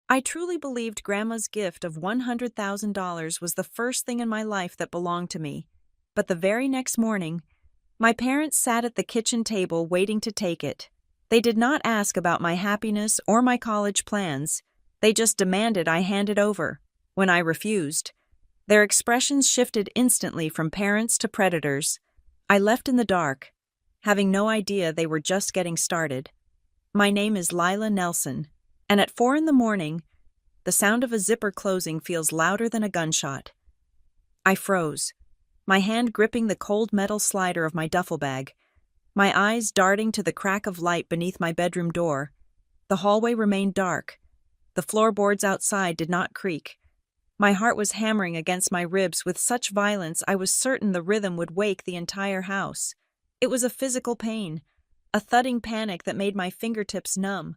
I truly believed Grandma's gift of $100,000 was the first thing in my life that belonged to me. But the very next morning, my parents sat at the kitchen table waiting to take it. They did not ask about my happiness or my college plans. They just demanded I hand it over. When I refused, their expressions shifted instantly from parents to predators. I left in the dark, having no idea they were just getting started. My name is Lila Nelson, and at 4 in the morning, the sound of a zipper closing feels louder than a gunshot. I froze, my hand gripping the cold metal slider of my duffel bag, my eyes darting to the crack of light beneath my bedroom door. The hallway remained dark. The floorboards outside did not creak. My heart was hammering against my ribs with such violence I was certain the rhythm would wake the entire house. It was a physical pain, a thudding panic that made my fingertips numb.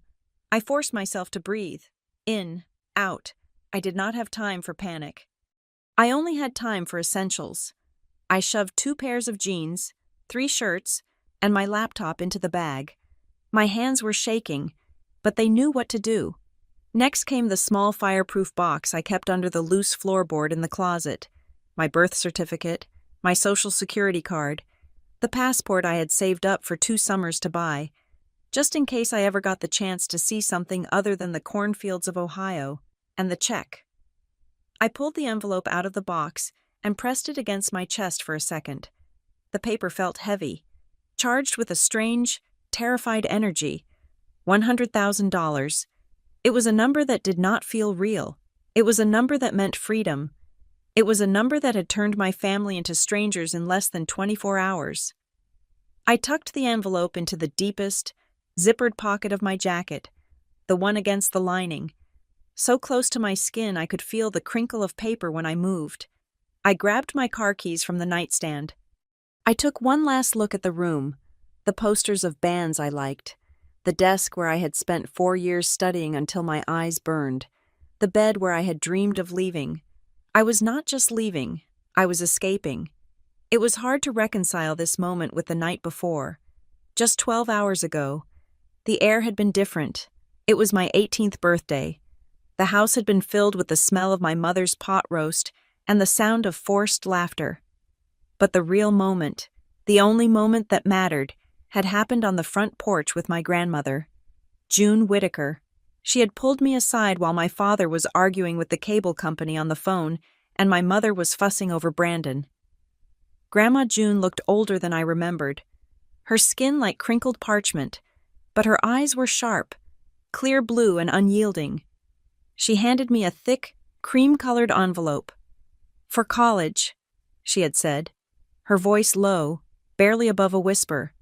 I forced myself to breathe. In, out. I did not have time for panic. I only had time for essentials. I shoved 2 pairs of jeans, 3 shirts, and my laptop into the bag. My hands were shaking, but they knew what to do. Next came the small fireproof box I kept under the loose floorboard in the closet. My birth certificate, my social security card, the passport I had saved up for 2 summers to buy, just in case I ever got the chance to see something other than the cornfields of Ohio, and the check. I pulled the envelope out of the box and pressed it against my chest for a second. The paper felt heavy, charged with a strange, terrified energy. $100,000. It was a number that did not feel real. It was a number that meant freedom. It was a number that had turned my family into strangers in less than 24 hours. I tucked the envelope into the deepest, zippered pocket of my jacket, the one against the lining. So close to my skin I could feel the crinkle of paper when I moved. I grabbed my car keys from the nightstand. I took one last look at the room, the posters of bands I liked, the desk where I had spent 4 years studying until my eyes burned, the bed where I had dreamed of leaving. I was not just leaving, I was escaping. It was hard to reconcile this moment with the night before. Just 12 hours ago, the air had been different. It was my 18th birthday. The house had been filled with the smell of my mother's pot roast and the sound of forced laughter. But the real moment, the only moment that mattered, had happened on the front porch with my grandmother, June Whitaker. She had pulled me aside while my father was arguing with the cable company on the phone and my mother was fussing over Brandon. Grandma June looked older than I remembered, her skin like crinkled parchment, but her eyes were sharp, clear blue and unyielding. She handed me a thick, cream-colored envelope. "For college," she had said, her voice low, barely above a whisper.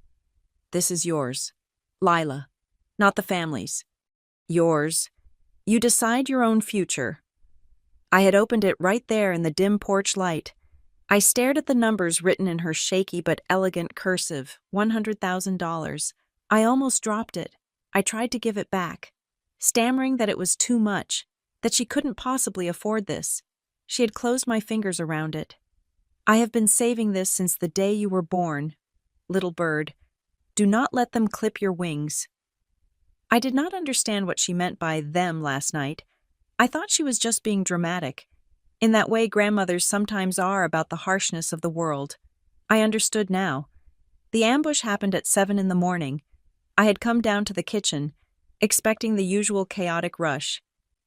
"This is yours, Lila, not the family's. Yours. You decide your own future." I had opened it right there in the dim porch light. I stared at the numbers written in her shaky but elegant cursive, $100,000. I almost dropped it. I tried to give it back, stammering that it was too much, that she couldn't possibly afford this. She had closed my fingers around it. "I have been saving this since the day you were born. Little bird, do not let them clip your wings." I did not understand what she meant by them last night. I thought she was just being dramatic, in that way grandmothers sometimes are about the harshness of the world. I understood now. The ambush happened at 7 in the morning. I had come down to the kitchen, expecting the usual chaotic rush.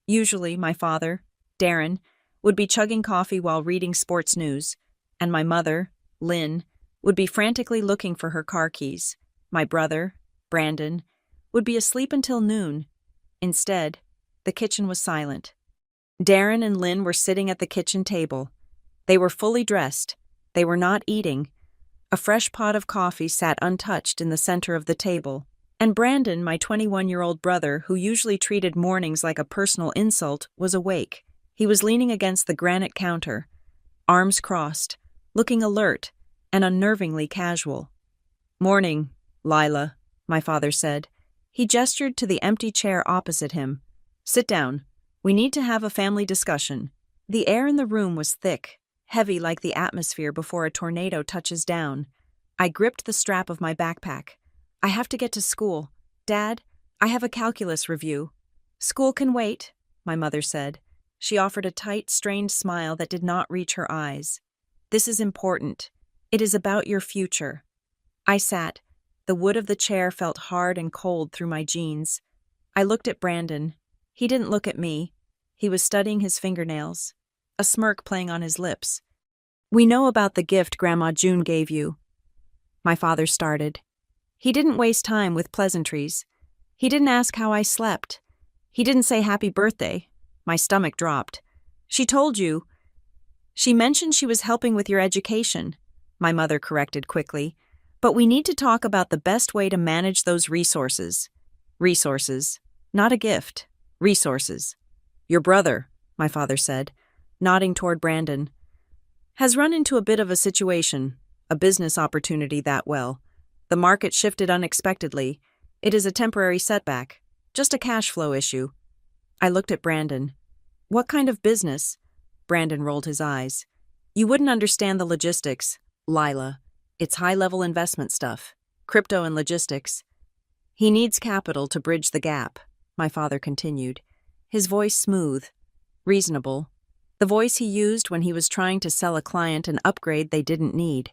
Usually, my father, Darren, would be chugging coffee while reading sports news, and my mother, Lynn, would be frantically looking for her car keys. My brother, Brandon, would be asleep until noon. Instead, the kitchen was silent. Darren and Lynn were sitting at the kitchen table. They were fully dressed. They were not eating. A fresh pot of coffee sat untouched in the center of the table. And Brandon, my 21-year-old brother, who usually treated mornings like a personal insult, was awake. He was leaning against the granite counter, arms crossed, looking alert and unnervingly casual. "Morning, Lila," my father said. He gestured to the empty chair opposite him. "Sit down. We need to have a family discussion." The air in the room was thick, heavy like the atmosphere before a tornado touches down. I gripped the strap of my backpack. "I have to get to school. Dad, I have a calculus review." "School can wait," my mother said. She offered a tight, strained smile that did not reach her eyes. This is important. It is about your future. I sat. The wood of the chair felt hard and cold through my jeans. I looked at Brandon. He didn't look at me. He was studying his fingernails, a smirk playing on his lips. We know about the gift Grandma June gave you. My father started. He didn't waste time with pleasantries. He didn't ask how I slept. He didn't say happy birthday. My stomach dropped. She told you. She mentioned she was helping with your education, my mother corrected quickly. But we need to talk about the best way to manage those resources. Resources. Not a gift. Resources. Your brother, my father said, nodding toward Brandon, has run into a bit of a situation, a business opportunity that well. The market shifted unexpectedly. It is a temporary setback, just a cash flow issue. I looked at Brandon. What kind of business? Brandon rolled his eyes. You wouldn't understand the logistics, Lila. It's high-level investment stuff, crypto and logistics. He needs capital to bridge the gap, my father continued, his voice smooth, reasonable, the voice he used when he was trying to sell a client an upgrade they didn't need.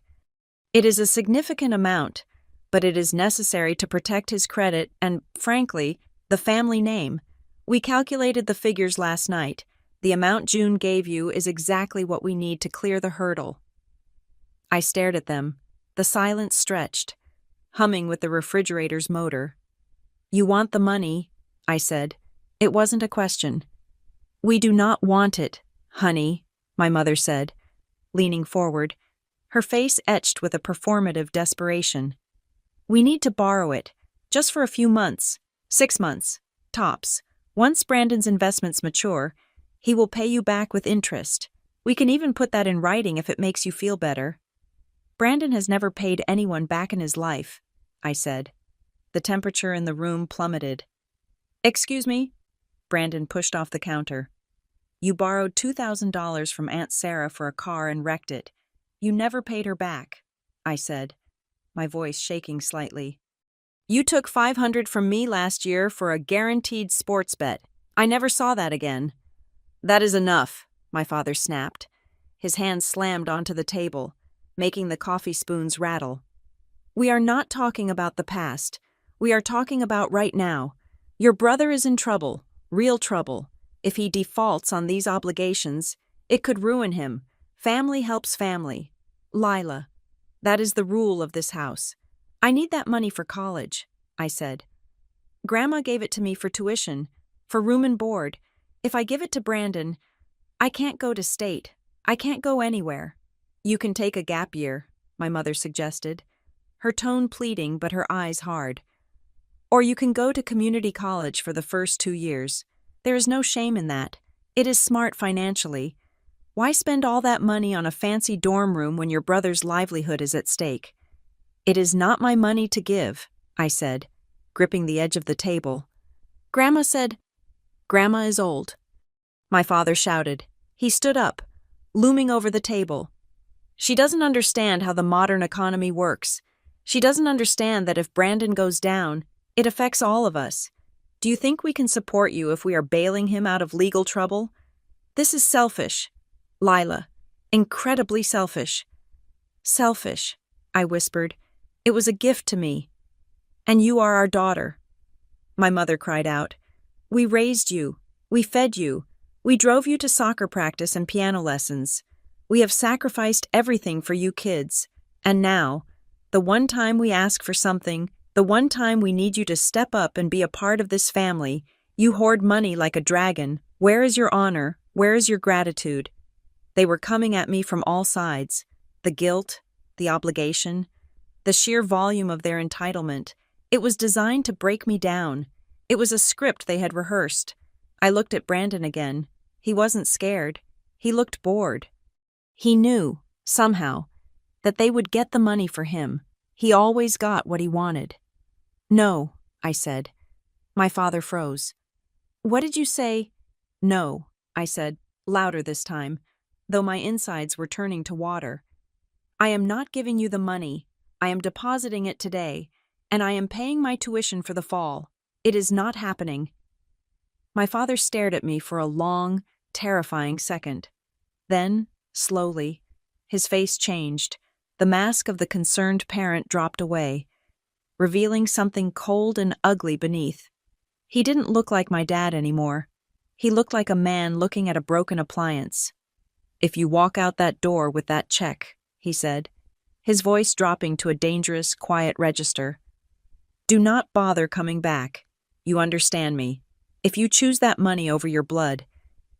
It is a significant amount, but it is necessary to protect his credit and, frankly, the family name. We calculated the figures last night. The amount June gave you is exactly what we need to clear the hurdle. I stared at them. The silence stretched, humming with the refrigerator's motor. You want the money, I said. It wasn't a question. We do not want it, honey, my mother said, leaning forward, her face etched with a performative desperation. We need to borrow it, just for a few months, 6 months, tops. Once Brandon's investments mature, he will pay you back with interest. We can even put that in writing if it makes you feel better. Brandon has never paid anyone back in his life, I said. The temperature in the room plummeted. Excuse me? Brandon pushed off the counter. You borrowed $2,000 from Aunt Sarah for a car and wrecked it. You never paid her back, I said, my voice shaking slightly. You took $500 from me last year for a guaranteed sports bet. I never saw that again. That is enough, my father snapped. His hand slammed onto the table, making the coffee spoons rattle. We are not talking about the past. We are talking about right now. Your brother is in trouble, real trouble. If he defaults on these obligations, it could ruin him. Family helps family. Lila, that is the rule of this house. I need that money for college, I said. Grandma gave it to me for tuition, for room and board. If I give it to Brandon, I can't go to state. I can't go anywhere. You can take a gap year, my mother suggested, her tone pleading but her eyes hard. Or you can go to community college for the first 2 years. There is no shame in that. It is smart financially. Why spend all that money on a fancy dorm room when your brother's livelihood is at stake? It is not my money to give, I said, gripping the edge of the table. Grandma said, Grandma is old. My father shouted. He stood up, looming over the table. She doesn't understand how the modern economy works. She doesn't understand that if Brandon goes down, it affects all of us. Do you think we can support you if we are bailing him out of legal trouble? This is selfish, Lila. Incredibly selfish. Selfish, I whispered. It was a gift to me. And you are our daughter. My mother cried out. We raised you. We fed you. We drove you to soccer practice and piano lessons. We have sacrificed everything for you kids. And now, the one time we ask for something, the one time we need you to step up and be a part of this family, you hoard money like a dragon. Where is your honor? Where is your gratitude? They were coming at me from all sides. The guilt, the obligation, the sheer volume of their entitlement. It was designed to break me down. It was a script they had rehearsed. I looked at Brandon again. He wasn't scared. He looked bored. He knew, somehow, that they would get the money for him. He always got what he wanted. No, I said. My father froze. What did you say? No, I said, louder this time, though my insides were turning to water. I am not giving you the money. I am depositing it today, and I am paying my tuition for the fall. It is not happening. My father stared at me for a long, terrifying second. Then, slowly, his face changed. The mask of the concerned parent dropped away, revealing something cold and ugly beneath. He didn't look like my dad anymore. He looked like a man looking at a broken appliance. "If you walk out that door with that check," he said, his voice dropping to a dangerous, quiet register, "do not bother coming back. You understand me. If you choose that money over your blood,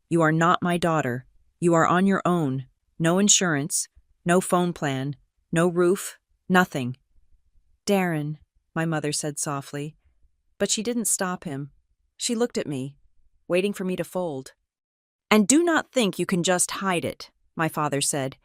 you are not my daughter. You are on your own. No insurance, no phone plan, no roof, nothing." "Darren," my mother said softly, but she didn't stop him. She looked at me, waiting for me to fold. "And do not think you can just hide it," my father said.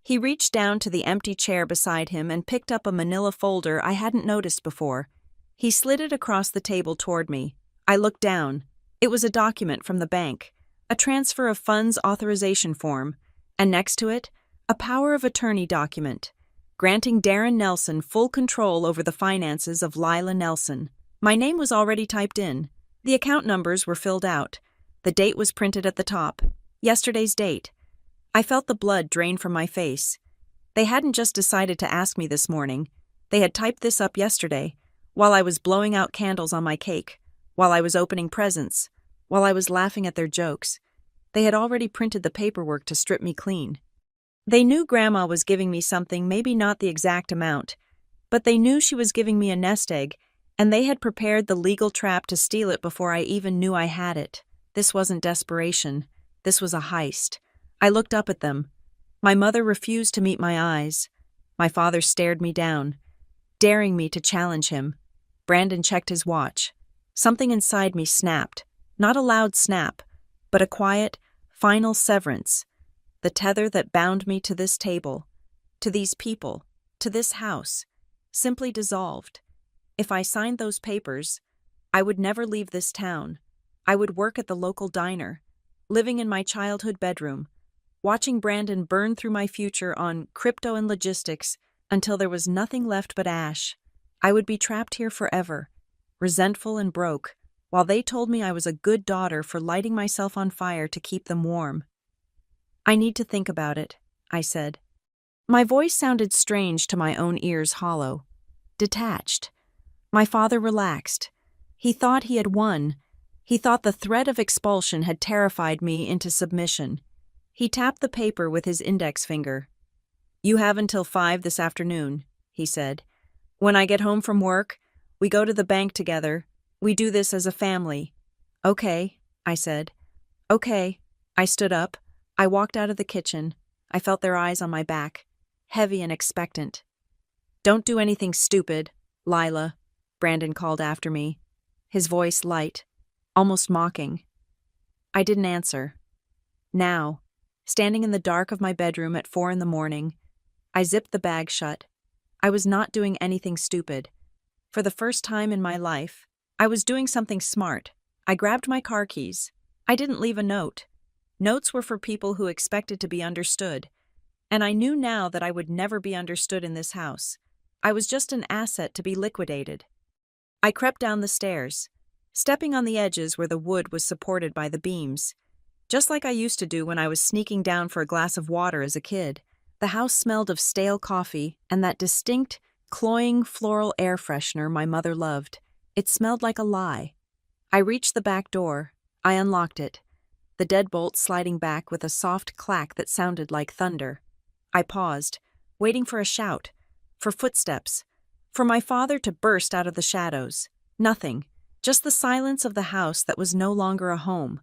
He reached down to the empty chair beside him and picked up a manila folder I hadn't noticed before. He slid it across the table toward me. I looked down. It was a document from the bank, a transfer of funds authorization form, and next to it, a power of attorney document, granting Darren Nelson full control over the finances of Lila Nelson. My name was already typed in. The account numbers were filled out. The date was printed at the top. Yesterday's date. I felt the blood drain from my face. They hadn't just decided to ask me this morning. They had typed this up yesterday, while I was blowing out candles on my cake, while I was opening presents, while I was laughing at their jokes. They had already printed the paperwork to strip me clean. They knew Grandma was giving me something, maybe not the exact amount, but they knew she was giving me a nest egg, and they had prepared the legal trap to steal it before I even knew I had it. This wasn't desperation. This was a heist. I looked up at them. My mother refused to meet my eyes. My father stared me down, daring me to challenge him. Brandon checked his watch. Something inside me snapped. Not a loud snap, but a quiet, final severance. The tether that bound me to this table, to these people, to this house, simply dissolved. If I signed those papers, I would never leave this town. I would work at the local diner, living in my childhood bedroom, watching Brandon burn through my future on crypto and logistics until there was nothing left but ash. I would be trapped here forever, resentful and broke, while they told me I was a good daughter for lighting myself on fire to keep them warm. "I need to think about it," I said. My voice sounded strange to my own ears, hollow, detached. My father relaxed. He thought he had won. He thought the threat of expulsion had terrified me into submission. He tapped the paper with his index finger. "You have until 5 this afternoon," he said. "When I get home from work, we go to the bank together. We do this as a family." "Okay," I said. "Okay." I stood up. I walked out of the kitchen. I felt their eyes on my back, heavy and expectant. "Don't do anything stupid, Lila," Brandon called after me, his voice light, almost mocking. I didn't answer. Now, standing in the dark of my bedroom at 4 a.m, I zipped the bag shut. I was not doing anything stupid. For the first time in my life, I was doing something smart. I grabbed my car keys. I didn't leave a note. Notes were for people who expected to be understood, and I knew now that I would never be understood in this house. I was just an asset to be liquidated. I crept down the stairs, stepping on the edges where the wood was supported by the beams, just like I used to do when I was sneaking down for a glass of water as a kid. The house smelled of stale coffee and that distinct, cloying floral air freshener my mother loved. It smelled like a lie. I reached the back door. I unlocked it, the deadbolt sliding back with a soft clack that sounded like thunder. I paused, waiting for a shout, for footsteps, for my father to burst out of the shadows. Nothing, just the silence of the house that was no longer a home.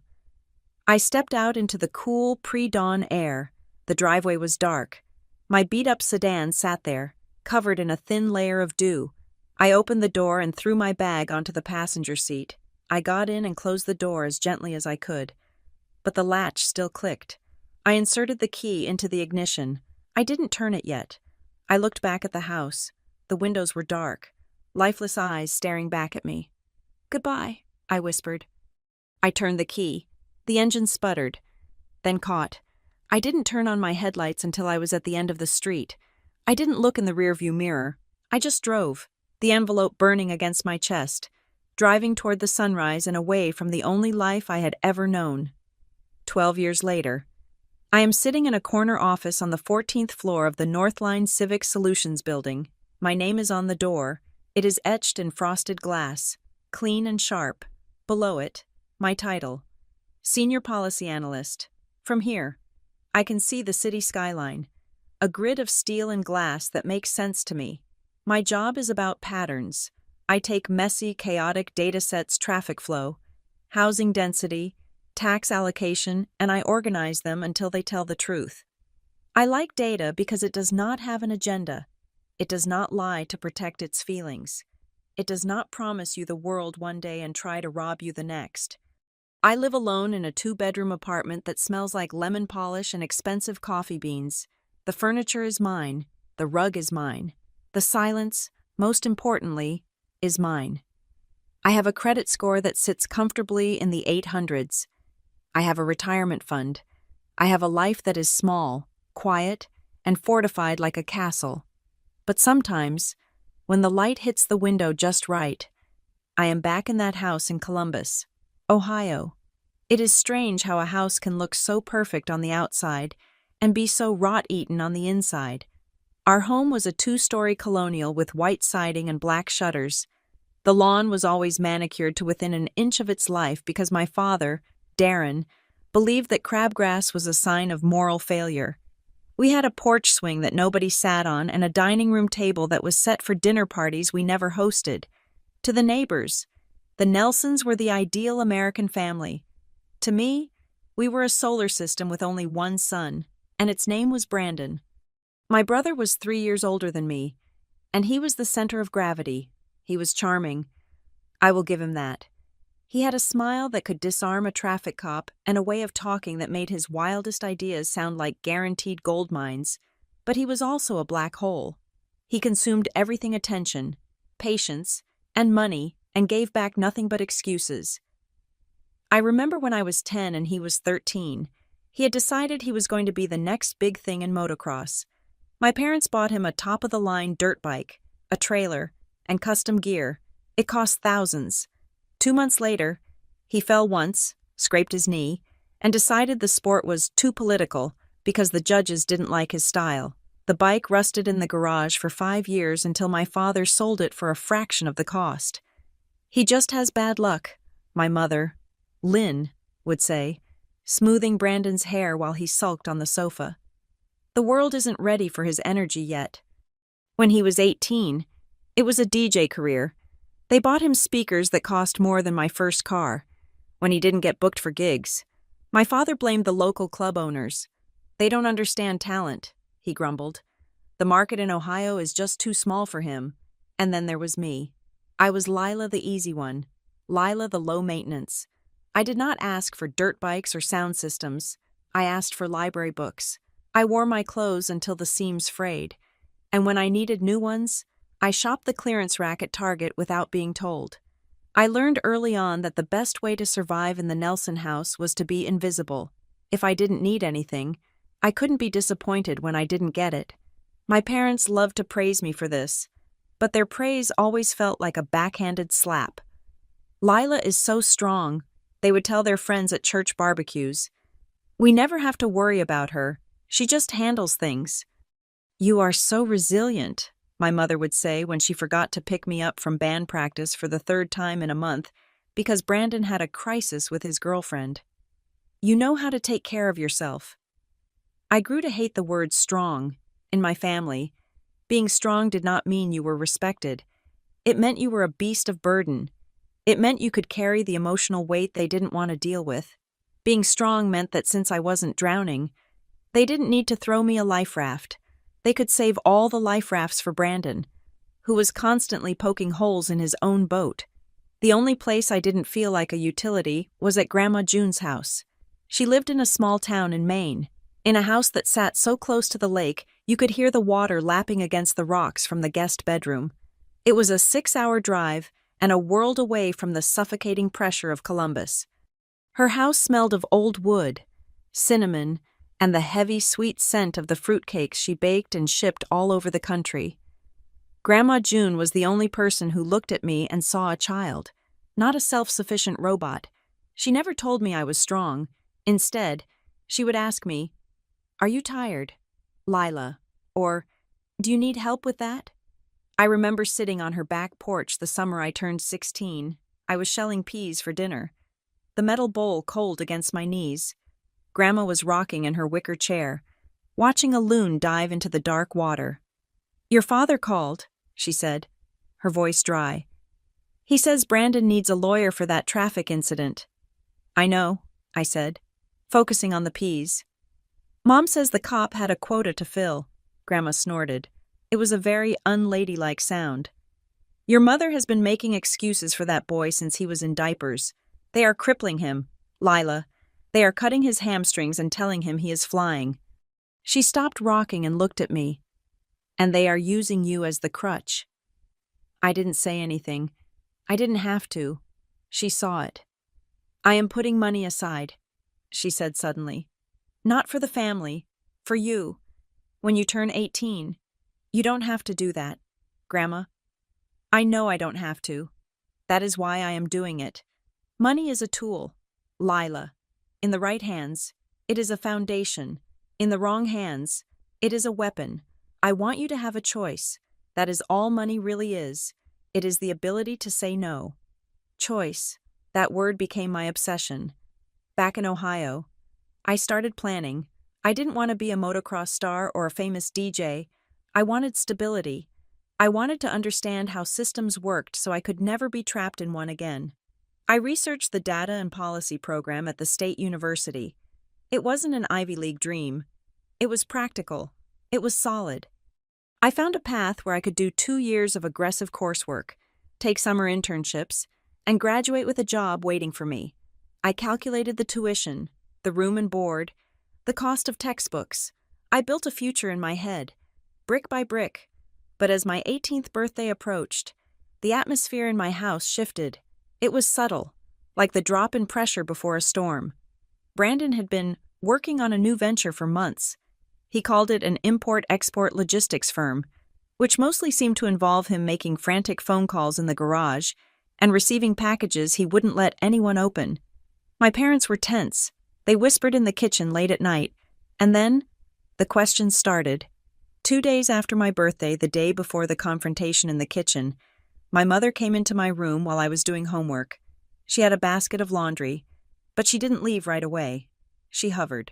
I stepped out into the cool, pre-dawn air. The driveway was dark. My beat-up sedan sat there, covered in a thin layer of dew. I opened the door and threw my bag onto the passenger seat. I got in and closed the door as gently as I could, but the latch still clicked. I inserted the key into the ignition. I didn't turn it yet. I looked back at the house. The windows were dark, lifeless eyes staring back at me. "Goodbye," I whispered. I turned the key. The engine sputtered, then caught. I didn't turn on my headlights until I was at the end of the street. I didn't look in the rearview mirror. I just drove, the envelope burning against my chest. driving toward the sunrise and away from the only life I had ever known. 12 years later, I am sitting in a corner office on the 14th floor of the Northline Civic Solutions building. My name is on the door. It is etched in frosted glass, clean and sharp. Below it, my title, Senior Policy Analyst. From here, I can see the city skyline, a grid of steel and glass that makes sense to me. My job is about patterns. I take messy, chaotic data sets, traffic flow, housing density, tax allocation, and I organize them until they tell the truth. I like data because it does not have an agenda. It does not lie to protect its feelings. It does not promise you the world one day and try to rob you the next. I live alone in a 2-bedroom apartment that smells like lemon polish and expensive coffee beans. The furniture is mine. The rug is mine. The silence, most importantly, is mine. I have a credit score that sits comfortably in the 800s. I have a retirement fund. I have a life that is small, quiet, and fortified like a castle. But sometimes, when the light hits the window just right, I am back in that house in Columbus, Ohio. It is strange how a house can look so perfect on the outside and be so rot-eaten on the inside. Our home was a 2-story colonial with white siding and black shutters. The lawn was always manicured to within an inch of its life because my father, Darren, believed that crabgrass was a sign of moral failure. We had a porch swing that nobody sat on and a dining room table that was set for dinner parties we never hosted. To the neighbors, the Nelsons were the ideal American family. To me, we were a solar system with only one sun, and its name was Brandon. My brother was 3 years older than me, and he was the center of gravity. He was charming. I will give him that. He had a smile that could disarm a traffic cop and a way of talking that made his wildest ideas sound like guaranteed gold mines, but he was also a black hole. He consumed everything: attention, patience, and money, and gave back nothing but excuses. I remember when I was 10 and he was 13, he had decided he was going to be the next big thing in motocross. My parents bought him a top-of-the-line dirt bike, a trailer, and custom gear. It cost thousands. 2 months later, he fell once, scraped his knee, and decided the sport was too political because the judges didn't like his style. The bike rusted in the garage for 5 years until my father sold it for a fraction of the cost. He just has bad luck, my mother, Lynn, would say, smoothing Brandon's hair while he sulked on the sofa. The world isn't ready for his energy yet. When he was 18, it was a DJ career. They bought him speakers that cost more than my first car. When he didn't get booked for gigs, my father blamed the local club owners. They don't understand talent, he grumbled. The market in Ohio is just too small for him. And then there was me. I was Lila the easy one, Lila the low maintenance. I did not ask for dirt bikes or sound systems. I asked for library books. I wore my clothes until the seams frayed. And when I needed new ones, I shopped the clearance rack at Target without being told. I learned early on that the best way to survive in the Nelson house was to be invisible. If I didn't need anything, I couldn't be disappointed when I didn't get it. My parents loved to praise me for this, but their praise always felt like a backhanded slap. Lila is so strong, they would tell their friends at church barbecues. We never have to worry about her. She just handles things. You are so resilient, my mother would say when she forgot to pick me up from band practice for the 3rd time in a month because Brandon had a crisis with his girlfriend. You know how to take care of yourself. I grew to hate the word strong. In my family, being strong did not mean you were respected. It meant you were a beast of burden. It meant you could carry the emotional weight they didn't want to deal with. Being strong meant that since I wasn't drowning, they didn't need to throw me a life raft. They could save all the life rafts for Brandon, who was constantly poking holes in his own boat. The only place I didn't feel like a utility was at Grandma June's house. She lived in a small town in Maine, in a house that sat so close to the lake you could hear the water lapping against the rocks from the guest bedroom. It was a 6-hour drive and a world away from the suffocating pressure of Columbus. Her house smelled of old wood, cinnamon, and the heavy, sweet scent of the fruitcakes she baked and shipped all over the country. Grandma June was the only person who looked at me and saw a child. not a self-sufficient robot. She never told me I was strong. Instead, she would ask me, "Are you tired, Lila?" Or, "Do you need help with that?" I remember sitting on her back porch the summer I turned 16. I was shelling peas for dinner, the metal bowl cold against my knees. Grandma was rocking in her wicker chair, watching a loon dive into the dark water. "Your father called," she said, her voice dry. "He says Brandon needs a lawyer for that traffic incident." "I know," I said, focusing on the peas. "Mom says the cop had a quota to fill," Grandma snorted. It was a very unladylike sound. "Your mother has been making excuses for that boy since he was in diapers. They are crippling him, Lila. They are cutting his hamstrings and telling him he is flying." She stopped rocking and looked at me. "And they are using you as the crutch." I didn't say anything. I didn't have to. She saw it. "I am putting money aside," she said suddenly. "Not for the family, for you. When you turn 18, you don't have to do that, Grandma." "I know I don't have to. That is why I am doing it. Money is a tool, Lila. In the right hands, it is a foundation. In the wrong hands, it is a weapon. I want you to have a choice. That is all money really is. It is the ability to say no." Choice. That word became my obsession. Back in Ohio, I started planning. I didn't want to be a motocross star or a famous DJ. I wanted stability. I wanted to understand how systems worked so I could never be trapped in one again. I researched the data and policy program at the state university. It wasn't an Ivy League dream. It was practical. It was solid. I found a path where I could do 2 years of aggressive coursework, take summer internships, and graduate with a job waiting for me. I calculated the tuition, the room and board, the cost of textbooks. I built a future in my head, brick by brick. But as my 18th birthday approached, the atmosphere in my house shifted. It was subtle, like the drop in pressure before a storm. Brandon had been working on a new venture for months. He called it an import-export logistics firm, which mostly seemed to involve him making frantic phone calls in the garage and receiving packages he wouldn't let anyone open. My parents were tense. They whispered in the kitchen late at night, and then the questions started. 2 days after my birthday, the day before the confrontation in the kitchen, my mother came into my room while I was doing homework. She had a basket of laundry, but she didn't leave right away. She hovered.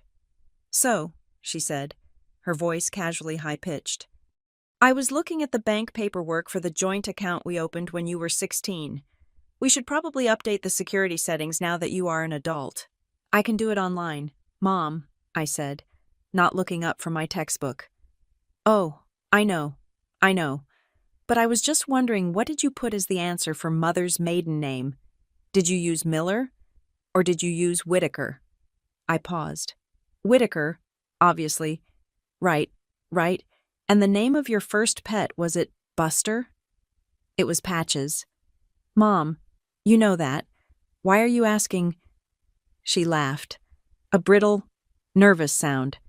"So," she said, her voice casually high-pitched, "I was looking at the bank paperwork for the joint account we opened when you were 16. We should probably update the security settings now that you are an adult." "I can do it online, Mom," I said, not looking up from my textbook. "Oh, I know. But I was just wondering, what did you put as the answer for Mother's maiden name? Did you use Miller? Or did you use Whitaker?" I paused. "Whitaker, obviously. Right. And the name of your first pet, was it Buster?" "It was Patches." "Mom, you know that. Why are you asking?" She laughed. A brittle, nervous sound.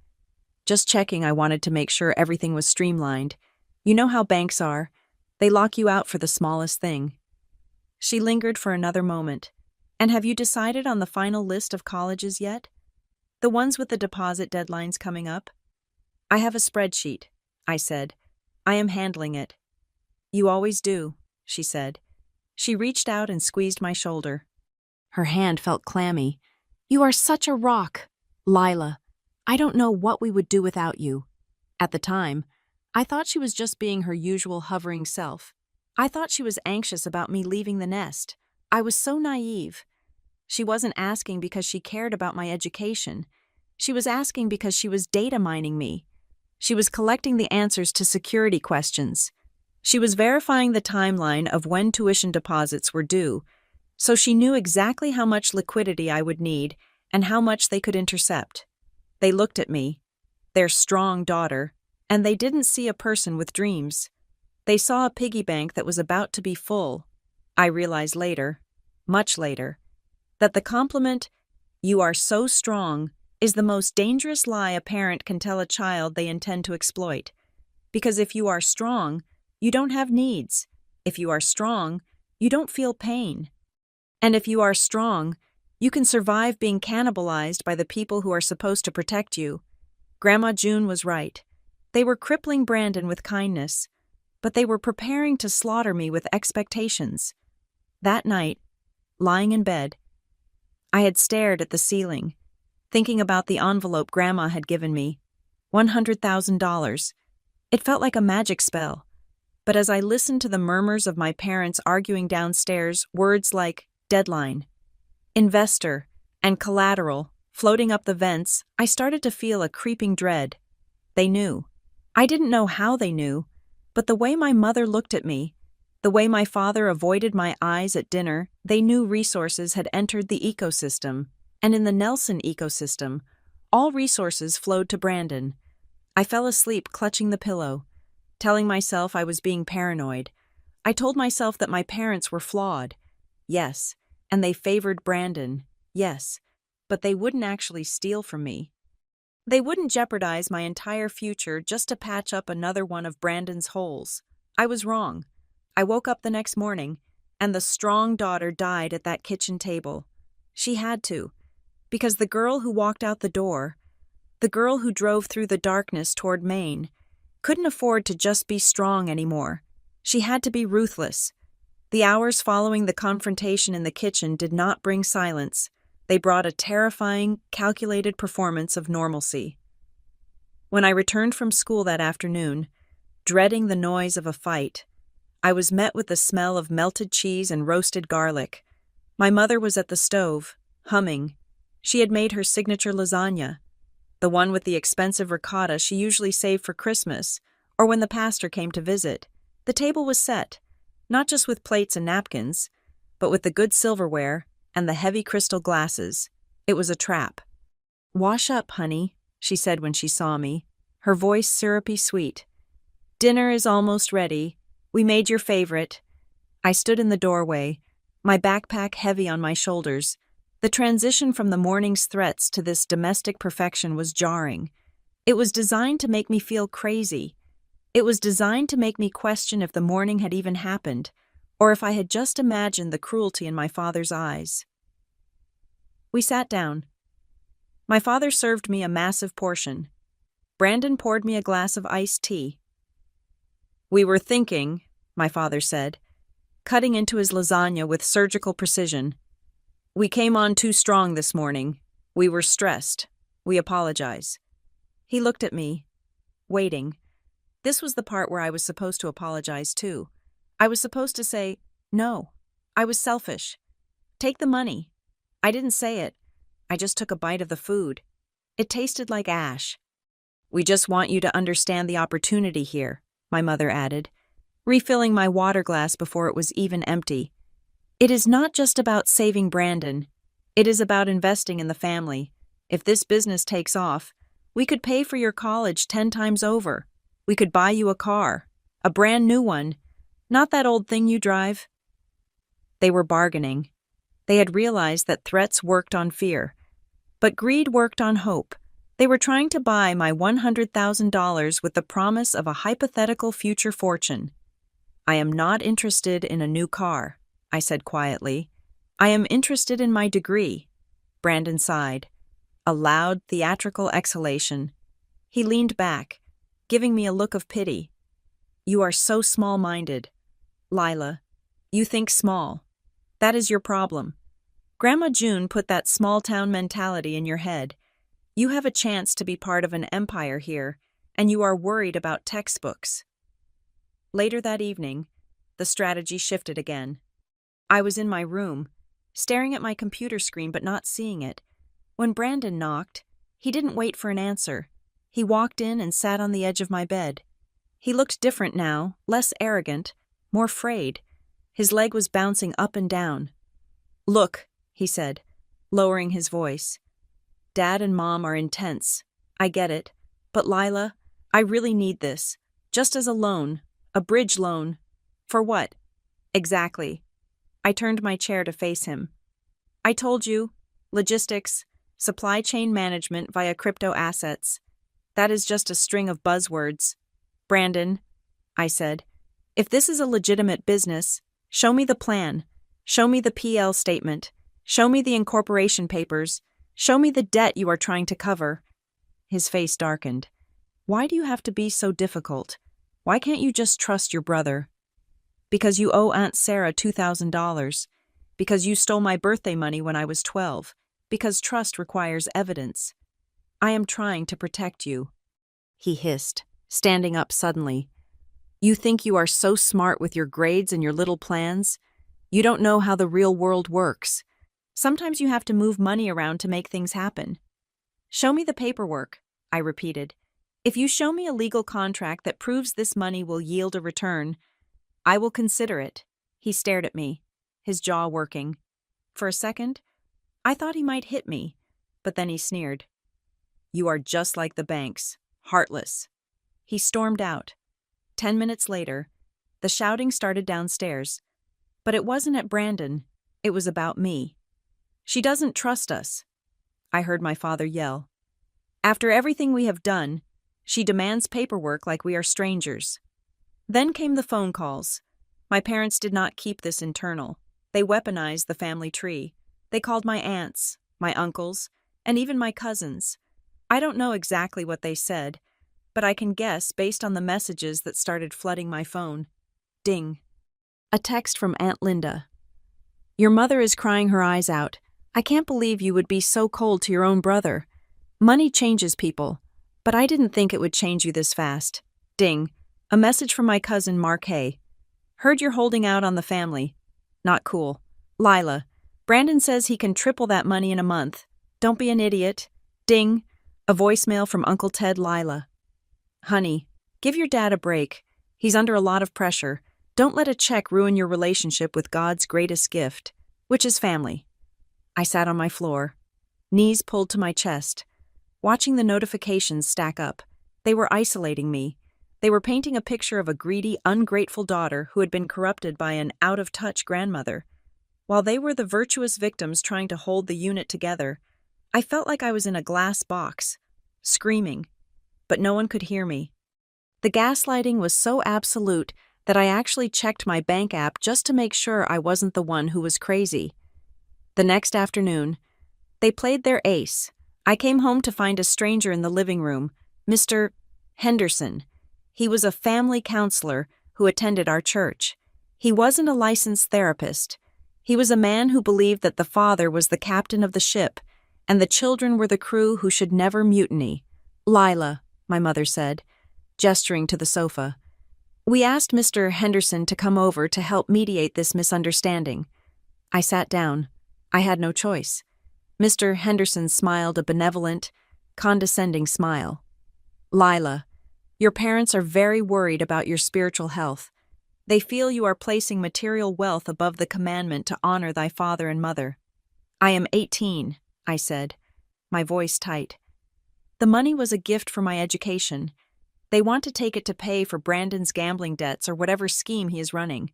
"Just checking. I wanted to make sure everything was streamlined. You know how banks are. They lock you out for the smallest thing." She lingered for another moment. "And have you decided on the final list of colleges yet? The ones with the deposit deadlines coming up?" "I have a spreadsheet," I said. "I am handling it." "You always do," she said. She reached out and squeezed my shoulder. Her hand felt clammy. "You are such a rock, Lila. I don't know what we would do without you." At the time, I thought she was just being her usual hovering self. I thought she was anxious about me leaving the nest. I was so naive. She wasn't asking because she cared about my education. She was asking because she was data mining me. She was collecting the answers to security questions. She was verifying the timeline of when tuition deposits were due, so she knew exactly how much liquidity I would need and how much they could intercept. They looked at me, their strong daughter, and they didn't see a person with dreams. They saw a piggy bank that was about to be full. I realized later, much later, that the compliment, "You are so strong," is the most dangerous lie a parent can tell a child they intend to exploit. Because if you are strong, you don't have needs. If you are strong, you don't feel pain. And if you are strong, you can survive being cannibalized by the people who are supposed to protect you. Grandma June was right. They were crippling Brandon with kindness, but they were preparing to slaughter me with expectations. That night, lying in bed, I had stared at the ceiling, thinking about the envelope Grandma had given me, $100,000. It felt like a magic spell, but as I listened to the murmurs of my parents arguing downstairs, words like deadline, investor, and collateral floating up the vents, I started to feel a creeping dread. They knew. I didn't know how they knew, but the way my mother looked at me, the way my father avoided my eyes at dinner, they knew resources had entered the ecosystem, and in the Nelson ecosystem, all resources flowed to Brandon. I fell asleep clutching the pillow, telling myself I was being paranoid. I told myself that my parents were flawed. Yes, and they favored Brandon. Yes, but they wouldn't actually steal from me. They wouldn't jeopardize my entire future just to patch up another one of Brandon's holes. I was wrong. I woke up the next morning, and the strong daughter died at that kitchen table. She had to, because the girl who walked out the door, the girl who drove through the darkness toward Maine, couldn't afford to just be strong anymore. She had to be ruthless. The hours following the confrontation in the kitchen did not bring silence. They brought a terrifying, calculated performance of normalcy. When I returned from school that afternoon, dreading the noise of a fight, I was met with the smell of melted cheese and roasted garlic. My mother was at the stove, humming. She had made her signature lasagna, the one with the expensive ricotta she usually saved for Christmas, or when the pastor came to visit. The table was set, not just with plates and napkins, but with the good silverware and the heavy crystal glasses. It was a trap. "Wash up, honey," she said when she saw me, her voice syrupy sweet. "Dinner is almost ready. We made your favorite." I stood in the doorway, my backpack heavy on my shoulders. The transition from the morning's threats to this domestic perfection was jarring. It was designed to make me feel crazy. It was designed to make me question if the morning had even happened, or if I had just imagined the cruelty in my father's eyes. We sat down. My father served me a massive portion. Brandon poured me a glass of iced tea. "We were thinking," my father said, cutting into his lasagna with surgical precision. "We came on too strong this morning. We were stressed. We apologize." He looked at me, waiting. This was the part where I was supposed to apologize too. I was supposed to say, "No, I was selfish. Take the money." I didn't say it. I just took a bite of the food. It tasted like ash. "We just want you to understand the opportunity here," my mother added, refilling my water glass before it was even empty. "It is not just about saving Brandon. It is about investing in the family. If this business takes off, we could pay for your college 10 times over. We could buy you a car, a brand new one, not that old thing you drive." They were bargaining. They had realized that threats worked on fear, but greed worked on hope. They were trying to buy my $100,000 with the promise of a hypothetical future fortune. "I am not interested in a new car," I said quietly. "I am interested in my degree." Brandon sighed, a loud, theatrical exhalation. He leaned back, giving me a look of pity. "You are so small-minded. Lila, you think small. That is your problem. Grandma June put that small-town mentality in your head. You have a chance to be part of an empire here, and you are worried about textbooks." Later that evening, the strategy shifted again. I was in my room, staring at my computer screen but not seeing it. When Brandon knocked, he didn't wait for an answer. He walked in and sat on the edge of my bed. He looked different now, less arrogant, more frayed. His leg was bouncing up and down. "Look," he said, lowering his voice. "Dad and Mom are intense. I get it. But Lila, I really need this. Just as a loan. A bridge loan. For what?" "Exactly." I turned my chair to face him. "I told you. Logistics. Supply chain management via crypto assets. That is just a string of buzzwords. Brandon," I said, "if this is a legitimate business, show me the plan. Show me the PL statement. Show me the incorporation papers. Show me the debt you are trying to cover." His face darkened. "Why do you have to be so difficult? Why can't you just trust your brother?" "Because you owe Aunt Sarah $2,000. Because you stole my birthday money when I was 12. Because trust requires evidence. I am trying to protect you," he hissed, standing up suddenly. "You think you are so smart with your grades and your little plans? You don't know how the real world works. Sometimes you have to move money around to make things happen." "Show me the paperwork," I repeated. "If you show me a legal contract that proves this money will yield a return, I will consider it." He stared at me, his jaw working. For a second, I thought he might hit me, but then he sneered. "You are just like the banks, heartless." He stormed out. 10 minutes later, the shouting started downstairs. But it wasn't at Brandon, it was about me. "She doesn't trust us," I heard my father yell. "After everything we have done, she demands paperwork like we are strangers." Then came the phone calls. My parents did not keep this internal. They weaponized the family tree. They called my aunts, my uncles, and even my cousins. I don't know exactly what they said, but I can guess based on the messages that started flooding my phone. Ding. A text from Aunt Linda. "Your mother is crying her eyes out. I can't believe you would be so cold to your own brother. Money changes people, but I didn't think it would change you this fast." Ding. A message from my cousin Mark Hay. "Heard you're holding out on the family. Not cool. Lila. Brandon says he can triple that money in a month. Don't be an idiot." Ding. A voicemail from Uncle Ted Lila. "Honey, give your dad a break. He's under a lot of pressure. Don't let a check ruin your relationship with God's greatest gift, which is family." I sat on my floor, knees pulled to my chest, watching the notifications stack up. They were isolating me. They were painting a picture of a greedy, ungrateful daughter who had been corrupted by an out-of-touch grandmother. While they were the virtuous victims trying to hold the unit together, I felt like I was in a glass box, screaming, but no one could hear me. The gaslighting was so absolute that I actually checked my bank app just to make sure I wasn't the one who was crazy. The next afternoon, they played their ace. I came home to find a stranger in the living room, Mr. Henderson. He was a family counselor who attended our church. He wasn't a licensed therapist. He was a man who believed that the father was the captain of the ship, and the children were the crew who should never mutiny. "Lila," my mother said, gesturing to the sofa. "We asked Mr. Henderson to come over to help mediate this misunderstanding." I sat down. I had no choice. Mr. Henderson smiled a benevolent, condescending smile. "Lila, your parents are very worried about your spiritual health. They feel you are placing material wealth above the commandment to honor thy father and mother." "I am 18, I said, my voice tight. "The money was a gift for my education. They want to take it to pay for Brandon's gambling debts or whatever scheme he is running."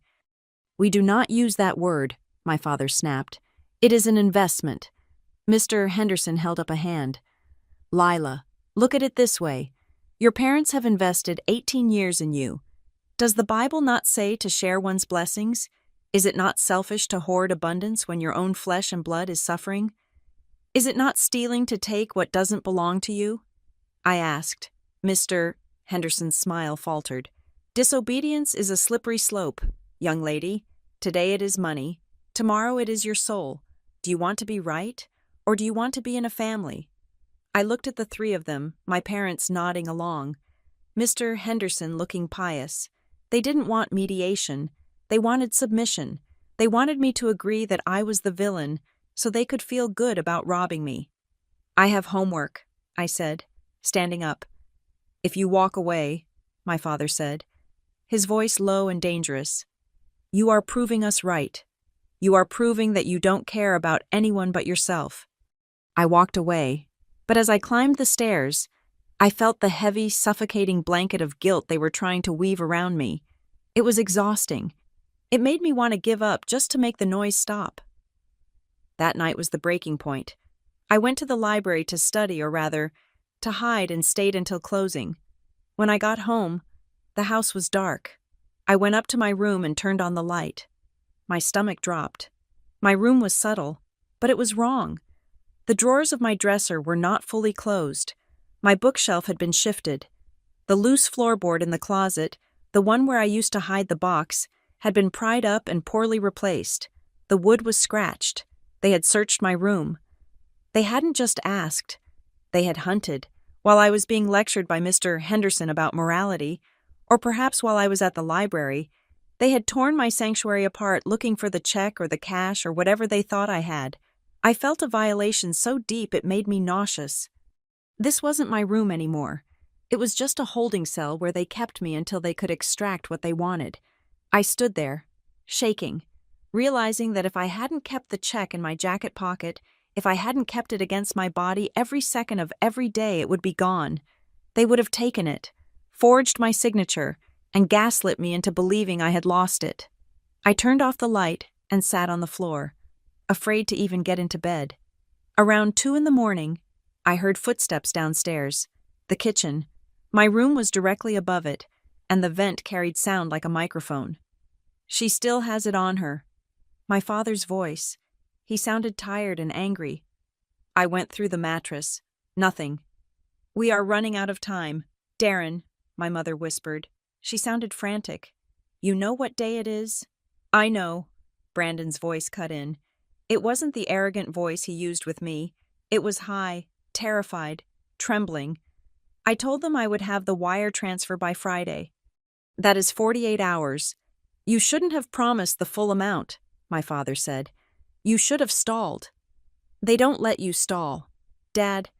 "We do not use that word," my father snapped. "It is an investment." Mr. Henderson held up a hand. "Lila, look at it this way. Your parents have invested 18 years in you. Does the Bible not say to share one's blessings? Is it not selfish to hoard abundance when your own flesh and blood is suffering? Is it not stealing to take what doesn't belong to you?" I asked. Mr. Henderson's smile faltered. "Disobedience is a slippery slope, young lady. Today it is money. Tomorrow it is your soul. Do you want to be right, or do you want to be in a family?" I looked at the three of them, my parents nodding along. Mr. Henderson looking pious. They didn't want mediation. They wanted submission. They wanted me to agree that I was the villain, so they could feel good about robbing me. "I have homework," I said, standing up. "If you walk away," my father said, his voice low and dangerous, "you are proving us right. You are proving that you don't care about anyone but yourself." I walked away, but as I climbed the stairs, I felt the heavy, suffocating blanket of guilt they were trying to weave around me. It was exhausting. It made me want to give up just to make the noise stop. That night was the breaking point. I went to the library to study, or rather, to hide, and stayed until closing. When I got home, the house was dark. I went up to my room and turned on the light. My stomach dropped. My room was subtle, but it was wrong. The drawers of my dresser were not fully closed. My bookshelf had been shifted. The loose floorboard in the closet, the one where I used to hide the box, had been pried up and poorly replaced. The wood was scratched. They had searched my room. They hadn't just asked. They had hunted, while I was being lectured by Mr. Henderson about morality, or perhaps while I was at the library. They had torn my sanctuary apart looking for the check or the cash or whatever they thought I had. I felt a violation so deep it made me nauseous. This wasn't my room anymore. It was just a holding cell where they kept me until they could extract what they wanted. I stood there, shaking, realizing that if I hadn't kept the check in my jacket pocket, if I hadn't kept it against my body every second of every day, it would be gone. They would have taken it, forged my signature, and gaslit me into believing I had lost it. I turned off the light and sat on the floor, afraid to even get into bed. Around 2 a.m, I heard footsteps downstairs. The kitchen. My room was directly above it, and the vent carried sound like a microphone. She still has it on her. My father's voice. He sounded tired and angry. I went through the mattress. Nothing. We are running out of time. Darren, my mother whispered. She sounded frantic. You know what day it is? I know, Brandon's voice cut in. It wasn't the arrogant voice he used with me. It was high, terrified, trembling. I told them I would have the wire transfer by Friday. That is 48 hours. You shouldn't have promised the full amount, my father said. You should have stalled. They don't let you stall. Dad,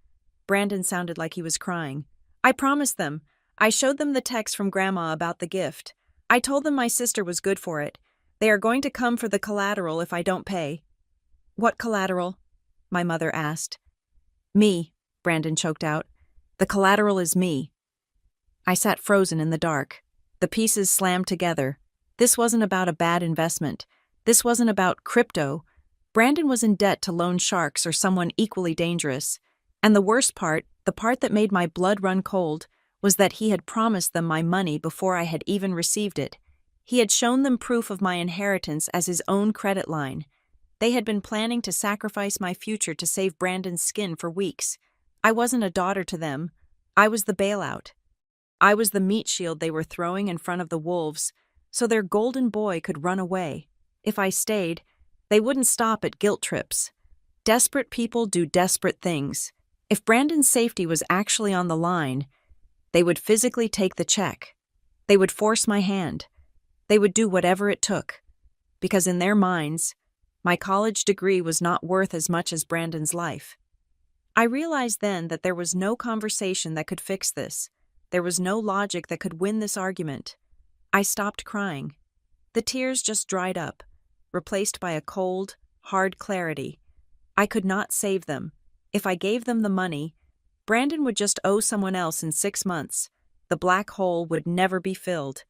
Brandon sounded like he was crying. I promised them. I showed them the text from Grandma about the gift. I told them my sister was good for it. They are going to come for the collateral if I don't pay. What collateral? My mother asked. Me, Brandon choked out. The collateral is me. I sat frozen in the dark. The pieces slammed together. This wasn't about a bad investment. This wasn't about crypto. Brandon was in debt to loan sharks or someone equally dangerous. And the worst part, the part that made my blood run cold, was that he had promised them my money before I had even received it. He had shown them proof of my inheritance as his own credit line. They had been planning to sacrifice my future to save Brandon's skin for weeks. I wasn't a daughter to them. I was the bailout. I was the meat shield they were throwing in front of the wolves, so their golden boy could run away. If I stayed, they wouldn't stop at guilt trips. Desperate people do desperate things. If Brandon's safety was actually on the line, they would physically take the check. They would force my hand. They would do whatever it took. Because in their minds, my college degree was not worth as much as Brandon's life. I realized then that there was no conversation that could fix this. There was no logic that could win this argument. I stopped crying. The tears just dried up, replaced by a cold, hard clarity. I could not save them. If I gave them the money, Brandon would just owe someone else in 6 months. The black hole would never be filled.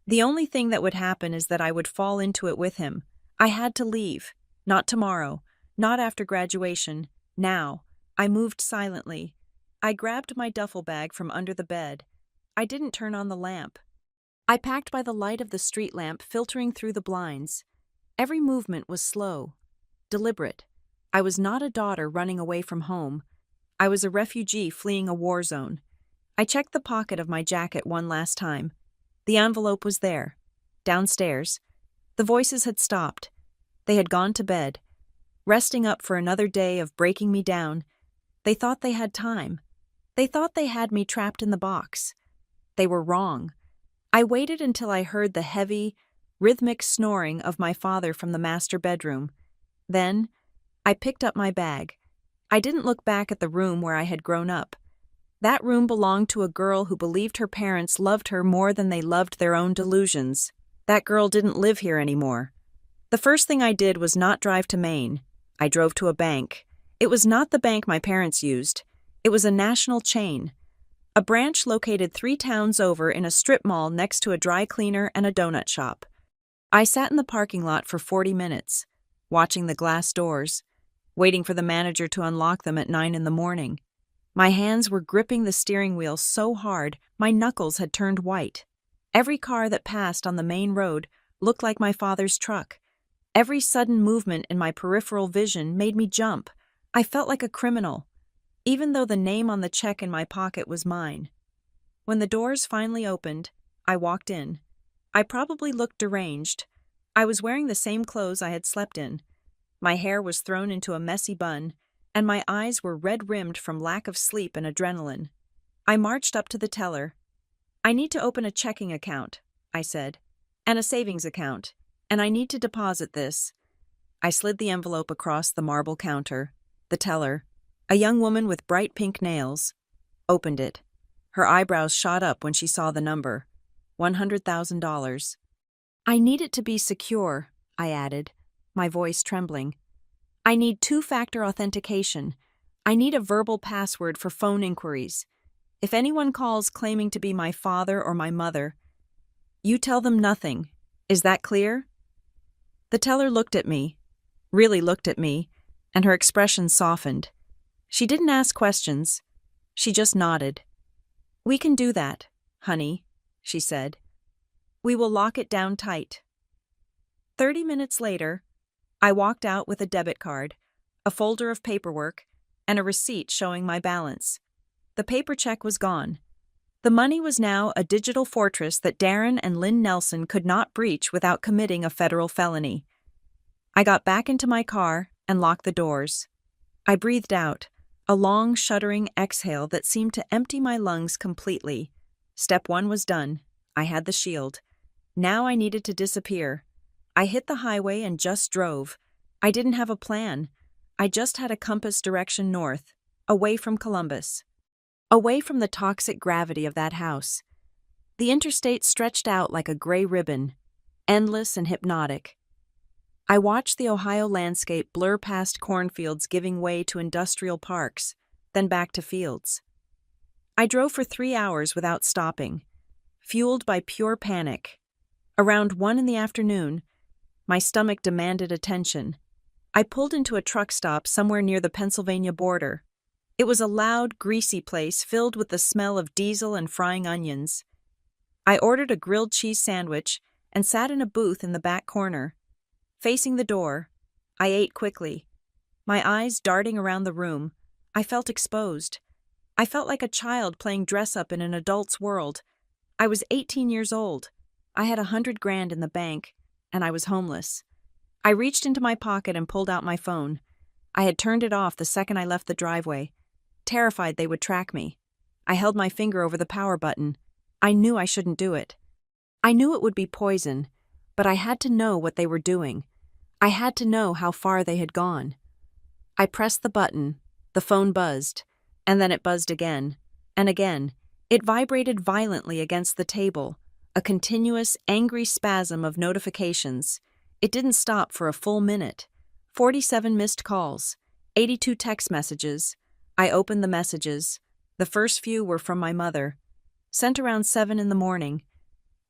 The only thing that would happen is that I would fall into it with him. I had to leave. Not tomorrow. Not after graduation. Now. I moved silently. I grabbed my duffel bag from under the bed. I didn't turn on the lamp. I packed by the light of the street lamp filtering through the blinds. Every movement was slow, deliberate. I was not a daughter running away from home. I was a refugee fleeing a war zone. I checked the pocket of my jacket one last time. The envelope was there, downstairs. The voices had stopped. They had gone to bed, resting up for another day of breaking me down. They thought they had time. They thought they had me trapped in the box. They were wrong. I waited until I heard the heavy, rhythmic snoring of my father from the master bedroom. Then, I picked up my bag. I didn't look back at the room where I had grown up. That room belonged to a girl who believed her parents loved her more than they loved their own delusions. That girl didn't live here anymore. The first thing I did was not drive to Maine. I drove to a bank. It was not the bank my parents used. It was a national chain. A branch located 3 towns over in a strip mall next to a dry cleaner and a donut shop. I sat in the parking lot for 40 minutes, watching the glass doors, waiting for the manager to unlock them at 9 a.m. My hands were gripping the steering wheel so hard, my knuckles had turned white. Every car that passed on the main road looked like my father's truck. Every sudden movement in my peripheral vision made me jump. I felt like a criminal, even though the name on the check in my pocket was mine. When the doors finally opened, I walked in. I probably looked deranged. I was wearing the same clothes I had slept in. My hair was thrown into a messy bun, and my eyes were red-rimmed from lack of sleep and adrenaline. I marched up to the teller. "I need to open a checking account," I said, "and a savings account, and I need to deposit this." I slid the envelope across the marble counter. The teller, a young woman with bright pink nails, opened it. Her eyebrows shot up when she saw the number, $100,000. "I need it to be secure," I added, my voice trembling. "I need two-factor authentication. I need a verbal password for phone inquiries. If anyone calls claiming to be my father or my mother, you tell them nothing. Is that clear?" The teller looked at me, really looked at me, and her expression softened. She didn't ask questions. She just nodded. "We can do that, honey," she said. "We will lock it down tight." 30 minutes later, I walked out with a debit card, a folder of paperwork, and a receipt showing my balance. The paper check was gone. The money was now a digital fortress that Darren and Lynn Nelson could not breach without committing a federal felony. I got back into my car and locked the doors. I breathed out, a long, shuddering exhale that seemed to empty my lungs completely. Step 1 was done. I had the shield. Now I needed to disappear. I hit the highway and just drove. I didn't have a plan. I just had a compass direction north, away from Columbus. Away from the toxic gravity of that house. The interstate stretched out like a gray ribbon, endless and hypnotic. I watched the Ohio landscape blur past cornfields giving way to industrial parks, then back to fields. I drove for 3 hours without stopping, fueled by pure panic. Around 1 in the afternoon, my stomach demanded attention. I pulled into a truck stop somewhere near the Pennsylvania border. It was a loud, greasy place filled with the smell of diesel and frying onions. I ordered a grilled cheese sandwich and sat in a booth in the back corner. Facing the door, I ate quickly. My eyes darting around the room, I felt exposed. I felt like a child playing dress-up in an adult's world. I was 18 years old. I had $100,000 in the bank, and I was homeless. I reached into my pocket and pulled out my phone. I had turned it off the second I left the driveway, terrified they would track me. I held my finger over the power button. I knew I shouldn't do it. I knew it would be poison, but I had to know what they were doing. I had to know how far they had gone. I pressed the button, the phone buzzed, and then it buzzed again, and again. It vibrated violently against the table, a continuous, angry spasm of notifications. It didn't stop for a full minute. 47 missed calls, 82 text messages. I opened the messages. The first few were from my mother, sent around 7 in the morning,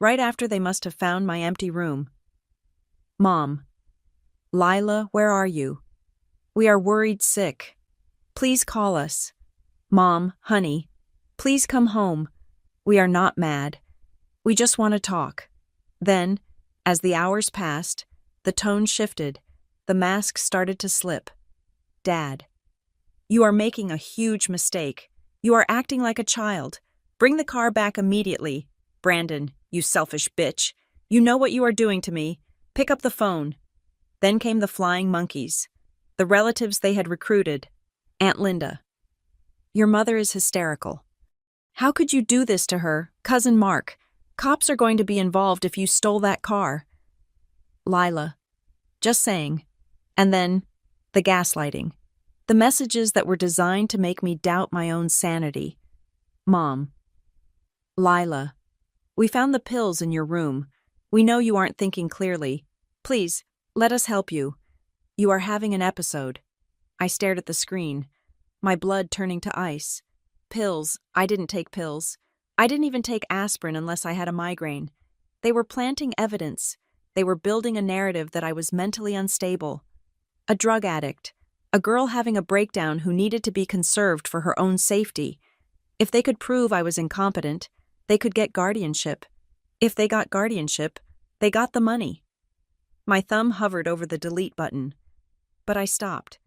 right after they must have found my empty room. "Mom. Lila, where are you? We are worried sick. Please call us. Mom, honey, please come home. We are not mad. We just want to talk." Then, as the hours passed, the tone shifted. The mask started to slip. "Dad. You are making a huge mistake. You are acting like a child. Bring the car back immediately. Brandon, you selfish bitch. You know what you are doing to me. Pick up the phone." Then came the flying monkeys, the relatives they had recruited. Aunt Linda. "Your mother is hysterical. How could you do this to her, Cousin Mark? Cops are going to be involved if you stole that car." Lila. "Just saying." And then, the gaslighting. The messages that were designed to make me doubt my own sanity. Mom. "Lila, we found the pills in your room. We know you aren't thinking clearly. Please, let us help you. You are having an episode." I stared at the screen, my blood turning to ice. Pills. I didn't take pills. I didn't even take aspirin unless I had a migraine. They were planting evidence. They were building a narrative that I was mentally unstable. A drug addict. A girl having a breakdown who needed to be conserved for her own safety. If they could prove I was incompetent, they could get guardianship. If they got guardianship, they got the money. My thumb hovered over the delete button. But I stopped.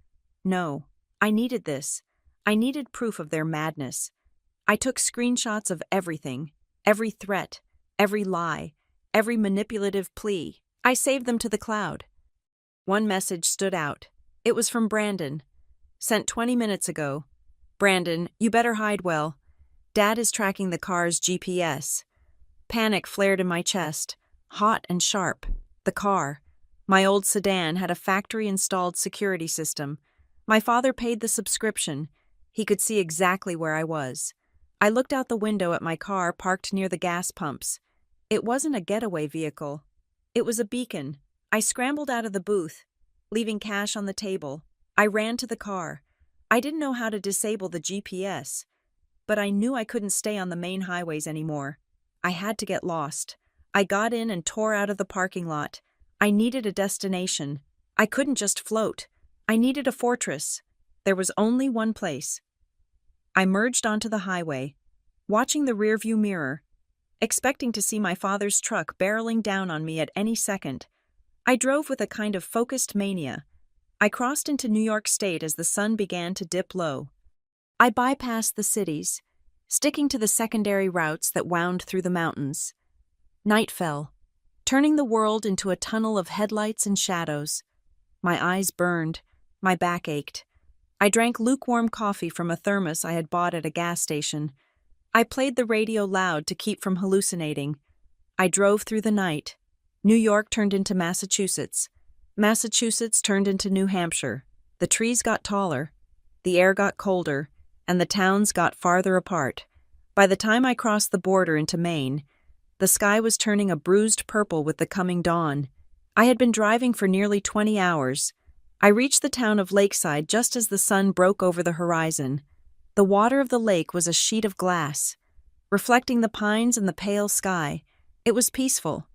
No, I needed this. I needed proof of their madness. I took screenshots of everything, every threat, every lie, every manipulative plea. I saved them to the cloud. One message stood out. It was from Brandon. Sent 20 minutes ago. Brandon, you better hide well. Dad is tracking the car's GPS. Panic flared in my chest, hot and sharp. The car. My old sedan had a factory-installed security system. My father paid the subscription. He could see exactly where I was. I looked out the window at my car parked near the gas pumps. It wasn't a getaway vehicle. It was a beacon. I scrambled out of the booth, leaving cash on the table. I ran to the car. I didn't know how to disable the GPS, but I knew I couldn't stay on the main highways anymore. I had to get lost. I got in and tore out of the parking lot. I needed a destination. I couldn't just float. I needed a fortress. There was only one place. I merged onto the highway, watching the rearview mirror, expecting to see my father's truck barreling down on me at any second. I drove with a kind of focused mania. I crossed into New York State as the sun began to dip low. I bypassed the cities, sticking to the secondary routes that wound through the mountains. Night fell, turning the world into a tunnel of headlights and shadows. My eyes burned, my back ached. I drank lukewarm coffee from a thermos I had bought at a gas station. I played the radio loud to keep from hallucinating. I drove through the night. New York turned into Massachusetts. Massachusetts turned into New Hampshire. The trees got taller, the air got colder, and the towns got farther apart. By the time I crossed the border into Maine, the sky was turning a bruised purple with the coming dawn. I had been driving for nearly 20 hours. I reached the town of Lakeside just as the sun broke over the horizon. The water of the lake was a sheet of glass, reflecting the pines and the pale sky. It was peaceful.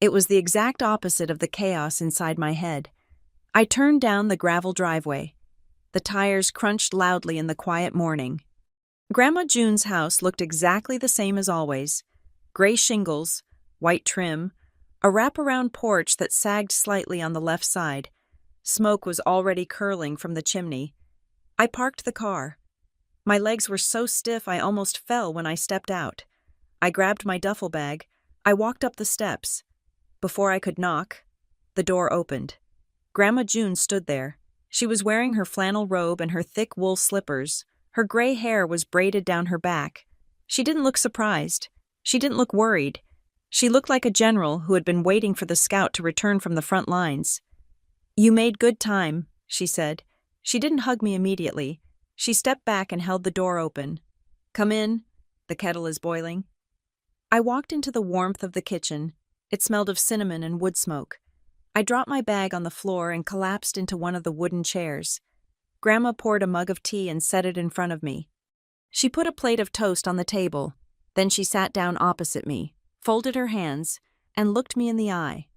It was the exact opposite of the chaos inside my head. I turned down the gravel driveway. The tires crunched loudly in the quiet morning. Grandma June's house looked exactly the same as always. Gray shingles, white trim, a wraparound porch that sagged slightly on the left side. Smoke was already curling from the chimney. I parked the car. My legs were so stiff I almost fell when I stepped out. I grabbed my duffel bag. I walked up the steps. Before I could knock, the door opened. Grandma June stood there. She was wearing her flannel robe and her thick wool slippers. Her gray hair was braided down her back. She didn't look surprised. She didn't look worried. She looked like a general who had been waiting for the scout to return from the front lines. "You made good time," she said. She didn't hug me immediately. She stepped back and held the door open. "Come in. The kettle is boiling." I walked into the warmth of the kitchen. It smelled of cinnamon and wood smoke. I dropped my bag on the floor and collapsed into one of the wooden chairs. Grandma poured a mug of tea and set it in front of me. She put a plate of toast on the table. Then she sat down opposite me, folded her hands, and looked me in the eye.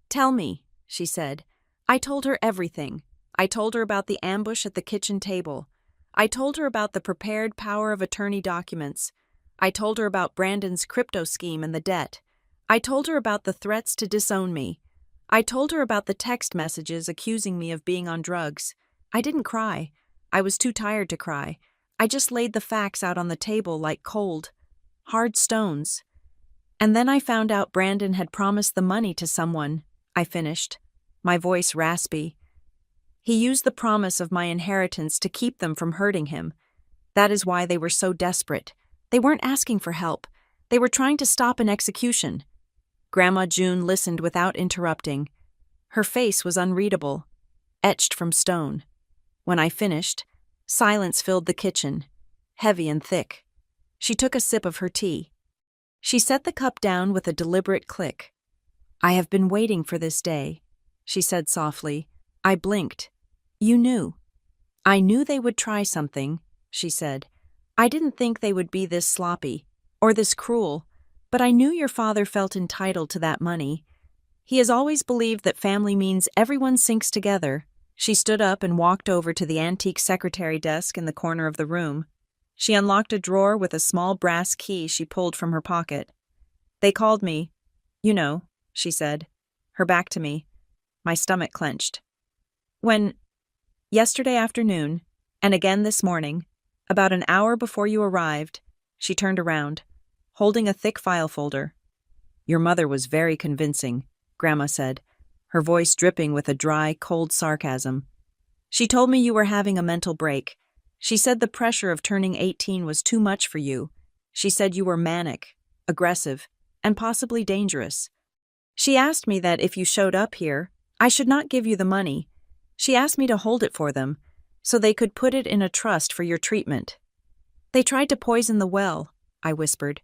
"Tell me," she said. I told her everything. I told her about the ambush at the kitchen table. I told her about the prepared power of attorney documents. I told her about Brandon's crypto scheme and the debt. I told her about the threats to disown me. I told her about the text messages accusing me of being on drugs. I didn't cry. I was too tired to cry. I just laid the facts out on the table like cold, hard stones. And then I found out Brandon had promised the money to someone, I finished, my voice raspy. He used the promise of my inheritance to keep them from hurting him. That is why they were so desperate. They weren't asking for help. They were trying to stop an execution. Grandma June listened without interrupting. Her face was unreadable, etched from stone. When I finished, silence filled the kitchen, heavy and thick. She took a sip of her tea. She set the cup down with a deliberate click. "I have been waiting for this day," she said softly. I blinked. "You knew." "I knew they would try something," she said. "I didn't think they would be this sloppy, or this cruel, but I knew your father felt entitled to that money. He has always believed that family means everyone sinks together." She stood up and walked over to the antique secretary desk in the corner of the room. She unlocked a drawer with a small brass key she pulled from her pocket. "They called me. You know," she said, her back to me. My stomach clenched. When, yesterday afternoon, and again this morning, about an hour before you arrived, she turned around, holding a thick file folder. Your mother was very convincing, Grandma said, her voice dripping with a dry, cold sarcasm. She told me you were having a mental break. She said the pressure of turning 18 was too much for you. She said you were manic, aggressive, and possibly dangerous. She asked me that if you showed up here, I should not give you the money. She asked me to hold it for them, so they could put it in a trust for your treatment. They tried to poison the well, I whispered.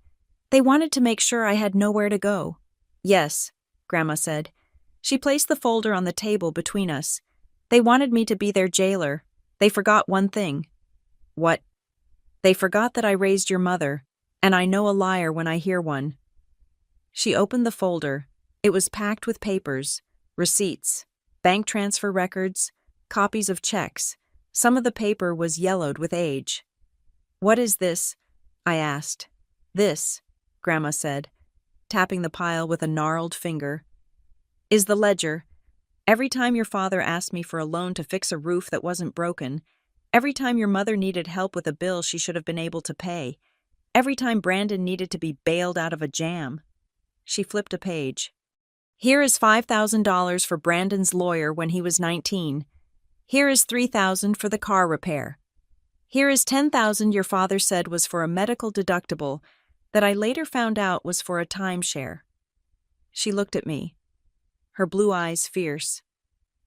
They wanted to make sure I had nowhere to go. Yes, Grandma said. She placed the folder on the table between us. They wanted me to be their jailer. They forgot one thing. What? They forgot that I raised your mother, and I know a liar when I hear one. She opened the folder. It was packed with papers, receipts, bank transfer records, copies of checks. Some of the paper was yellowed with age. What is this? I asked. This, Grandma said, tapping the pile with a gnarled finger, is the ledger. Every time your father asked me for a loan to fix a roof that wasn't broken, every time your mother needed help with a bill she should have been able to pay, every time Brandon needed to be bailed out of a jam. She flipped a page. Here is $5,000 for Brandon's lawyer when he was 19. Here is $3,000 for the car repair. Here is $10,000 your father said was for a medical deductible that I later found out was for a timeshare. She looked at me, her blue eyes fierce.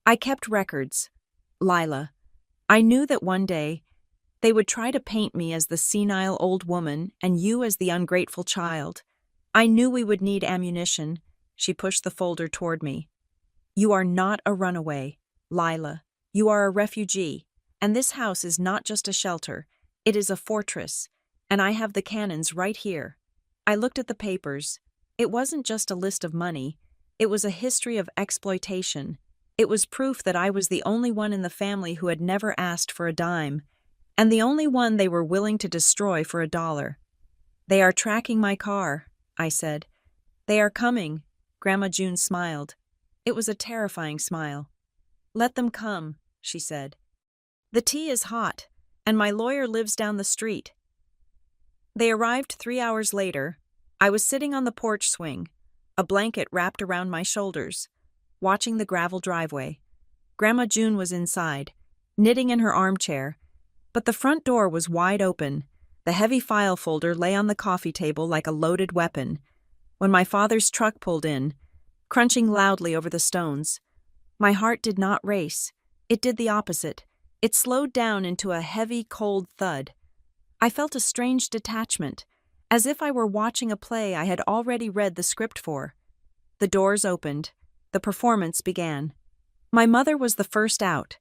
I kept records. Lila, I knew that one day they would try to paint me as the senile old woman and you as the ungrateful child. I knew we would need ammunition. She pushed the folder toward me. You are not a runaway, Lila. You are a refugee, and this house is not just a shelter. It is a fortress, and I have the cannons right here. I looked at the papers. It wasn't just a list of money. It was a history of exploitation. It was proof that I was the only one in the family who had never asked for a dime, and the only one they were willing to destroy for $1. They are tracking my car, I said. They are coming. Grandma June smiled. It was a terrifying smile. Let them come, she said. The tea is hot, and my lawyer lives down the street. They arrived 3 hours later. I was sitting on the porch swing, a blanket wrapped around my shoulders, watching the gravel driveway. Grandma June was inside, knitting in her armchair, but the front door was wide open. The heavy file folder lay on the coffee table like a loaded weapon. When my father's truck pulled in, crunching loudly over the stones, my heart did not race. It did the opposite. It slowed down into a heavy, cold thud. I felt a strange detachment, as if I were watching a play I had already read the script for. The doors opened. The performance began. My mother was the first out.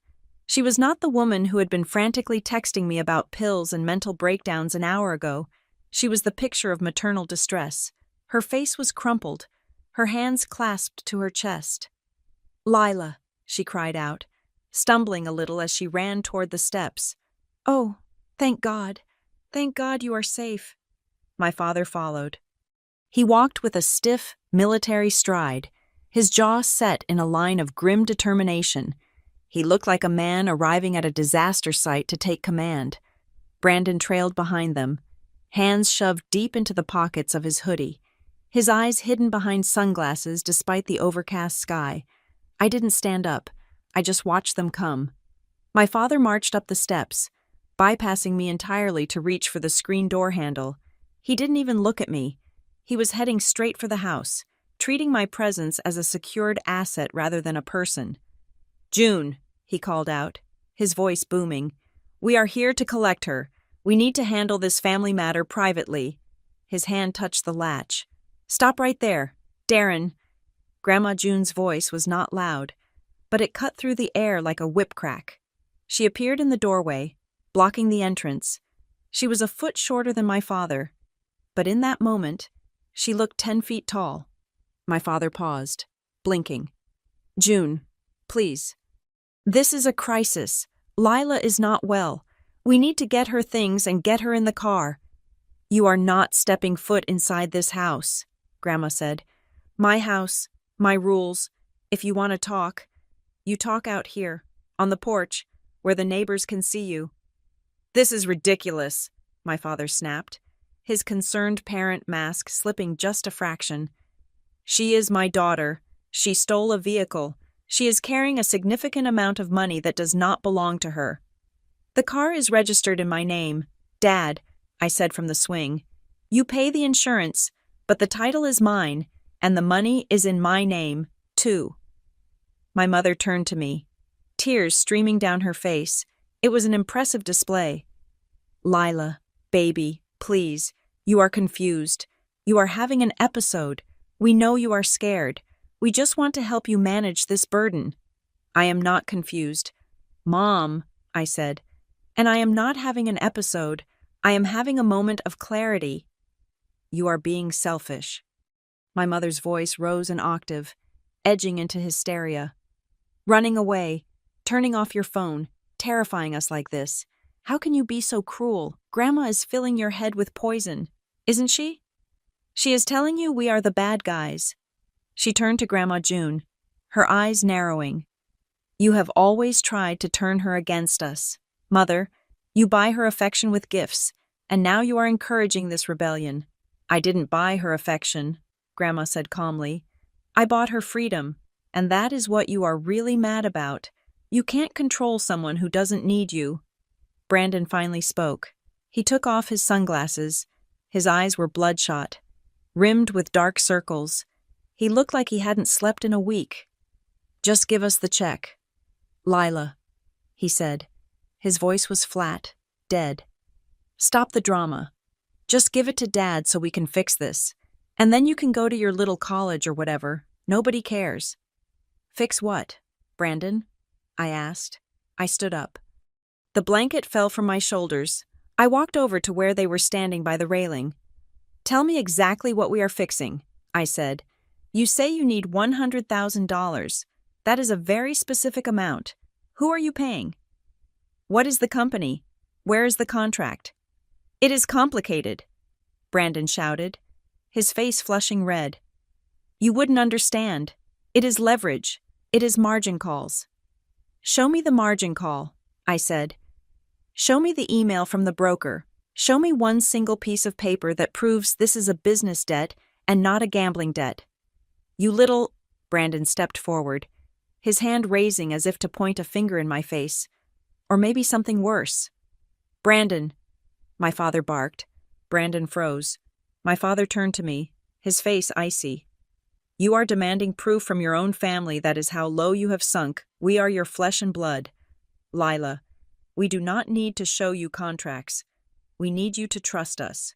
She was not the woman who had been frantically texting me about pills and mental breakdowns an hour ago. She was the picture of maternal distress. Her face was crumpled, her hands clasped to her chest. Lila, she cried out, stumbling a little as she ran toward the steps. Oh, thank God. Thank God you are safe. My father followed. He walked with a stiff, military stride, his jaw set in a line of grim determination. He looked like a man arriving at a disaster site to take command. Brandon trailed behind them, hands shoved deep into the pockets of his hoodie, his eyes hidden behind sunglasses despite the overcast sky. I didn't stand up. I just watched them come. My father marched up the steps, bypassing me entirely to reach for the screen door handle. He didn't even look at me. He was heading straight for the house, treating my presence as a secured asset rather than a person. June, he called out, his voice booming. We are here to collect her. We need to handle this family matter privately. His hand touched the latch. Stop right there. Darren. Grandma June's voice was not loud, but it cut through the air like a whip crack. She appeared in the doorway, blocking the entrance. She was a foot shorter than my father, but in that moment, she looked 10 feet tall. My father paused, blinking. June, please. This is a crisis. Lila is not well. We need to get her things and get her in the car. You are not stepping foot inside this house, Grandma said. My house, my rules. If you want to talk, You talk out here, on the porch, where the neighbors can see you. This is ridiculous, my father snapped, his concerned parent mask slipping just a fraction. She is my daughter. She stole a vehicle. She is carrying a significant amount of money that does not belong to her. The car is registered in my name. Dad, I said from the swing. You pay the insurance, but the title is mine, and the money is in my name, too. My mother turned to me, tears streaming down her face. It was an impressive display. Lila, baby, please, you are confused. You are having an episode. We know you are scared. We just want to help you manage this burden. I am not confused. Mom, I said, and I am not having an episode. I am having a moment of clarity. You are being selfish. My mother's voice rose an octave, edging into hysteria. Running away, turning off your phone, terrifying us like this. How can you be so cruel? Grandma is filling your head with poison, isn't she? She is telling you we are the bad guys. She turned to Grandma June, her eyes narrowing. You have always tried to turn her against us. Mother, you buy her affection with gifts, and now you are encouraging this rebellion. I didn't buy her affection, Grandma said calmly. I bought her freedom, and that is what you are really mad about. You can't control someone who doesn't need you. Brandon finally spoke. He took off his sunglasses. His eyes were bloodshot, rimmed with dark circles. He looked like he hadn't slept in a week. Just give us the check. Lila, he said. His voice was flat, dead. Stop the drama. Just give it to Dad so we can fix this. And then you can go to your little college or whatever. Nobody cares. Fix what, Brandon? I asked. I stood up. The blanket fell from my shoulders. I walked over to where they were standing by the railing. Tell me exactly what we are fixing, I said. You say you need $100,000. That is a very specific amount. Who are you paying? What is the company? Where is the contract? It is complicated, Brandon shouted, his face flushing red. You wouldn't understand. It is leverage. It is margin calls. Show me the margin call, I said. Show me the email from the broker. Show me one single piece of paper that proves this is a business debt and not a gambling debt. You little... Brandon stepped forward, his hand raising as if to point a finger in my face. Or maybe something worse. Brandon, my father barked. Brandon froze. My father turned to me, his face icy. You are demanding proof from your own family that is how low you have sunk. We are your flesh and blood. Lila, we do not need to show you contracts. We need you to trust us.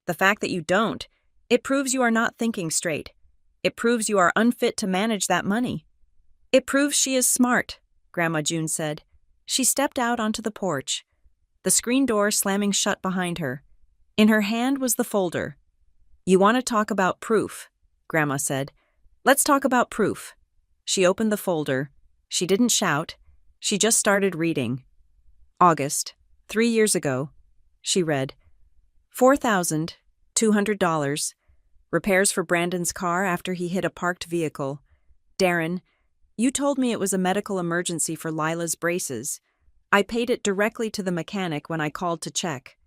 The fact that you don't, it proves you are not thinking straight. It proves you are unfit to manage that money. It proves she is smart, Grandma June said. She stepped out onto the porch, the screen door slamming shut behind her. In her hand was the folder. You want to talk about proof, Grandma said. Let's talk about proof. She opened the folder. She didn't shout. She just started reading. August, 3 years ago. She read, $4,200. Repairs for Brandon's car after he hit a parked vehicle. Darren, you told me it was a medical emergency for Lila's braces. I paid it directly to the mechanic when I called to check.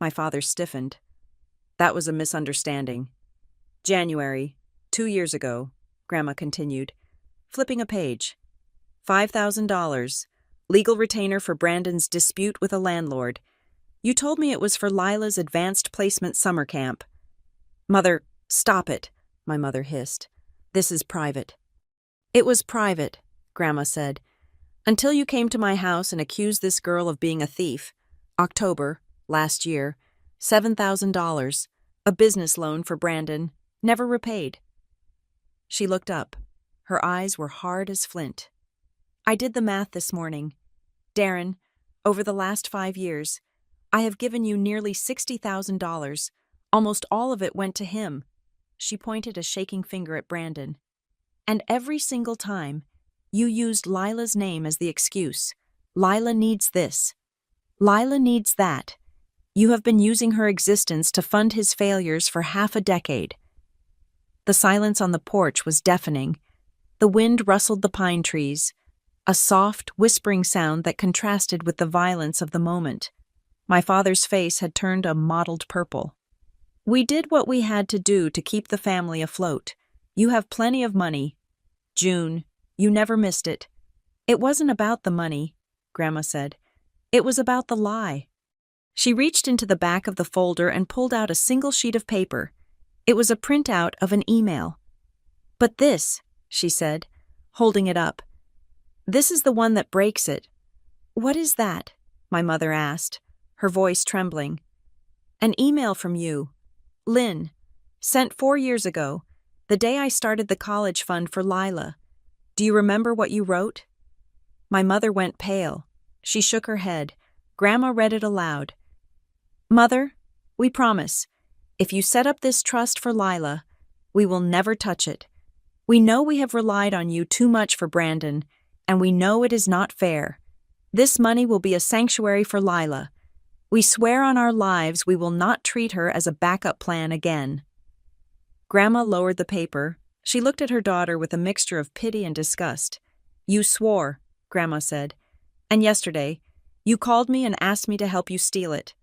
My father stiffened. That was a misunderstanding. January, 2 years ago, Grandma continued, flipping a page. $5,000. Legal retainer for Brandon's dispute with a landlord. You told me it was for Lila's advanced placement summer camp. Mother, stop it, my mother hissed. This is private. It was private, Grandma said, until you came to my house and accused this girl of being a thief. October, last year, $7,000, a business loan for Brandon, never repaid. She looked up. Her eyes were hard as flint. I did the math this morning. Darren, over the last 5 years, I have given you nearly $60,000. Almost all of it went to him. She pointed a shaking finger at Brandon. And every single time, you used Lila's name as the excuse. Lila needs this. Lila needs that. You have been using her existence to fund his failures for half a decade. The silence on the porch was deafening. The wind rustled the pine trees, a soft, whispering sound that contrasted with the violence of the moment. My father's face had turned a mottled purple. "We did what we had to do to keep the family afloat. You have plenty of money. June, you never missed it." "It wasn't about the money," Grandma said. "It was about the lie." She reached into the back of the folder and pulled out a single sheet of paper. It was a printout of an email. "But this," she said, holding it up. "This is the one that breaks it." "What is that?" my mother asked, her voice trembling. "An email from you, Lynn, sent 4 years ago, the day I started the college fund for Lila. Do you remember what you wrote?" My mother went pale. She shook her head. Grandma read it aloud. "Mother, we promise, if you set up this trust for Lila, we will never touch it. We know we have relied on you too much for Brandon, and we know it is not fair. This money will be a sanctuary for Lila. We swear on our lives we will not treat her as a backup plan again." Grandma lowered the paper. She looked at her daughter with a mixture of pity and disgust. "You swore," Grandma said, "and yesterday, you called me and asked me to help you steal it."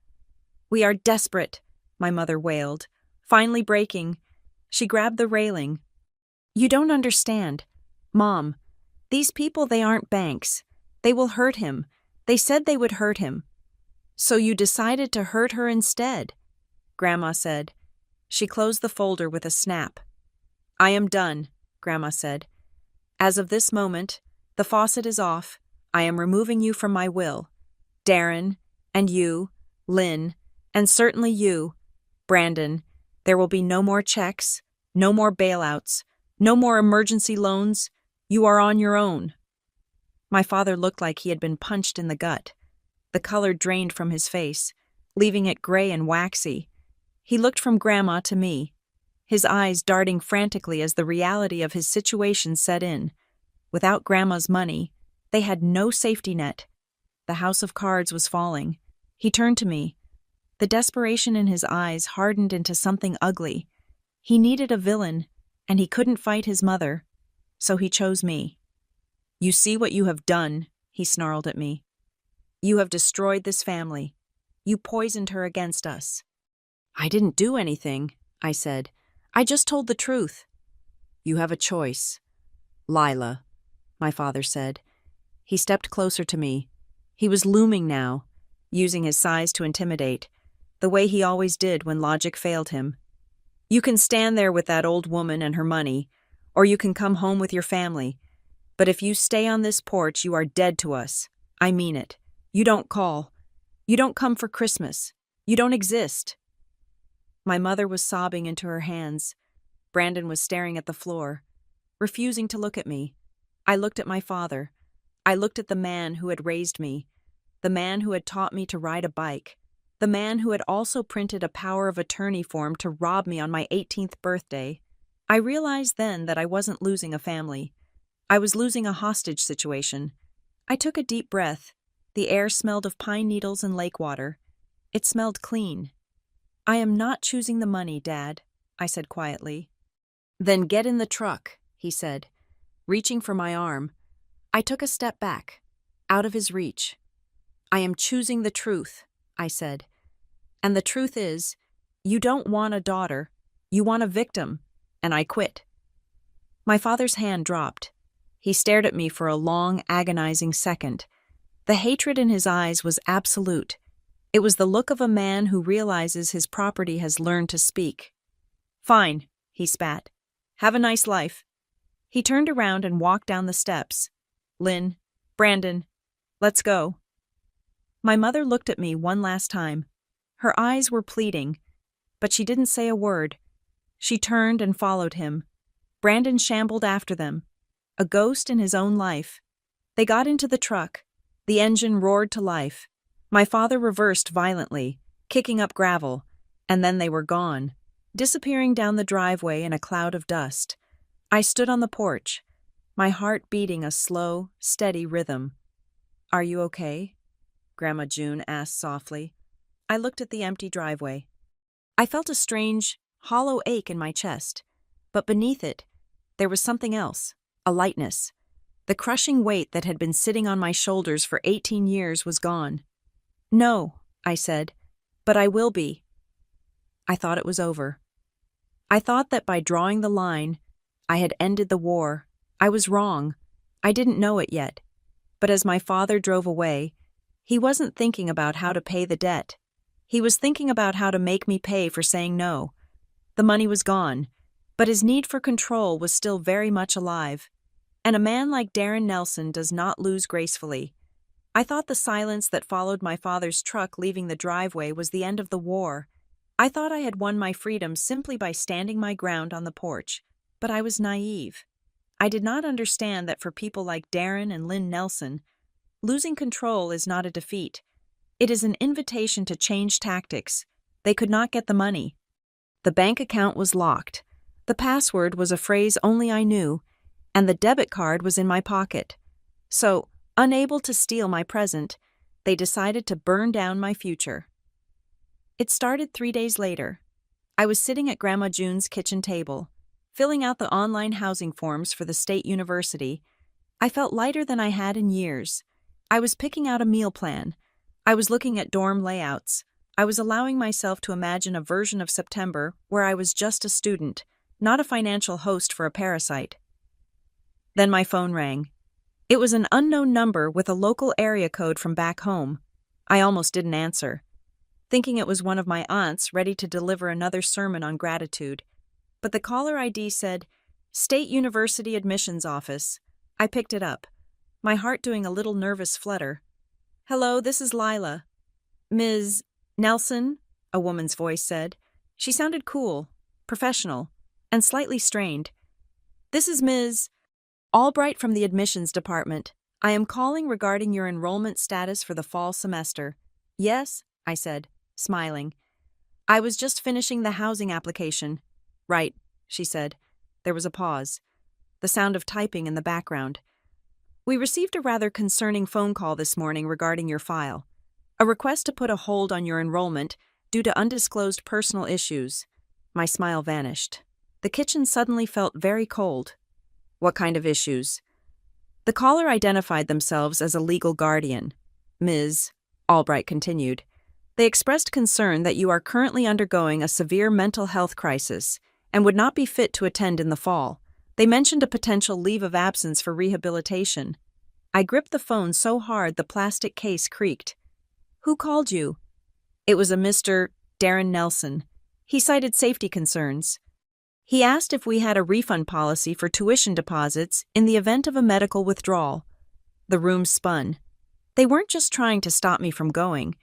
"We are desperate," my mother wailed, finally breaking. She grabbed the railing. "You don't understand. Mom, these people, they aren't banks. They will hurt him. They said they would hurt him." "So you decided to hurt her instead," Grandma said. She closed the folder with a snap. "I am done," Grandma said. "As of this moment, the faucet is off. I am removing you from my will. Darren, and you, Lynn, and certainly you, Brandon, there will be no more checks, no more bailouts, no more emergency loans. You are on your own." My father looked like he had been punched in the gut. The color drained from his face, leaving it gray and waxy. He looked from Grandma to me, his eyes darting frantically as the reality of his situation set in. Without Grandma's money, they had no safety net. The house of cards was falling. He turned to me. The desperation in his eyes hardened into something ugly. He needed a villain, and he couldn't fight his mother, so he chose me. "You see what you have done," he snarled at me. "You have destroyed this family. You poisoned her against us." "I didn't do anything," I said. "I just told the truth." "You have a choice. Lila," my father said. He stepped closer to me. He was looming now, using his size to intimidate, the way he always did when logic failed him. "You can stand there with that old woman and her money, or you can come home with your family. But if you stay on this porch, you are dead to us. I mean it. You don't call. You don't come for Christmas. You don't exist." My mother was sobbing into her hands. Brandon was staring at the floor, refusing to look at me. I looked at my father. I looked at the man who had raised me, the man who had taught me to ride a bike, the man who had also printed a power of attorney form to rob me on my 18th birthday. I realized then that I wasn't losing a family. I was losing a hostage situation. I took a deep breath. The air smelled of pine needles and lake water. It smelled clean. "I am not choosing the money, Dad," I said quietly. "Then get in the truck," he said, reaching for my arm. I took a step back, out of his reach. "I am choosing the truth," I said. "And the truth is, you don't want a daughter, you want a victim, and I quit." My father's hand dropped. He stared at me for a long, agonizing second. The hatred in his eyes was absolute. It was the look of a man who realizes his property has learned to speak. "Fine," he spat. "Have a nice life." He turned around and walked down the steps. "Lynn, Brandon, let's go." My mother looked at me one last time. Her eyes were pleading, but she didn't say a word. She turned and followed him. Brandon shambled after them, a ghost in his own life. They got into the truck. The engine roared to life. My father reversed violently, kicking up gravel, and then they were gone, disappearing down the driveway in a cloud of dust. I stood on the porch, my heart beating a slow, steady rhythm. "Are you okay?" Grandma June asked softly. I looked at the empty driveway. I felt a strange, hollow ache in my chest, but beneath it, there was something else, a lightness. The crushing weight that had been sitting on my shoulders for 18 years was gone. "No," I said, "but I will be." I thought it was over. I thought that by drawing the line, I had ended the war. I was wrong. I didn't know it yet. But as my father drove away, he wasn't thinking about how to pay the debt. He was thinking about how to make me pay for saying no. The money was gone, but his need for control was still very much alive. And a man like Darren Nelson does not lose gracefully. I thought the silence that followed my father's truck leaving the driveway was the end of the war. I thought I had won my freedom simply by standing my ground on the porch, but I was naive. I did not understand that for people like Darren and Lynn Nelson, losing control is not a defeat. It is an invitation to change tactics. They could not get the money. The bank account was locked. The password was a phrase only I knew, and the debit card was in my pocket. So, unable to steal my present, they decided to burn down my future. It started 3 days later. I was sitting at Grandma June's kitchen table, filling out the online housing forms for the state university. I felt lighter than I had in years. I was picking out a meal plan. I was looking at dorm layouts. I was allowing myself to imagine a version of September where I was just a student, not a financial host for a parasite. Then my phone rang. It was an unknown number with a local area code from back home. I almost didn't answer, thinking it was one of my aunts ready to deliver another sermon on gratitude. But the caller ID said, "State University Admissions Office." I picked it up, my heart doing a little nervous flutter. "Hello, this is Lila." "Ms. Nelson?" a woman's voice said. She sounded cool, professional, and slightly strained. "This is Ms. Albright from the admissions department. I am calling regarding your enrollment status for the fall semester." "Yes," I said, smiling. "I was just finishing the housing application." "Right," she said. There was a pause, the sound of typing in the background. "We received a rather concerning phone call this morning regarding your file. A request to put a hold on your enrollment due to undisclosed personal issues." My smile vanished. The kitchen suddenly felt very cold. "What kind of issues?" The caller identified themselves as a legal guardian. "Ms. Albright continued, they expressed concern that you are currently undergoing a severe mental health crisis and would not be fit to attend in the fall. They mentioned a potential leave of absence for rehabilitation." I gripped the phone so hard the plastic case creaked. "Who called you?" "It was a Mr. Darren Nelson. He cited safety concerns. He asked if we had a refund policy for tuition deposits in the event of a medical withdrawal." The room spun. They weren't just trying to stop me from going.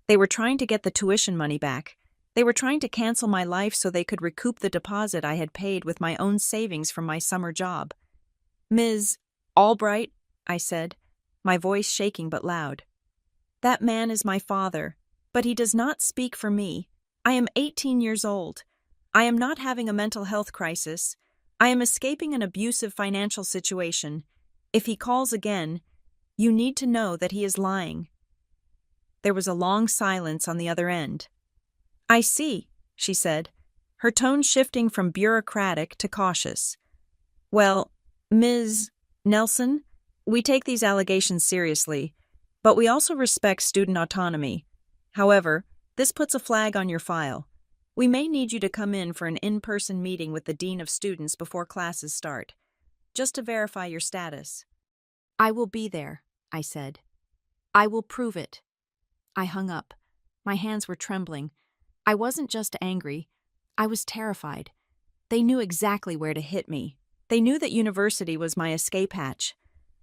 They were trying to get the tuition money back. They were trying to cancel my life so they could recoup the deposit I had paid with my own savings from my summer job. "Ms. Albright," I said, my voice shaking but loud. "That man is my father, but he does not speak for me. I am 18 years old. I am not having a mental health crisis. I am escaping an abusive financial situation. If he calls again, you need to know that he is lying." There was a long silence on the other end. "I see," she said, her tone shifting from bureaucratic to cautious. "Well, Ms. Nelson, we take these allegations seriously, but we also respect student autonomy. However, this puts a flag on your file. We may need you to come in for an in-person meeting with the Dean of Students before classes start, just to verify your status." "I will be there," I said. "I will prove it." I hung up. My hands were trembling. I wasn't just angry. I was terrified. They knew exactly where to hit me. They knew that university was my escape hatch.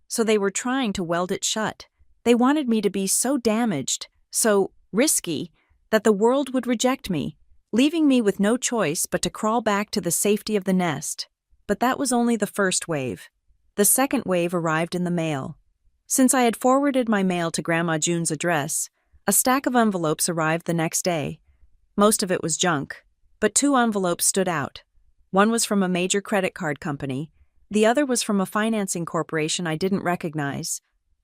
So they were trying to weld it shut. They wanted me to be so damaged, so risky, that the world would reject me, leaving me with no choice but to crawl back to the safety of the nest. But that was only the first wave. The second wave arrived in the mail. Since I had forwarded my mail to Grandma June's address, a stack of envelopes arrived the next day. Most of it was junk, but 2 envelopes stood out. One was from a major credit card company. The other was from a financing corporation I didn't recognize.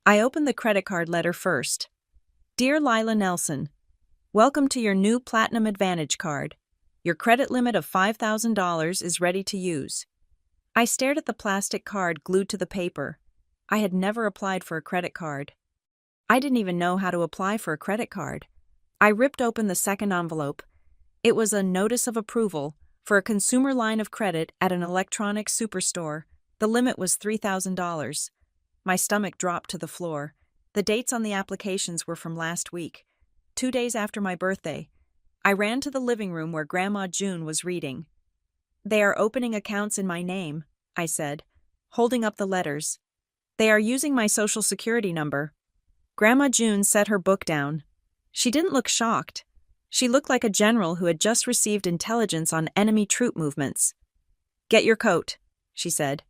I opened the credit card letter first. "Dear Lila Nelson, welcome to your new Platinum Advantage card. Your credit limit of $5,000 is ready to use." I stared at the plastic card glued to the paper. I had never applied for a credit card. I didn't even know how to apply for a credit card. I ripped open the second envelope. It was a notice of approval for a consumer line of credit at an electronics superstore. The limit was $3,000. My stomach dropped to the floor. The dates on the applications were from last week, 2 days after my birthday. I ran to the living room where Grandma June was reading. "They are opening accounts in my name," I said, holding up the letters. "They are using my social security number." Grandma June set her book down. She didn't look shocked. She looked like a general who had just received intelligence on enemy troop movements. "Get your coat," she said.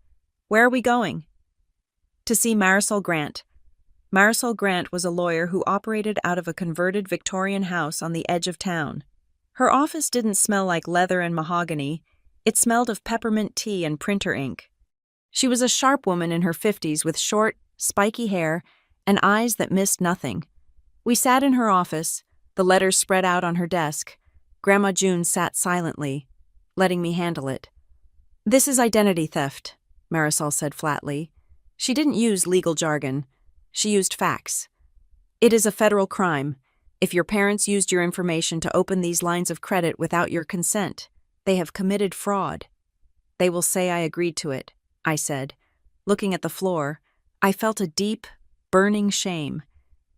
"Where are we going?" "To see Marisol Grant." Marisol Grant was a lawyer who operated out of a converted Victorian house on the edge of town. Her office didn't smell like leather and mahogany. It smelled of peppermint tea and printer ink. She was a sharp woman in her 50s with short, spiky hair and eyes that missed nothing. We sat in her office, the letters spread out on her desk. Grandma June sat silently, letting me handle it. "This is identity theft," Marisol said flatly. She didn't use legal jargon. She used facts. "It is a federal crime. If your parents used your information to open these lines of credit without your consent, they have committed fraud." "They will say I agreed to it," I said. Looking at the floor, I felt a deep, burning shame.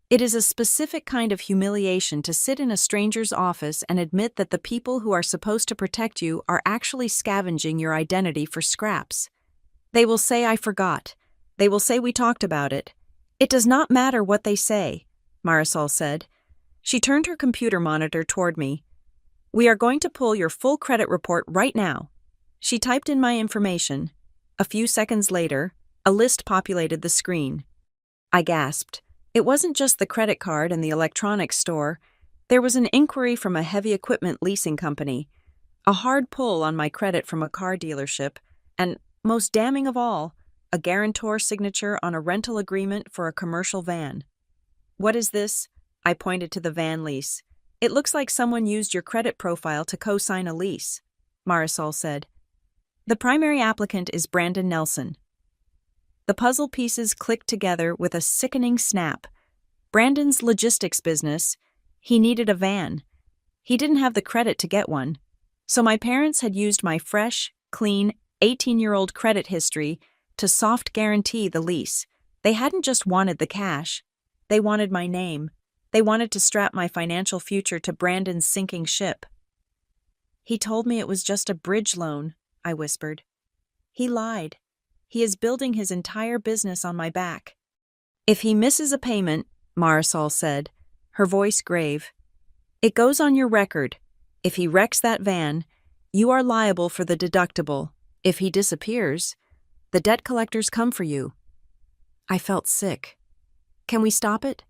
It is a specific kind of humiliation to sit in a stranger's office and admit that the people who are supposed to protect you are actually scavenging your identity for scraps. "They will say I forgot. They will say we talked about it." "It does not matter what they say," Marisol said. She turned her computer monitor toward me. "We are going to pull your full credit report right now." She typed in my information. A few seconds later, a list populated the screen. I gasped. It wasn't just the credit card and the electronics store. There was an inquiry from a heavy equipment leasing company, a hard pull on my credit from a car dealership, and, most damning of all, a guarantor signature on a rental agreement for a commercial van. "What is this?" I pointed to the van lease. "It looks like someone used your credit profile to co-sign a lease," Marisol said. "The primary applicant is Brandon Nelson." The puzzle pieces clicked together with a sickening snap. Brandon's logistics business, he needed a van. He didn't have the credit to get one. So my parents had used my fresh, clean, 18-year-old credit history to soft guarantee the lease. They hadn't just wanted the cash. They wanted my name. They wanted to strap my financial future to Brandon's sinking ship. "He told me it was just a bridge loan," I whispered. "He lied. He is building his entire business on my back." "If he misses a payment," Marisol said, her voice grave, "it goes on your record. If he wrecks that van, you are liable for the deductible. If he disappears, the debt collectors come for you." I felt sick. "Can we stop it?"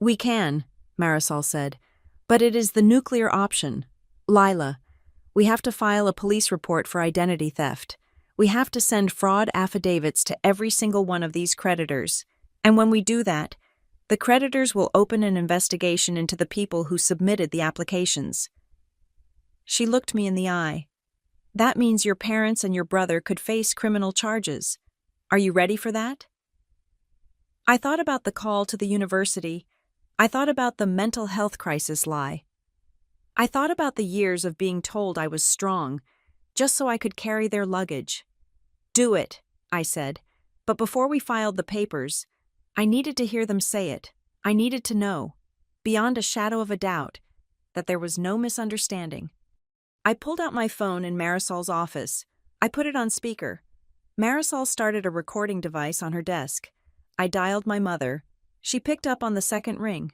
"We can," Marisol said, "but it is the nuclear option. Lila, we have to file a police report for identity theft. We have to send fraud affidavits to every single one of these creditors. And when we do that, the creditors will open an investigation into the people who submitted the applications." She looked me in the eye. "That means your parents and your brother could face criminal charges. Are you ready for that?" I thought about the call to the university. I thought about the mental health crisis lie. I thought about the years of being told I was strong, just so I could carry their luggage. "Do it," I said, but before we filed the papers, I needed to hear them say it. I needed to know, beyond a shadow of a doubt, that there was no misunderstanding. I pulled out my phone in Marisol's office. I put it on speaker. Marisol started a recording device on her desk. I dialed my mother. She picked up on the second ring.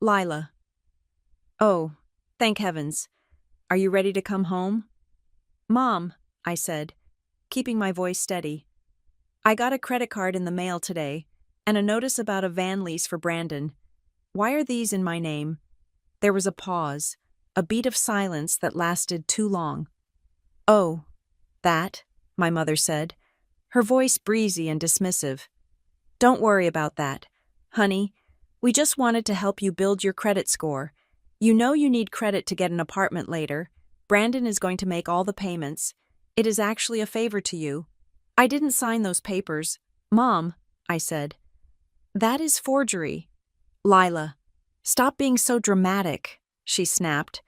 "Lila." "Oh, thank heavens. Are you ready to come home?" "Mom," I said, keeping my voice steady, "I got a credit card in the mail today, and a notice about a van lease for Brandon. Why are these in my name?" There was a pause, a beat of silence that lasted too long. "Oh, that," my mother said, her voice breezy and dismissive. "Don't worry about that. Honey, we just wanted to help you build your credit score. You know you need credit to get an apartment later. Brandon is going to make all the payments. It is actually a favor to you. I didn't sign those papers. Mom, I said. That is forgery. Lila, stop being so dramatic, she snapped,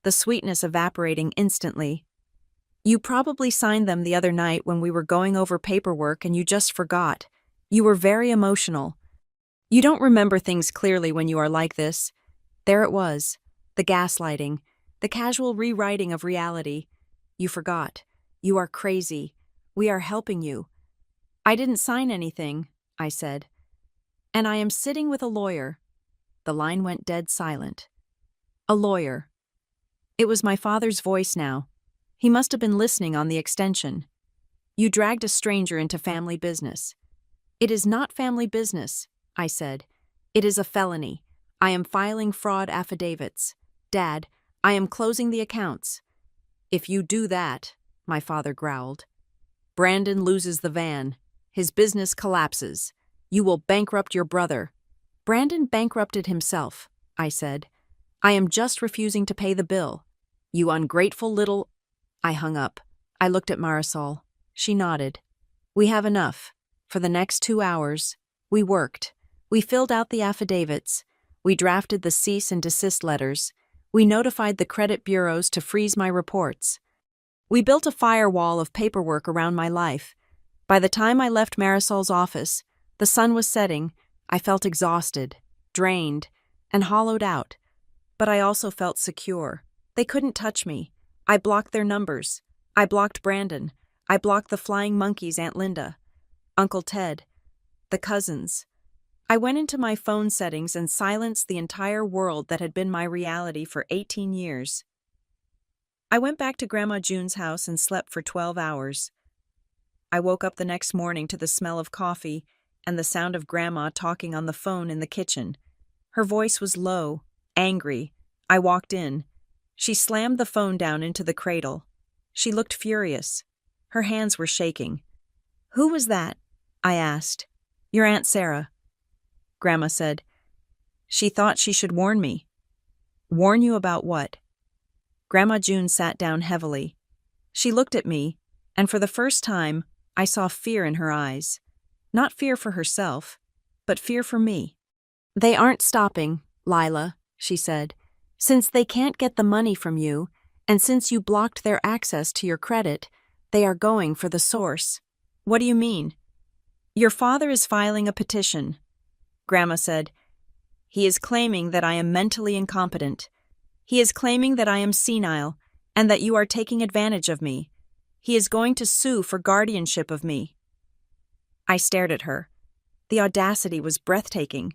the sweetness evaporating instantly. You probably signed them the other night when we were going over paperwork and you just forgot. You were very emotional. You don't remember things clearly when you are like this. There it was, the gaslighting, the casual rewriting of reality. You forgot. You are crazy. We are helping you. I didn't sign anything, I said. And I am sitting with a lawyer. The line went dead silent. A lawyer. It was my father's voice now. He must have been listening on the extension. You dragged a stranger into family business. It is not family business, I said. It is a felony. I am filing fraud affidavits. Dad, I am closing the accounts. If you do that, my father growled, Brandon loses the van. His business collapses. You will bankrupt your brother. Brandon bankrupted himself, I said. I am just refusing to pay the bill. You ungrateful little... I hung up. I looked at Marisol. She nodded. We have enough. For the next 2 hours, we worked. We filled out the affidavits. We drafted the cease and desist letters. We notified the credit bureaus to freeze my reports. We built a firewall of paperwork around my life. By the time I left Marisol's office, the sun was setting. I felt exhausted, drained, and hollowed out. But I also felt secure. They couldn't touch me. I blocked their numbers. I blocked Brandon. I blocked the flying monkeys, Aunt Linda, Uncle Ted, the cousins. I went into my phone settings and silenced the entire world that had been my reality for 18 years. I went back to Grandma June's house and slept for 12 hours. I woke up the next morning to the smell of coffee and the sound of Grandma talking on the phone in the kitchen. Her voice was low, angry. I walked in. She slammed the phone down into the cradle. She looked furious. Her hands were shaking. Who was that? I asked. Your Aunt Sarah. Grandma said. She thought she should warn me. Warn you about what? Grandma June sat down heavily. She looked at me, and for the first time, I saw fear in her eyes. Not fear for herself, but fear for me. They aren't stopping, Lila, she said. Since they can't get the money from you, and since you blocked their access to your credit, they are going for the source. What do you mean? Your father is filing a petition. Grandma said. He is claiming that I am mentally incompetent. He is claiming that I am senile, and that you are taking advantage of me. He is going to sue for guardianship of me. I stared at her. The audacity was breathtaking.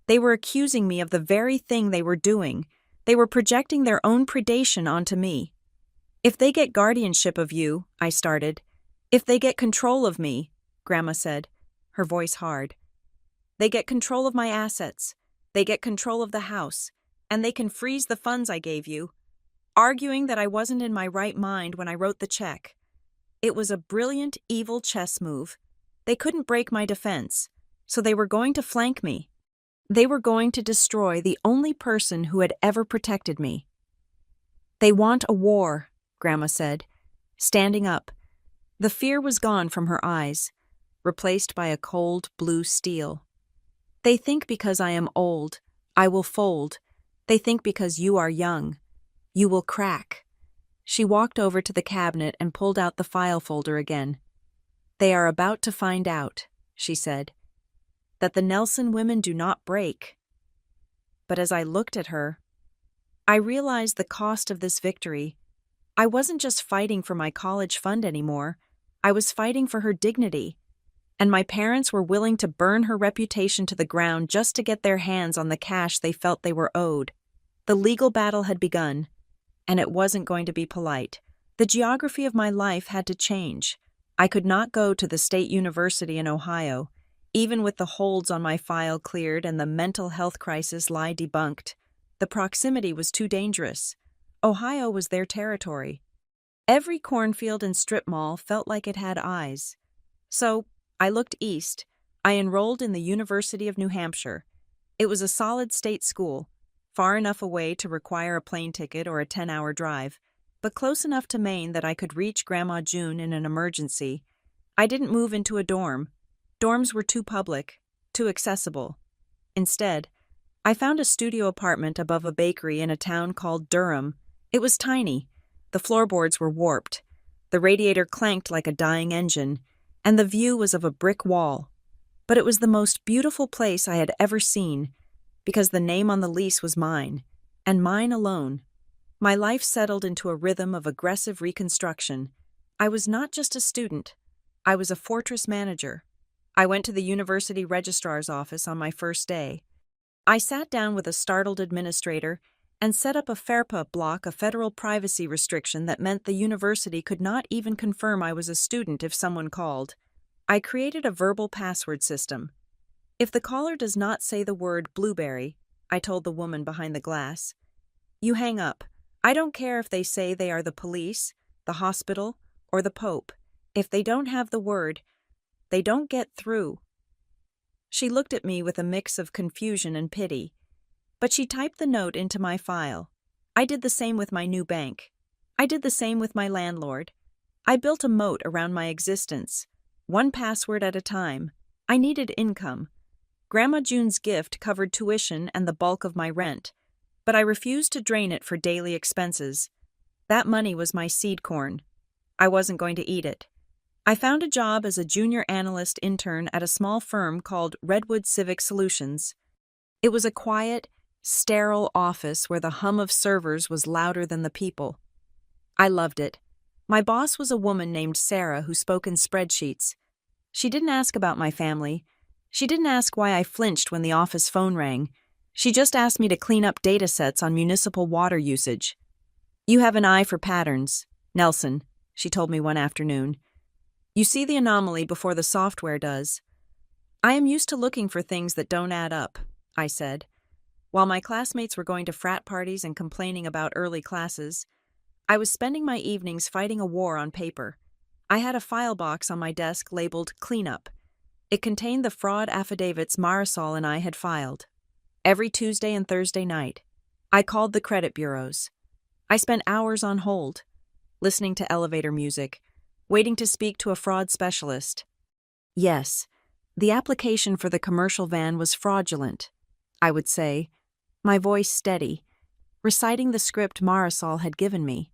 They were accusing me of the very thing they were doing. They were projecting their own predation onto me. If they get guardianship of you, I started. If they get control of me, Grandma said, her voice hard. They get control of my assets. They get control of the house. And they can freeze the funds I gave you, arguing that I wasn't in my right mind when I wrote the check. It was a brilliant, evil chess move. They couldn't break my defense, so they were going to flank me. They were going to destroy the only person who had ever protected me. They want a war, Grandma said, standing up. The fear was gone from her eyes, replaced by a cold blue steel. They think because I am old, I will fold. They think because you are young, you will crack. She walked over to the cabinet and pulled out the file folder again. They are about to find out, she said, that the Nelson women do not break. But as I looked at her, I realized the cost of this victory. I wasn't just fighting for my college fund anymore. I was fighting for her dignity. And my parents were willing to burn her reputation to the ground just to get their hands on the cash they felt they were owed. The legal battle had begun, and it wasn't going to be polite. The geography of my life had to change. I could not go to the state university in Ohio, even with the holds on my file cleared and the mental health crisis lie debunked. The proximity was too dangerous. Ohio was their territory. Every cornfield and strip mall felt like it had eyes. So, I looked east. I enrolled in the University of New Hampshire. It was a solid state school, far enough away to require a plane ticket or a 10-hour drive, but close enough to Maine that I could reach Grandma June in an emergency. I didn't move into a dorm. Dorms were too public, too accessible. Instead, I found a studio apartment above a bakery in a town called Durham. It was tiny. The floorboards were warped. The radiator clanked like a dying engine, and the view was of a brick wall. But it was the most beautiful place I had ever seen, because the name on the lease was mine, and mine alone. My life settled into a rhythm of aggressive reconstruction. I was not just a student. I was a fortress manager. I went to the university registrar's office on my first day. I sat down with a startled administrator and set up a FERPA block, a federal privacy restriction that meant the university could not even confirm I was a student if someone called. I created a verbal password system. If the caller does not say the word blueberry, I told the woman behind the glass, you hang up. I don't care if they say they are the police, the hospital, or the Pope. If they don't have the word, they don't get through. She looked at me with a mix of confusion and pity, but she typed the note into my file. I did the same with my new bank. I did the same with my landlord. I built a moat around my existence, one password at a time. I needed income. Grandma June's gift covered tuition and the bulk of my rent, but I refused to drain it for daily expenses. That money was my seed corn. I wasn't going to eat it. I found a job as a junior analyst intern at a small firm called Redwood Civic Solutions. It was a quiet, sterile office where the hum of servers was louder than the people. I loved it. My boss was a woman named Sarah who spoke in spreadsheets. She didn't ask about my family. She didn't ask why I flinched when the office phone rang. She just asked me to clean up data sets on municipal water usage. You have an eye for patterns, Nelson, she told me one afternoon. You see the anomaly before the software does. I am used to looking for things that don't add up, I said. While my classmates were going to frat parties and complaining about early classes, I was spending my evenings fighting a war on paper. I had a file box on my desk labeled Cleanup. It contained the fraud affidavits Marisol and I had filed. Every Tuesday and Thursday night, I called the credit bureaus. I spent hours on hold, listening to elevator music, waiting to speak to a fraud specialist. Yes, the application for the commercial van was fraudulent, I would say, my voice steady, reciting the script Marisol had given me.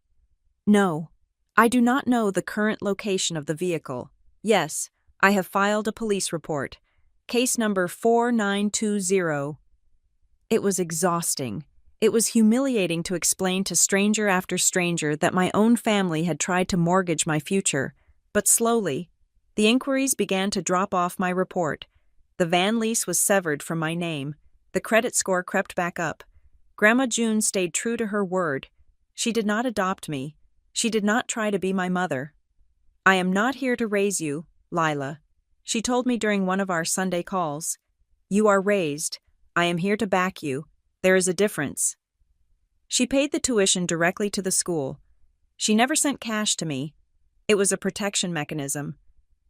No, I do not know the current location of the vehicle. Yes, I have filed a police report. Case number 4920. It was exhausting. It was humiliating to explain to stranger after stranger that my own family had tried to mortgage my future, but slowly, the inquiries began to drop off my report. The van lease was severed from my name. The credit score crept back up. Grandma June stayed true to her word. She did not adopt me. She did not try to be my mother. I am not here to raise you, Lila, she told me during one of our Sunday calls. You are raised. I am here to back you. There is a difference. She paid the tuition directly to the school. She never sent cash to me. It was a protection mechanism.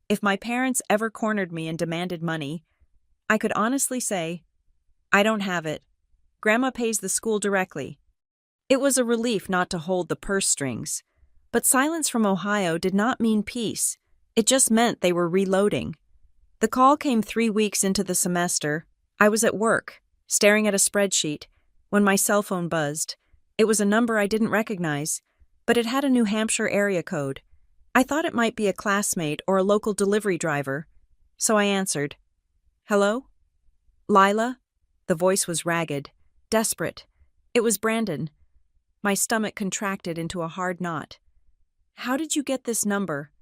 If my parents ever cornered me and demanded money, I could honestly say, I don't have it. Grandma pays the school directly. It was a relief not to hold the purse strings. But silence from Ohio did not mean peace. It just meant they were reloading. The call came 3 weeks into the semester. I was at work, staring at a spreadsheet, when my cell phone buzzed. It was a number I didn't recognize, but it had a New Hampshire area code. I thought it might be a classmate or a local delivery driver, so I answered. Hello? Lila? The voice was ragged, desperate. It was Brandon. My stomach contracted into a hard knot. How did you get this number?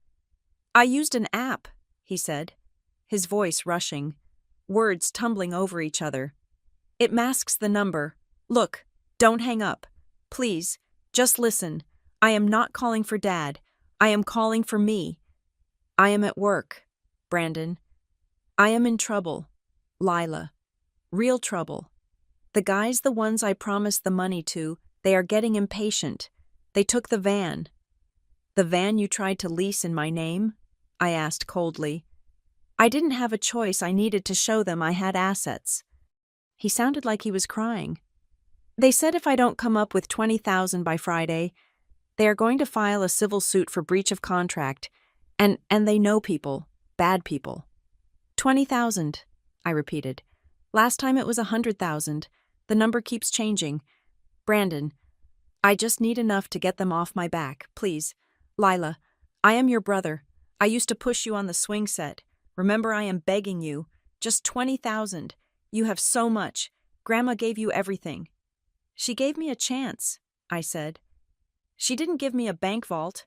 I used an app, he said, his voice rushing, words tumbling over each other. It masks the number. Look, don't hang up. Please, just listen. I am not calling for Dad. I am calling for me. I am at work, Brandon. I am in trouble, Lila. Real trouble. The guys, the ones I promised the money to, they are getting impatient. They took the van. The van you tried to lease in my name? I asked coldly. I didn't have a choice. I needed to show them I had assets. He sounded like he was crying. They said if I don't come up with $20,000 by Friday, they are going to file a civil suit for breach of contract, And they know people, bad people. 20,000, I repeated. Last time it was 100,000. The number keeps changing. Brandon, I just need enough to get them off my back, please. Lila, I am your brother. I used to push you on the swing set. Remember, I am begging you. Just 20,000. You have so much. Grandma gave you everything. She gave me a chance, I said. She didn't give me a bank vault.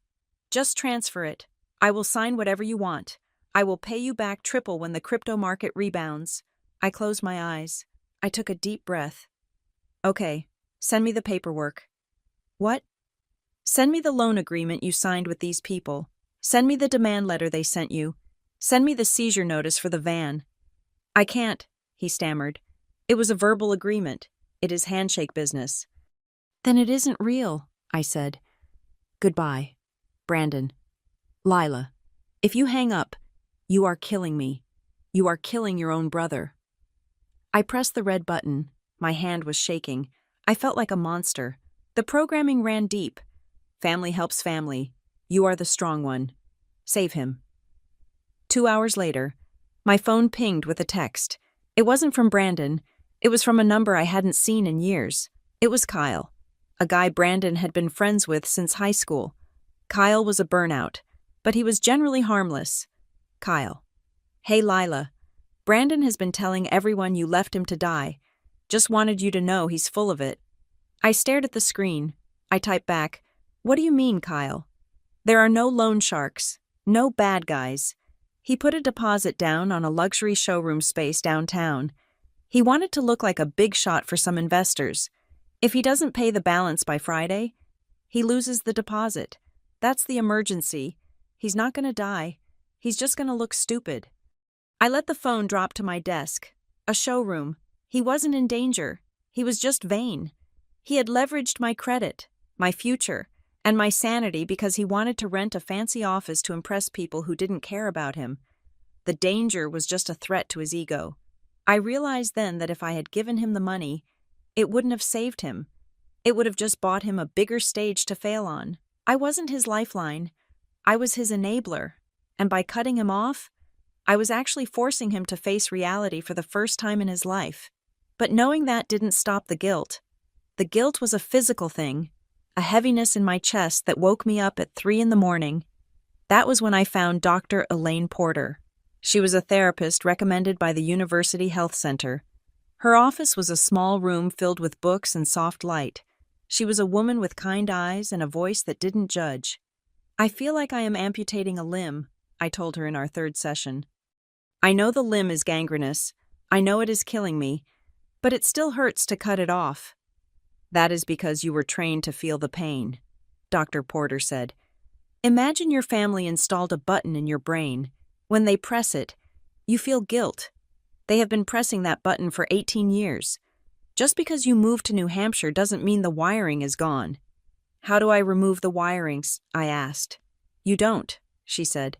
Just transfer it. I will sign whatever you want. I will pay you back triple when the crypto market rebounds. I closed my eyes. I took a deep breath. Okay, send me the paperwork. What? Send me the loan agreement you signed with these people. Send me the demand letter they sent you. Send me the seizure notice for the van. I can't, he stammered. It was a verbal agreement. It is handshake business. Then it isn't real, I said. Goodbye, Brandon. Lila, if you hang up, you are killing me. You are killing your own brother. I pressed the red button. My hand was shaking. I felt like a monster. The programming ran deep. Family helps family. You are the strong one. Save him. 2 hours later, my phone pinged with a text. It wasn't from Brandon. It was from a number I hadn't seen in years. It was Kyle, a guy Brandon had been friends with since high school. Kyle was a burnout, but he was generally harmless. Kyle. Hey Lila, Brandon has been telling everyone you left him to die. Just wanted you to know he's full of it. I stared at the screen. I typed back, what do you mean, Kyle? There are no loan sharks, no bad guys. He put a deposit down on a luxury showroom space downtown. He wanted to look like a big shot for some investors. If he doesn't pay the balance by Friday, he loses the deposit. That's the emergency. He's not going to die. He's just going to look stupid. I let the phone drop to my desk. A showroom. He wasn't in danger. He was just vain. He had leveraged my credit, my future, and my sanity because he wanted to rent a fancy office to impress people who didn't care about him. The danger was just a threat to his ego. I realized then that if I had given him the money, it wouldn't have saved him. It would have just bought him a bigger stage to fail on. I wasn't his lifeline. I was his enabler. And by cutting him off, I was actually forcing him to face reality for the first time in his life. But knowing that didn't stop the guilt. The guilt was a physical thing, a heaviness in my chest that woke me up at 3 a.m. That was when I found Dr. Elaine Porter. She was a therapist recommended by the University Health Center. Her office was a small room filled with books and soft light. She was a woman with kind eyes and a voice that didn't judge. I feel like I am amputating a limb, I told her in our 3rd session. I know the limb is gangrenous. I know it is killing me, but it still hurts to cut it off. That is because you were trained to feel the pain, Dr. Porter said. Imagine your family installed a button in your brain. When they press it, you feel guilt. They have been pressing that button for 18 years. Just because you moved to New Hampshire doesn't mean the wiring is gone. How do I remove the wirings? I asked. You don't, she said.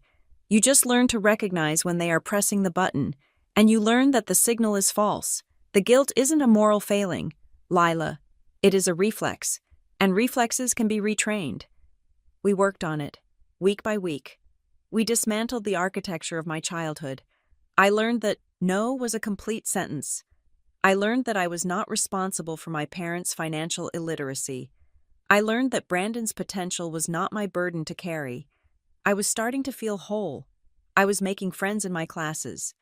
You just learn to recognize when they are pressing the button, and you learn that the signal is false. The guilt isn't a moral failing, Lila. It is a reflex, and reflexes can be retrained. We worked on it, week by week. We dismantled the architecture of my childhood. I learned that no was a complete sentence. I learned that I was not responsible for my parents' financial illiteracy. I learned that Brandon's potential was not my burden to carry. I was starting to feel whole. I was making friends in my classes.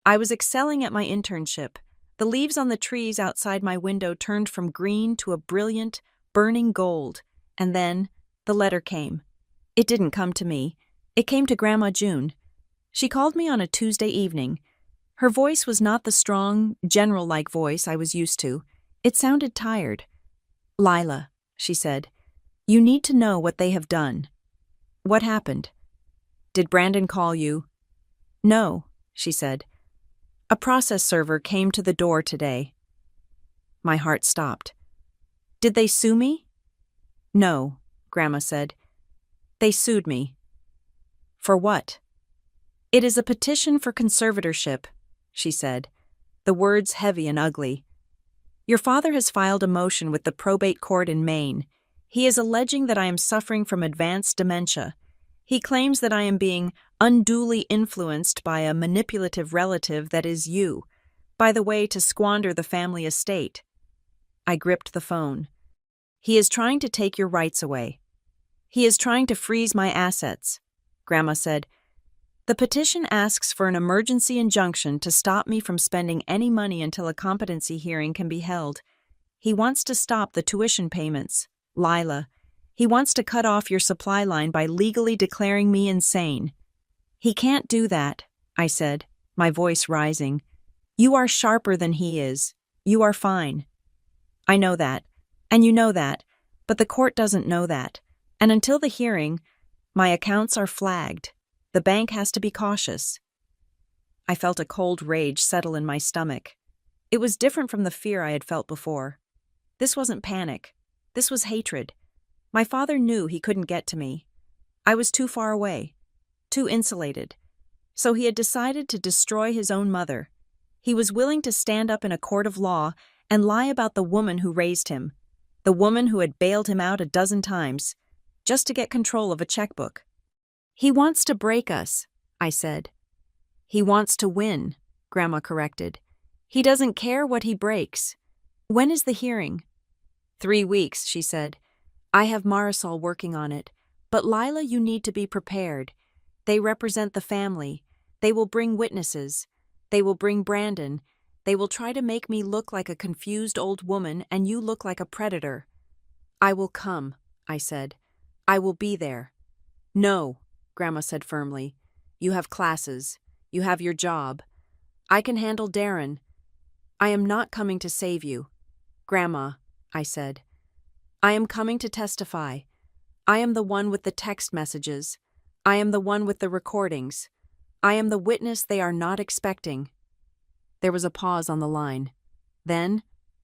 I was excelling at my internship. The leaves on the trees outside my window turned from green to a brilliant, burning gold. And then the letter came. It didn't come to me. It came to Grandma June. She called me on a Tuesday evening. Her voice was not the strong, general-like voice I was used to. It sounded tired. Lila, she said, you need to know what they have done. What happened? Did Brandon call you? No, she said. A process server came to the door today. My heart stopped. Did they sue me? No, Grandma said. They sued me. For what? It is a petition for conservatorship, she said, the words heavy and ugly. Your father has filed a motion with the probate court in Maine. He is alleging that I am suffering from advanced dementia. He claims that I am being unduly influenced by a manipulative relative that is you, by the way, to squander the family estate. I gripped the phone. He is trying to take your rights away. He is trying to freeze my assets, Grandma said. The petition asks for an emergency injunction to stop me from spending any money until a competency hearing can be held. He wants to stop the tuition payments. Lila. He wants to cut off your supply line by legally declaring me insane. He can't do that, I said, my voice rising. You are sharper than he is. You are fine. I know that, and you know that, but the court doesn't know that. And until the hearing, my accounts are flagged. The bank has to be cautious. I felt a cold rage settle in my stomach. It was different from the fear I had felt before. This wasn't panic. This was hatred. My father knew he couldn't get to me. I was too far away, too insulated. So he had decided to destroy his own mother. He was willing to stand up in a court of law and lie about the woman who raised him, the woman who had bailed him out a dozen times, just to get control of a checkbook. He wants to break us, I said. He wants to win, Grandma corrected. He doesn't care what he breaks. When is the hearing? 3 weeks, she said. I have Marisol working on it. But Lila, you need to be prepared. They represent the family. They will bring witnesses. They will bring Brandon. They will try to make me look like a confused old woman and you look like a predator. I will come, I said. I will be there. No, Grandma said firmly. You have classes. You have your job. I can handle Darren. I am not coming to save you. Grandma, I said. I am coming to testify. I am the one with the text messages. I am the one with the recordings. I am the witness they are not expecting. There was a pause on the line. Then,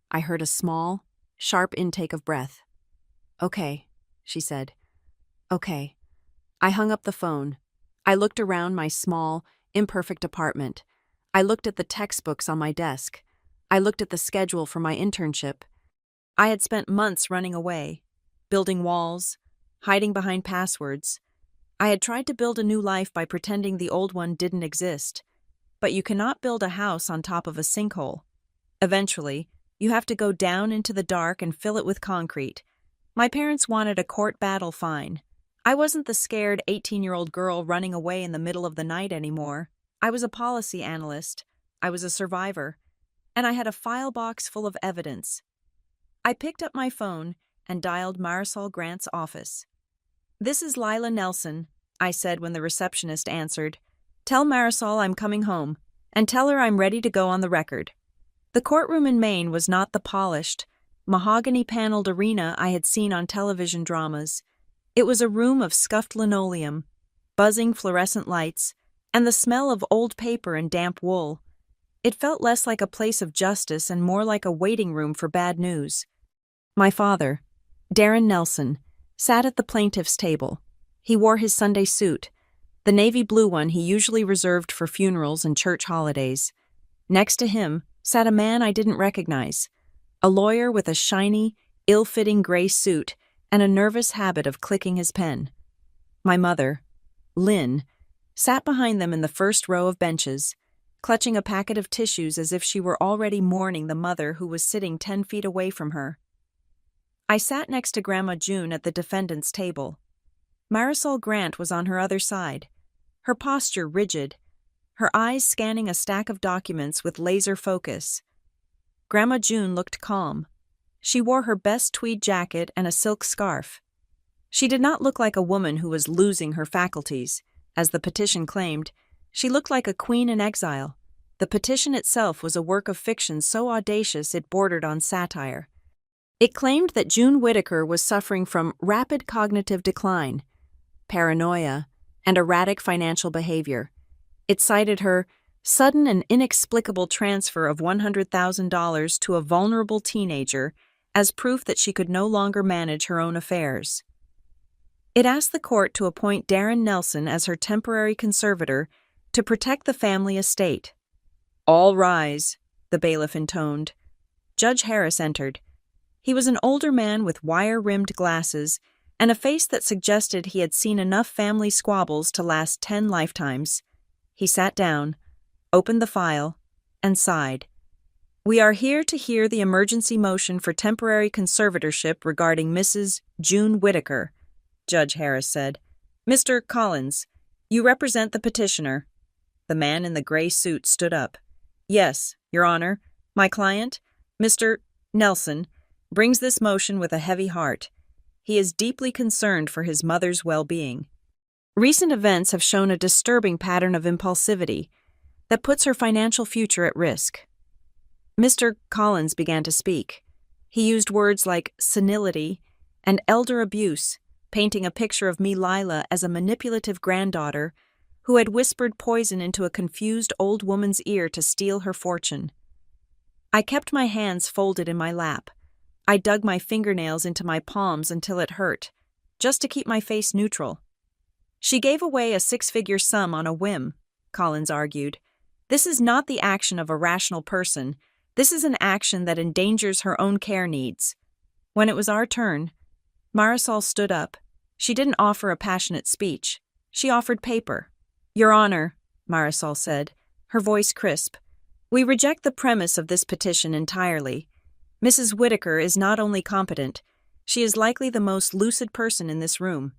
I heard a small, sharp intake of breath. Okay, she said. Okay. I hung up the phone. I looked around my small, imperfect apartment. I looked at the textbooks on my desk. I looked at the schedule for my internship. I had spent months running away, building walls, hiding behind passwords. I had tried to build a new life by pretending the old one didn't exist. But you cannot build a house on top of a sinkhole. Eventually, you have to go down into the dark and fill it with concrete. My parents wanted a court battle fine. I wasn't the scared 18-year-old girl running away in the middle of the night anymore. I was a policy analyst. I was a survivor. And I had a file box full of evidence. I picked up my phone and dialed Marisol Grant's office. This is Lila Nelson, I said when the receptionist answered. Tell Marisol I'm coming home, and tell her I'm ready to go on the record. The courtroom in Maine was not the polished, mahogany-paneled arena I had seen on television dramas. It was a room of scuffed linoleum, buzzing fluorescent lights, and the smell of old paper and damp wool. It felt less like a place of justice and more like a waiting room for bad news. My father, Darren Nelson, sat at the plaintiff's table. He wore his Sunday suit, the navy blue one he usually reserved for funerals and church holidays. Next to him sat a man I didn't recognize, a lawyer with a shiny, ill-fitting gray suit and a nervous habit of clicking his pen. My mother, Lynn, sat behind them in the first row of benches, clutching a packet of tissues as if she were already mourning the mother who was sitting 10 feet away from her. I sat next to Grandma June at the defendant's table. Marisol Grant was on her other side, her posture rigid, her eyes scanning a stack of documents with laser focus. Grandma June looked calm. She wore her best tweed jacket and a silk scarf. She did not look like a woman who was losing her faculties, as the petition claimed. She looked like a queen in exile. The petition itself was a work of fiction so audacious it bordered on satire. It claimed that June Whitaker was suffering from rapid cognitive decline, paranoia, and erratic financial behavior. It cited her sudden and inexplicable transfer of $100,000 to a vulnerable teenager as proof that she could no longer manage her own affairs. It asked the court to appoint Darren Nelson as her temporary conservator to protect the family estate. All rise, the bailiff intoned. Judge Harris entered. He was an older man with wire-rimmed glasses and a face that suggested he had seen enough family squabbles to last 10 lifetimes. He sat down, opened the file, and sighed. "We are here to hear the emergency motion for temporary conservatorship regarding Mrs. June Whittaker," Judge Harris said. "Mr. Collins, you represent the petitioner." The man in the gray suit stood up. "Yes, Your Honor, my client, Mr. Nelson, brings this motion with a heavy heart. He is deeply concerned for his mother's well-being. Recent events have shown a disturbing pattern of impulsivity that puts her financial future at risk." Mr. Collins began to speak. He used words like senility and elder abuse, painting a picture of me, Lila, as a manipulative granddaughter who had whispered poison into a confused old woman's ear to steal her fortune. I kept my hands folded in my lap. I dug my fingernails into my palms until it hurt, just to keep my face neutral. "She gave away a 6-figure sum on a whim," Collins argued. "This is not the action of a rational person. This is an action that endangers her own care needs." When it was our turn, Marisol stood up. She didn't offer a passionate speech. She offered paper. "Your Honor," Marisol said, her voice crisp, "we reject the premise of this petition entirely. Mrs. Whittaker is not only competent, she is likely the most lucid person in this room.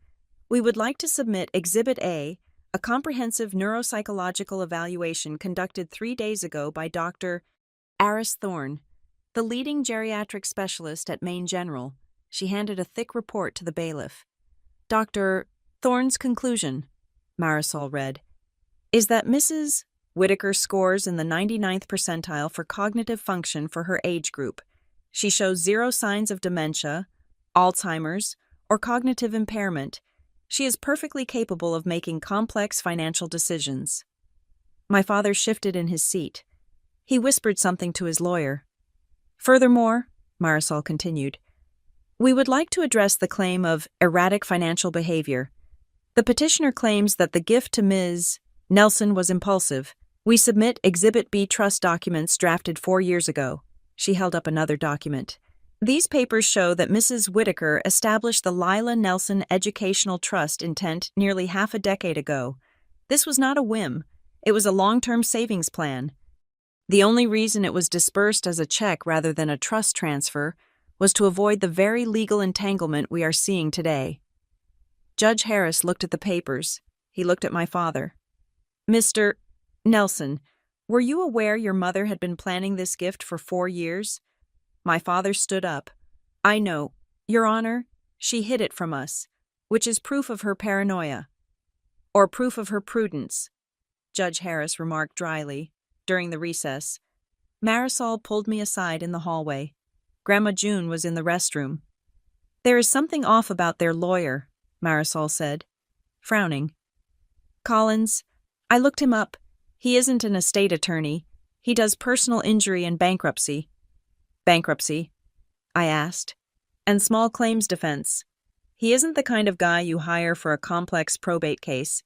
We would like to submit Exhibit A, a comprehensive neuropsychological evaluation conducted 3 days ago by Dr. Aris Thorne, the leading geriatric specialist at Maine General." She handed a thick report to the bailiff. "Dr. Thorne's conclusion," Marisol read, "is that Mrs. Whittaker scores in the 99th percentile for cognitive function for her age group. She shows 0 signs of dementia, Alzheimer's, or cognitive impairment. She is perfectly capable of making complex financial decisions." My father shifted in his seat. He whispered something to his lawyer. "Furthermore," Marisol continued, "we would like to address the claim of erratic financial behavior. The petitioner claims that the gift to Ms. Nelson was impulsive. We submit Exhibit B trust documents drafted 4 years ago." She held up another document. "These papers show that Mrs. Whittaker established the Lila Nelson Educational Trust intent nearly half a decade ago. This was not a whim. It was a long-term savings plan. The only reason it was disbursed as a check rather than a trust transfer was to avoid the very legal entanglement we are seeing today." Judge Harris looked at the papers. He looked at my father. "Mr. Nelson, were you aware your mother had been planning this gift for 4 years?" My father stood up. "I know, Your Honor, she hid it from us, which is proof of her paranoia." "Or proof of her prudence," Judge Harris remarked dryly, during the recess. Marisol pulled me aside in the hallway. Grandma June was in the restroom. "There is something off about their lawyer," Marisol said, frowning. "Collins, I looked him up. He isn't an estate attorney. He does personal injury and bankruptcy." "Bankruptcy?" I asked. "And small claims defense. He isn't the kind of guy you hire for a complex probate case.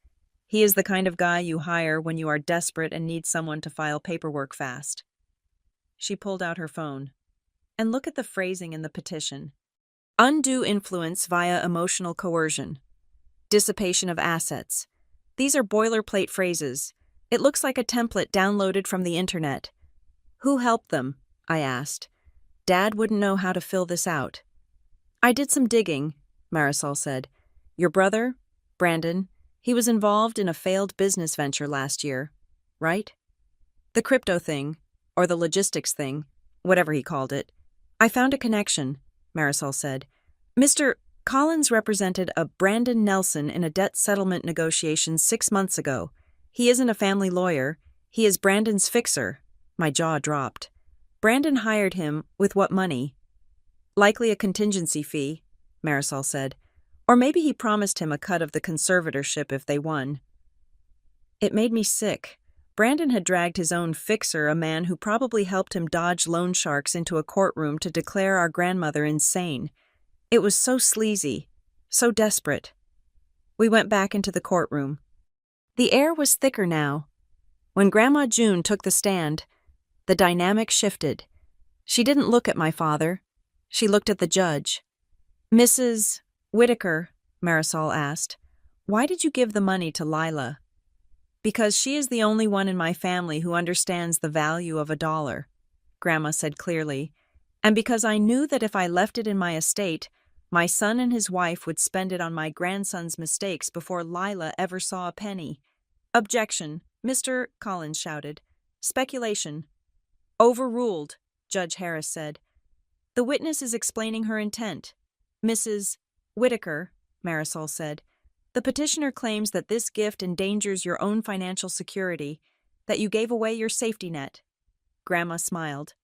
He is the kind of guy you hire when you are desperate and need someone to file paperwork fast." She pulled out her phone. "And look at the phrasing in the petition. Undue influence via emotional coercion. Dissipation of assets. These are boilerplate phrases. It looks like a template downloaded from the internet." "Who helped them?" I asked. "Dad wouldn't know how to fill this out." "I did some digging," Marisol said. "Your brother, Brandon, he was involved in a failed business venture last year, right? The crypto thing, or the logistics thing, whatever he called it. I found a connection," Marisol said. "Mr. Collins represented a Brandon Nelson in a debt settlement negotiation 6 months ago. He isn't a family lawyer. He is Brandon's fixer." My jaw dropped. "Brandon hired him with what money?" "Likely a contingency fee," Marisol said. "Or maybe he promised him a cut of the conservatorship if they won." It made me sick. Brandon had dragged his own fixer, a man who probably helped him dodge loan sharks, into a courtroom to declare our grandmother insane. It was so sleazy, so desperate. We went back into the courtroom. The air was thicker now. When Grandma June took the stand, the dynamic shifted. She didn't look at my father. She looked at the judge. "Mrs. Whitaker, Marisol asked, why did you give the money to Lila? Because she is the only one in my family who understands the value of $1, Grandma said clearly, and because I knew that if I left it in my estate, my son and his wife would spend it on my grandson's mistakes before Lila ever saw a penny. Objection, Mr. Collins shouted. Speculation. Overruled, Judge Harris said. The witness is explaining her intent. Mrs. Whitaker, Marisol said, the petitioner claims that this gift endangers your own financial security, that you gave away your safety net. Grandma smiled.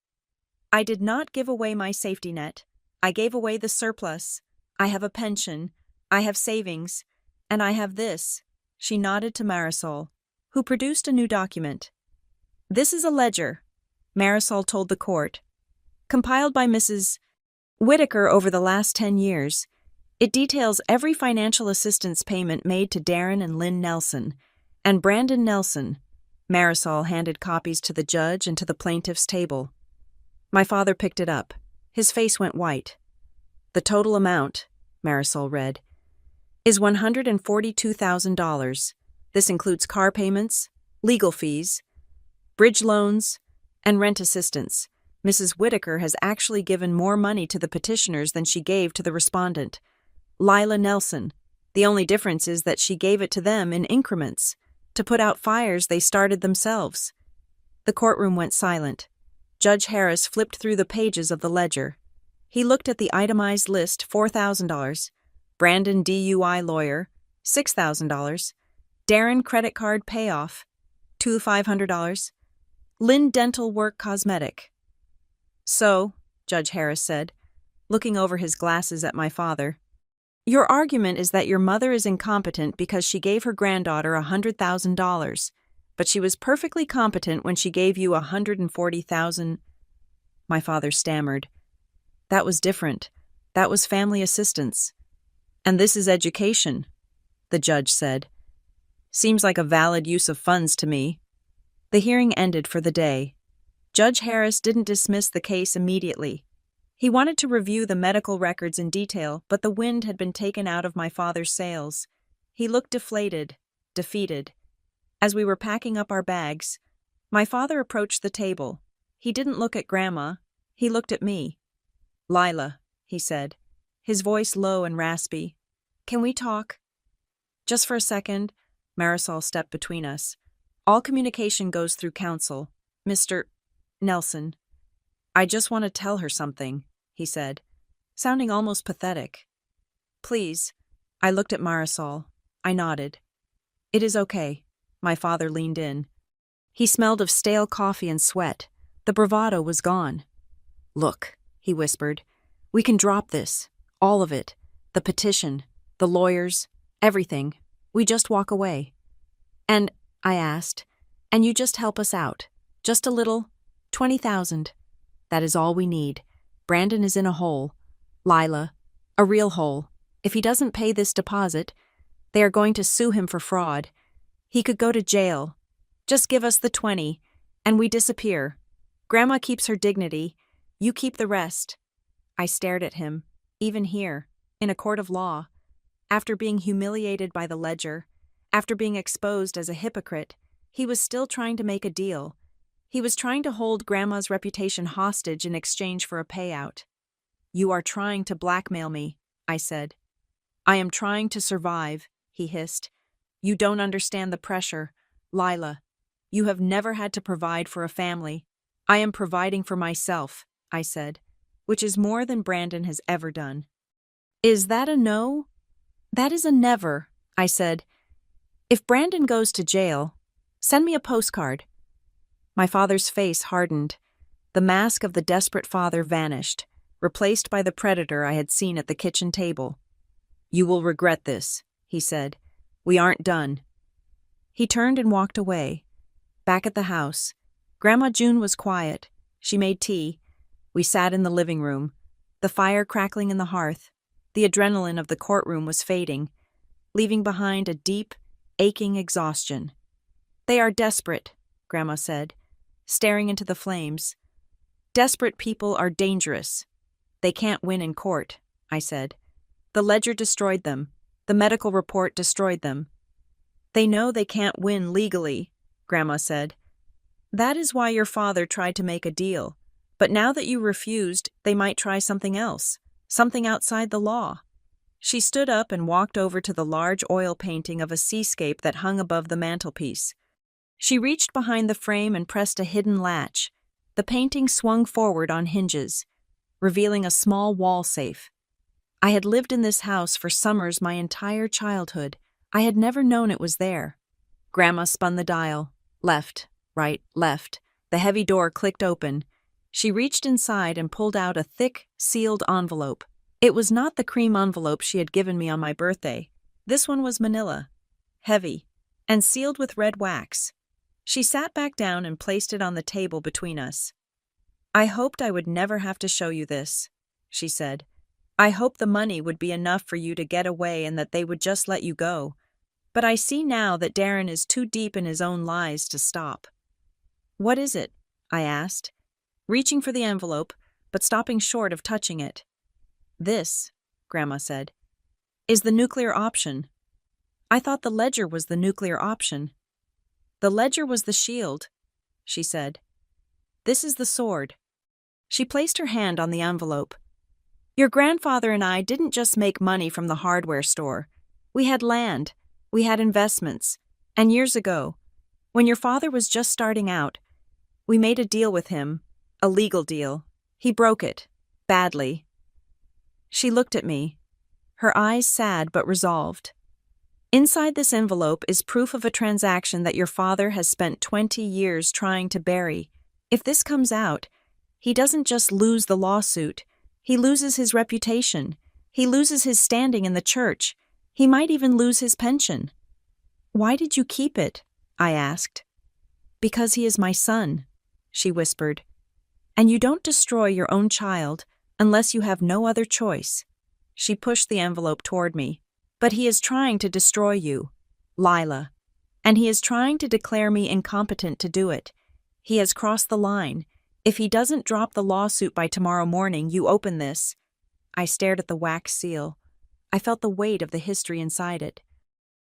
I did not give away my safety net. I gave away the surplus. I have a pension. I have savings. And I have this. She nodded to Marisol, who produced a new document. This is a ledger, Marisol told the court, compiled by Mrs. Whitaker over the last 10 years. It details every financial assistance payment made to Darren and Lynn Nelson, and Brandon Nelson. Marisol handed copies to the judge and to the plaintiff's table. My father picked it up. His face went white. The total amount, Marisol read, is $142,000. This includes car payments, legal fees, bridge loans, and rent assistance. Mrs. Whitaker has actually given more money to the petitioners than she gave to the respondent, Lila Nelson. The only difference is that she gave it to them in increments, to put out fires they started themselves. The courtroom went silent. Judge Harris flipped through the pages of the ledger. He looked at the itemized list, $4,000, Brandon DUI lawyer, $6,000, Darren credit card payoff, $500, Lynn dental work cosmetic. So, Judge Harris said, looking over his glasses at my father, your argument is that your mother is incompetent because she gave her granddaughter $100,000, but she was perfectly competent when she gave you $140,000. My father stammered. That was different. That was family assistance. And this is education, the judge said. Seems like a valid use of funds to me. The hearing ended for the day. Judge Harris didn't dismiss the case immediately. He wanted to review the medical records in detail, but the wind had been taken out of my father's sails. He looked deflated, defeated. As we were packing up our bags, my father approached the table. He didn't look at Grandma. He looked at me. Lila, he said, his voice low and raspy. Can we talk? Just for a second, Marisol stepped between us. All communication goes through counsel. Mr. Nelson. I just want to tell her something, he said, sounding almost pathetic. Please. I looked at Marisol. I nodded. It is okay. My father leaned in. He smelled of stale coffee and sweat. The bravado was gone. Look, he whispered, we can drop this. All of it. The petition, the lawyers, everything. We just walk away. And, I asked, and you just help us out. Just a little. 20,000. That is all we need. Brandon is in a hole. Lila, a real hole. If he doesn't pay this deposit, they are going to sue him for fraud. He could go to jail. Just give us the 20, and we disappear. Grandma keeps her dignity. You keep the rest. I stared at him, even here, in a court of law. After being humiliated by the ledger, after being exposed as a hypocrite, he was still trying to make a deal. He was trying to hold Grandma's reputation hostage in exchange for a payout. You are trying to blackmail me, I said. I am trying to survive, he hissed. You don't understand the pressure. Lila, you have never had to provide for a family. I am providing for myself, I said, which is more than Brandon has ever done. Is that a no? That is a never, I said. If Brandon goes to jail, send me a postcard. My father's face hardened. The mask of the desperate father vanished, replaced by the predator I had seen at the kitchen table. You will regret this, he said. We aren't done. He turned and walked away. Back at the house, Grandma June was quiet. She made tea. We sat in the living room, the fire crackling in the hearth. The adrenaline of the courtroom was fading, leaving behind a deep, aching exhaustion. They are desperate, Grandma said, staring into the flames. Desperate people are dangerous. They can't win in court, I said. The ledger destroyed them. The medical report destroyed them. They know they can't win legally, Grandma said. That is why your father tried to make a deal. But now that you refused, they might try something else, something outside the law. She stood up and walked over to the large oil painting of a seascape that hung above the mantelpiece. She reached behind the frame and pressed a hidden latch. The painting swung forward on hinges, revealing a small wall safe. I had lived in this house for summers my entire childhood. I had never known it was there. Grandma spun the dial. Left, right, left. The heavy door clicked open. She reached inside and pulled out a thick, sealed envelope. It was not the cream envelope she had given me on my birthday. This one was manila, heavy, and sealed with red wax. She sat back down and placed it on the table between us. I hoped I would never have to show you this, she said. I hoped the money would be enough for you to get away and that they would just let you go. But I see now that Darren is too deep in his own lies to stop. What is it? I asked, reaching for the envelope, but stopping short of touching it. This, Grandma said, is the nuclear option. I thought the ledger was the nuclear option. The ledger was the shield, she said. This is the sword. She placed her hand on the envelope. Your grandfather and I didn't just make money from the hardware store. We had land, we had investments, and years ago, when your father was just starting out, we made a deal with him, a legal deal. He broke it, badly. She looked at me, her eyes sad but resolved. Inside this envelope is proof of a transaction that your father has spent 20 years trying to bury. If this comes out, he doesn't just lose the lawsuit. He loses his reputation. He loses his standing in the church. He might even lose his pension. Why did you keep it? I asked. Because he is my son, she whispered. And you don't destroy your own child unless you have no other choice. She pushed the envelope toward me. But he is trying to destroy you, Lila. And he is trying to declare me incompetent to do it. He has crossed the line. If he doesn't drop the lawsuit by tomorrow morning, you open this. I stared at the wax seal. I felt the weight of the history inside it.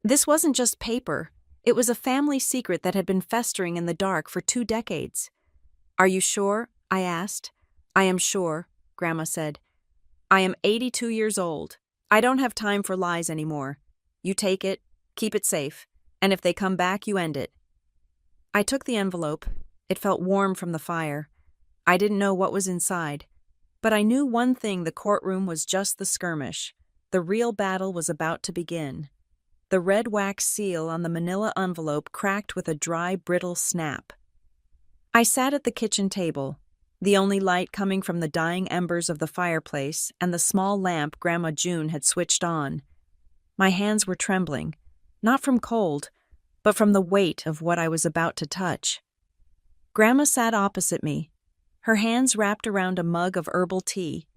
This wasn't just paper. It was a family secret that had been festering in the dark for 2 decades. Are you sure? I asked. I am sure, Grandma said. I am 82 years old. I don't have time for lies anymore. You take it, keep it safe, and if they come back, you end it. I took the envelope. It felt warm from the fire. I didn't know what was inside, but I knew one thing: the courtroom was just the skirmish. The real battle was about to begin. The red wax seal on the manila envelope cracked with a dry, brittle snap. I sat at the kitchen table, the only light coming from the dying embers of the fireplace and the small lamp Grandma June had switched on. My hands were trembling, not from cold, but from the weight of what I was about to touch. Grandma sat opposite me, her hands wrapped around a mug of herbal tea,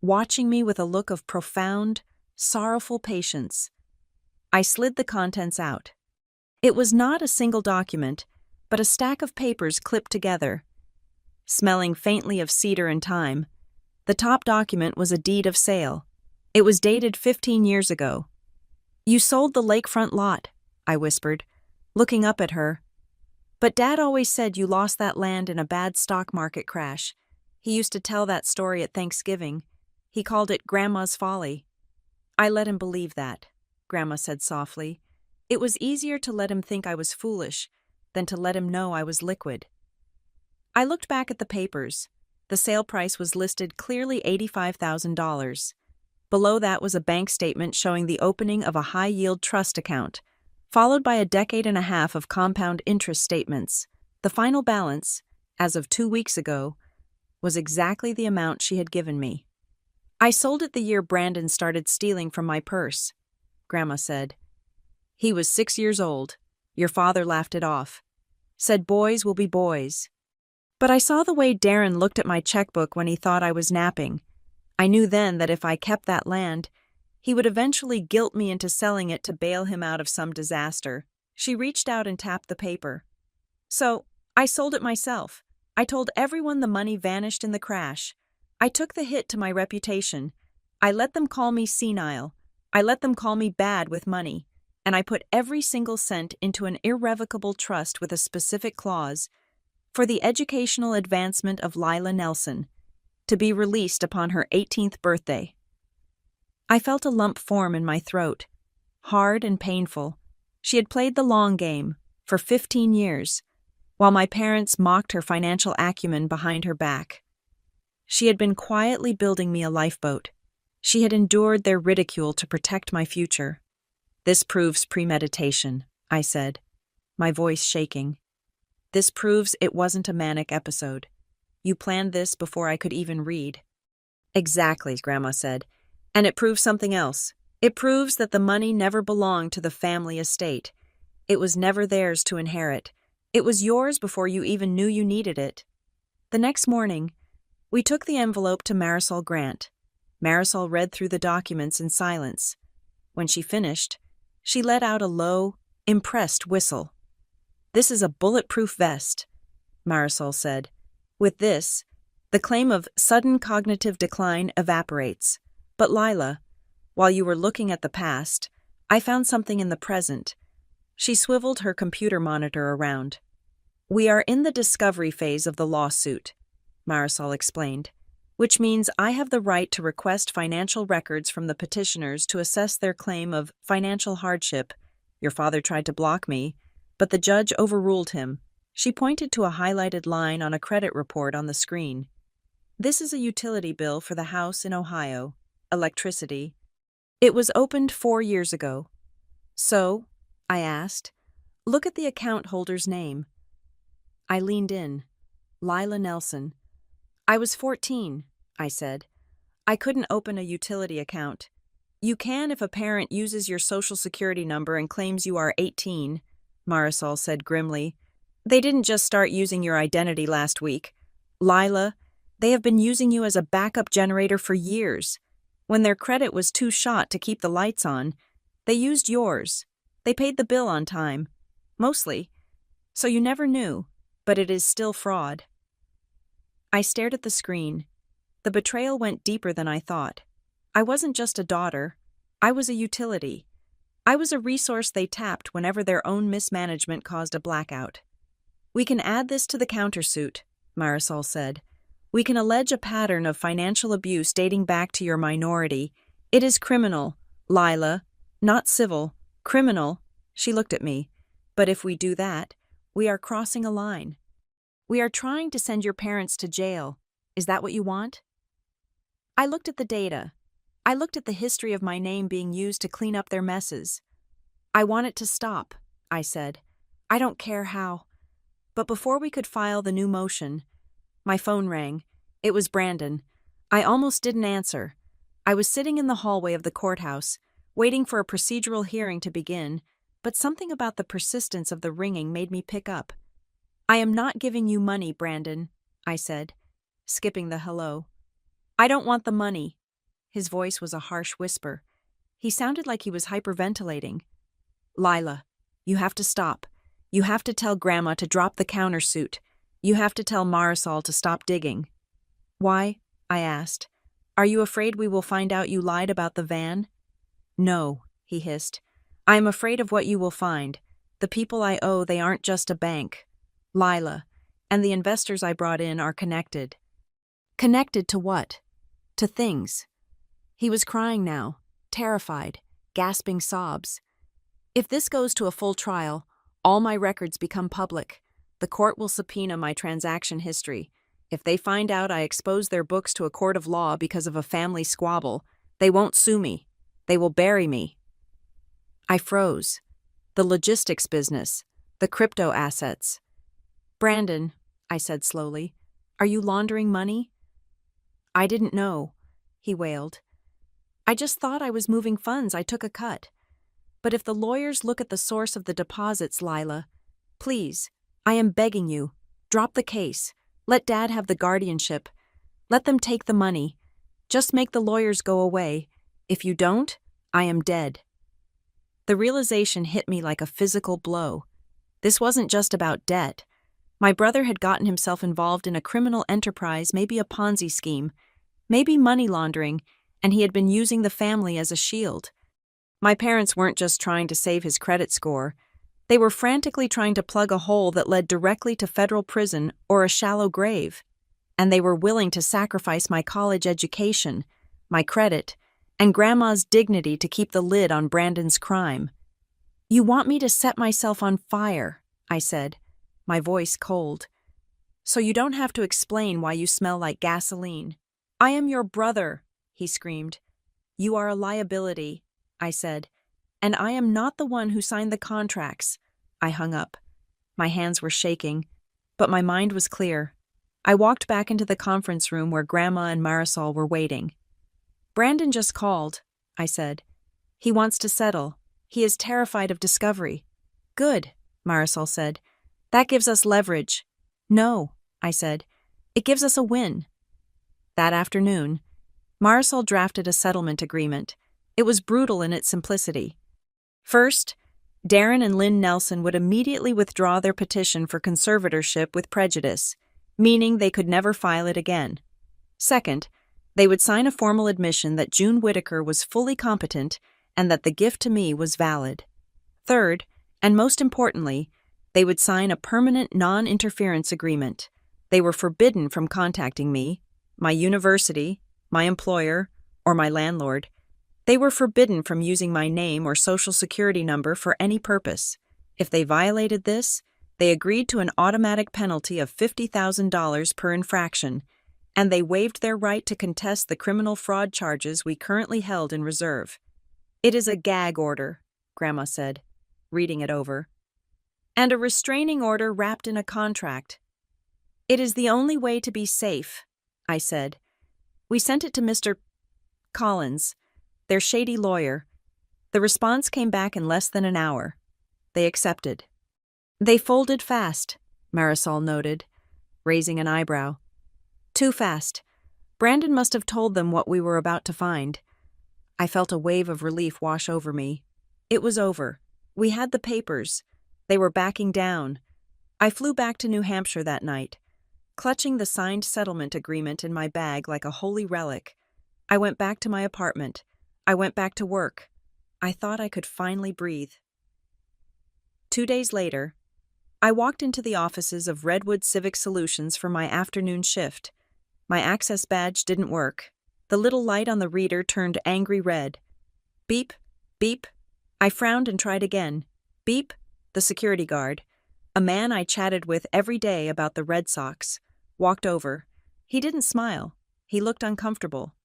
watching me with a look of profound, sorrowful patience. I slid the contents out. It was not a single document, but a stack of papers clipped together. Smelling faintly of cedar and thyme, the top document was a deed of sale. It was dated 15 years ago. You sold the lakefront lot, I whispered, looking up at her. But Dad always said you lost that land in a bad stock market crash. He used to tell that story at Thanksgiving. He called it Grandma's Folly. I let him believe that, Grandma said softly. It was easier to let him think I was foolish than to let him know I was liquid. I looked back at the papers. The sale price was listed clearly $85,000. Below that was a bank statement showing the opening of a high-yield trust account, followed by a decade and a half of compound interest statements. The final balance, as of 2 weeks ago, was exactly the amount she had given me. I sold it the year Brandon started stealing from my purse, Grandma said. He was 6 years old. Your father laughed it off. Said boys will be boys. But I saw the way Darren looked at my checkbook when he thought I was napping. I knew then that if I kept that land, he would eventually guilt me into selling it to bail him out of some disaster. She reached out and tapped the paper. So, I sold it myself. I told everyone the money vanished in the crash. I took the hit to my reputation. I let them call me senile. I let them call me bad with money. And I put every single cent into an irrevocable trust with a specific clause for the educational advancement of Lila Nelson, to be released upon her 18th birthday. I felt a lump form in my throat, hard and painful. She had played the long game for 15 years, while my parents mocked her financial acumen behind her back. She had been quietly building me a lifeboat. She had endured their ridicule to protect my future. This proves premeditation, I said, my voice shaking. This proves it wasn't a manic episode. You planned this before I could even read. Exactly, Grandma said. And it proves something else. It proves that the money never belonged to the family estate. It was never theirs to inherit. It was yours before you even knew you needed it. The next morning, we took the envelope to Marisol Grant. Marisol read through the documents in silence. When she finished, she let out a low, impressed whistle. "This is a bulletproof vest," Marisol said. "With this, the claim of sudden cognitive decline evaporates. But Lila, while you were looking at the past, I found something in the present." She swiveled her computer monitor around. "We are in the discovery phase of the lawsuit," Marisol explained, "which means I have the right to request financial records from the petitioners to assess their claim of financial hardship. Your father tried to block me, but the judge overruled him." She pointed to a highlighted line on a credit report on the screen. "This is a utility bill for the house in Ohio. Electricity. It was opened 4 years ago." "So," I asked, "look at the account holder's name." I leaned in. Lila Nelson. "I was 14, I said. "I couldn't open a utility account." "You can if a parent uses your social security number and claims you are 18, Marisol said grimly. "They didn't just start using your identity last week. Lila, they have been using you as a backup generator for years. When their credit was too shot to keep the lights on, they used yours. They paid the bill on time. Mostly. So you never knew, but it is still fraud." I stared at the screen. The betrayal went deeper than I thought. I wasn't just a daughter. I was a utility. I was a resource they tapped whenever their own mismanagement caused a blackout. "We can add this to the countersuit," Marisol said. "We can allege a pattern of financial abuse dating back to your minority. It is criminal, Lila, not civil. Criminal." She looked at me. "But if we do that, we are crossing a line. We are trying to send your parents to jail. Is that what you want?" I looked at the data. I looked at the history of my name being used to clean up their messes. "I want it to stop," I said. "I don't care how." But before we could file the new motion, my phone rang. It was Brandon. I almost didn't answer. I was sitting in the hallway of the courthouse, waiting for a procedural hearing to begin, but something about the persistence of the ringing made me pick up. "I am not giving you money, Brandon," I said, skipping the hello. "I don't want the money." His voice was a harsh whisper. He sounded like he was hyperventilating. "Lila, you have to stop. You have to tell Grandma to drop the countersuit. You have to tell Marisol to stop digging." "Why?" I asked. "Are you afraid we will find out you lied about the van?" "No," he hissed. "I am afraid of what you will find. The people I owe, they aren't just a bank. Lila, and the investors I brought in are connected." "Connected to what?" "To things." He was crying now, terrified, gasping sobs. "If this goes to a full trial, all my records become public. The court will subpoena my transaction history. If they find out I exposed their books to a court of law because of a family squabble, they won't sue me. They will bury me." I froze. The logistics business, the crypto assets. "Brandon," I said slowly, "are you laundering money?" "I didn't know," he wailed. "I just thought I was moving funds. I took a cut. But if the lawyers look at the source of the deposits, Lila, please, I am begging you, drop the case. Let Dad have the guardianship. Let them take the money. Just make the lawyers go away. If you don't, I am dead." The realization hit me like a physical blow. This wasn't just about debt. My brother had gotten himself involved in a criminal enterprise, maybe a Ponzi scheme, maybe money laundering, and he had been using the family as a shield. My parents weren't just trying to save his credit score. They were frantically trying to plug a hole that led directly to federal prison or a shallow grave. And they were willing to sacrifice my college education, my credit, and Grandma's dignity to keep the lid on Brandon's crime. "You want me to set myself on fire," I said, my voice cold. "So you don't have to explain why you smell like gasoline." "I am your brother," he screamed. "You are a liability," I said, "and I am not the one who signed the contracts." I hung up. My hands were shaking, but my mind was clear. I walked back into the conference room where Grandma and Marisol were waiting. "Brandon just called," I said. "He wants to settle. He is terrified of discovery." "Good," Marisol said. "That gives us leverage." "No," I said. "It gives us a win." That afternoon, Marisol drafted a settlement agreement. It was brutal in its simplicity. First, Darren and Lynn Nelson would immediately withdraw their petition for conservatorship with prejudice, meaning they could never file it again. Second, they would sign a formal admission that June Whitaker was fully competent and that the gift to me was valid. Third, and most importantly, they would sign a permanent non-interference agreement. They were forbidden from contacting me, my university, my employer, or my landlord. They were forbidden from using my name or social security number for any purpose. If they violated this, they agreed to an automatic penalty of $50,000 per infraction, and they waived their right to contest the criminal fraud charges we currently held in reserve. "It is a gag order," Grandma said, reading it over, "and a restraining order wrapped in a contract." "It is the only way to be safe," I said. "We sent it to Mr. Collins, their shady lawyer. The response came back in less than an hour. They accepted." "They folded fast," Marisol noted, raising an eyebrow. "Too fast. Brandon must have told them what we were about to find." I felt a wave of relief wash over me. It was over. We had the papers. They were backing down. I flew back to New Hampshire that night. Clutching the signed settlement agreement in my bag like a holy relic, I went back to my apartment. I went back to work. I thought I could finally breathe. 2 days later, I walked into the offices of Redwood Civic Solutions for my afternoon shift. My access badge didn't work. The little light on the reader turned angry red. Beep, beep. I frowned and tried again. Beep, the security guard, a man I chatted with every day about the Red Sox, walked over. He didn't smile. He looked uncomfortable.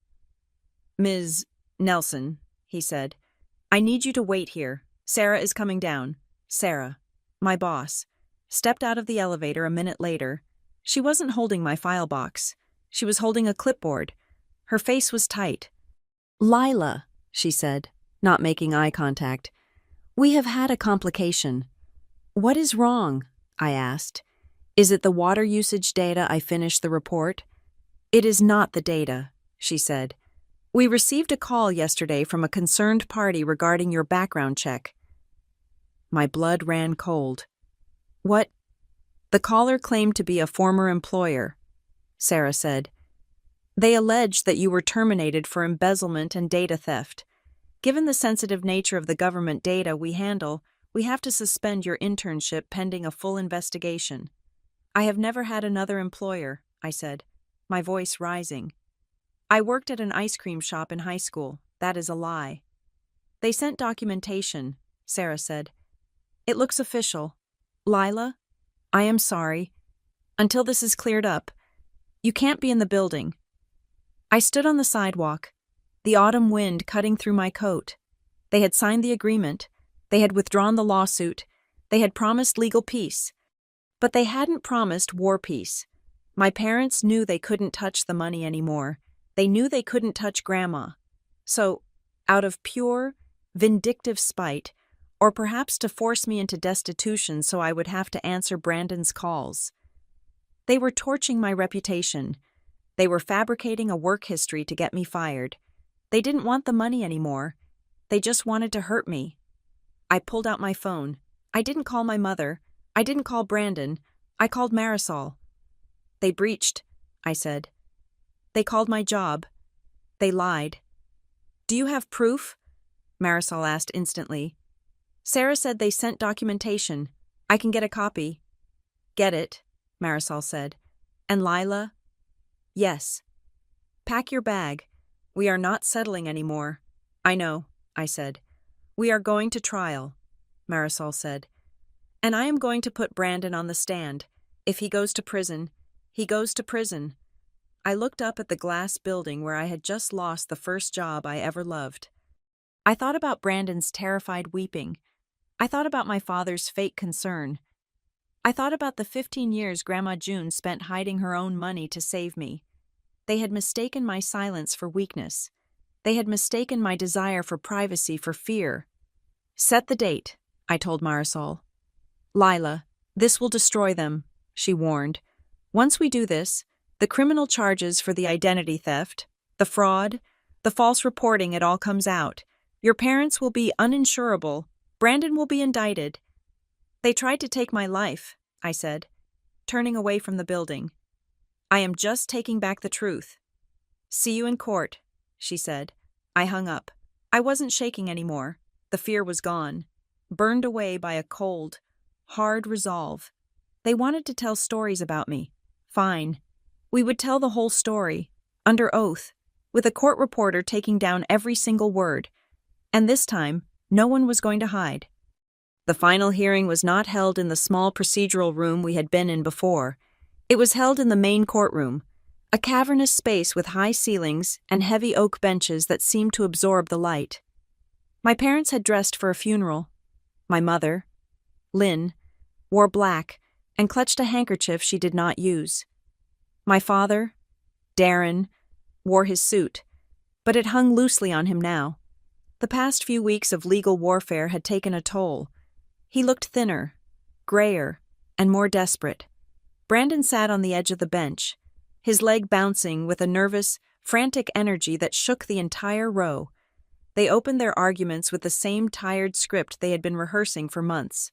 "Ms. Nelson," he said, "I need you to wait here. Sarah is coming down." Sarah, my boss, stepped out of the elevator a minute later. She wasn't holding my file box. She was holding a clipboard. Her face was tight. "Lila," she said, not making eye contact, "we have had a complication." "What is wrong?" I asked. "Is it the water usage data I finished the report?" "It is not the data," she said. "We received a call yesterday from a concerned party regarding your background check." My blood ran cold. "What?" "The caller claimed to be a former employer," Sarah said. "They alleged that you were terminated for embezzlement and data theft. Given the sensitive nature of the government data we handle, we have to suspend your internship pending a full investigation." "I have never had another employer," I said, my voice rising. "I worked at an ice cream shop in high school. That is a lie." "They sent documentation," Sarah said. "It looks official." "Lila, I am sorry. Until this is cleared up, you can't be in the building." I stood on the sidewalk, the autumn wind cutting through my coat. They had signed the agreement. They had withdrawn the lawsuit. They had promised legal peace. But they hadn't promised war peace. My parents knew they couldn't touch the money anymore. They knew they couldn't touch Grandma. So, out of pure, vindictive spite, or perhaps to force me into destitution so I would have to answer Brandon's calls, they were torching my reputation. They were fabricating a work history to get me fired. They didn't want the money anymore. They just wanted to hurt me. I pulled out my phone. I didn't call my mother. I didn't call Brandon. I called Marisol. "They breached," I said. "They called my job. They lied. Do you have proof? Marisol asked instantly. Sarah said they sent documentation. I can get a copy. Get it, Marisol said. And Lila? Yes. Pack your bag. We are not settling anymore. I know, I said. We are going to trial, Marisol said. And I am going to put Brandon on the stand. If he goes to prison, he goes to prison. I looked up at the glass building where I had just lost the first job I ever loved. I thought about Brandon's terrified weeping. I thought about my father's fake concern. I thought about the 15 years Grandma June spent hiding her own money to save me. They had mistaken my silence for weakness. They had mistaken my desire for privacy for fear. Set the date, I told Marisol. Lila, this will destroy them, she warned. Once we do this, the criminal charges for the identity theft, the fraud, the false reporting, it all comes out. Your parents will be uninsurable. Brandon will be indicted. They tried to take my life, I said, turning away from the building. I am just taking back the truth. See you in court, she said. I hung up. I wasn't shaking anymore. The fear was gone, burned away by a cold, hard resolve. They wanted to tell stories about me. Fine. We would tell the whole story, under oath, with a court reporter taking down every single word. And this time, no one was going to hide. The final hearing was not held in the small procedural room we had been in before. It was held in the main courtroom, a cavernous space with high ceilings and heavy oak benches that seemed to absorb the light. My parents had dressed for a funeral. My mother, Lynn, wore black and clutched a handkerchief she did not use. My father, Darren, wore his suit, but it hung loosely on him now. The past few weeks of legal warfare had taken a toll. He looked thinner, grayer, and more desperate. Brandon sat on the edge of the bench, his leg bouncing with a nervous, frantic energy that shook the entire row. They opened their arguments with the same tired script they had been rehearsing for months.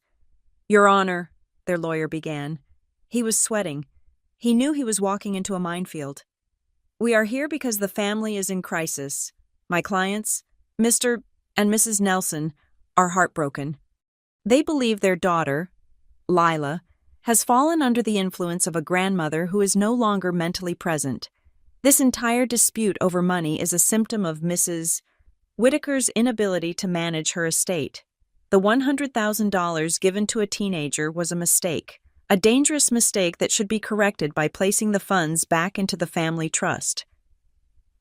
Your Honor, their lawyer began. He was sweating. He knew he was walking into a minefield. We are here because the family is in crisis. My clients, Mr. and Mrs. Nelson, are heartbroken. They believe their daughter, Lila, has fallen under the influence of a grandmother who is no longer mentally present. This entire dispute over money is a symptom of Mrs. Whitaker's inability to manage her estate. The $100,000 given to a teenager was a mistake, a dangerous mistake that should be corrected by placing the funds back into the family trust.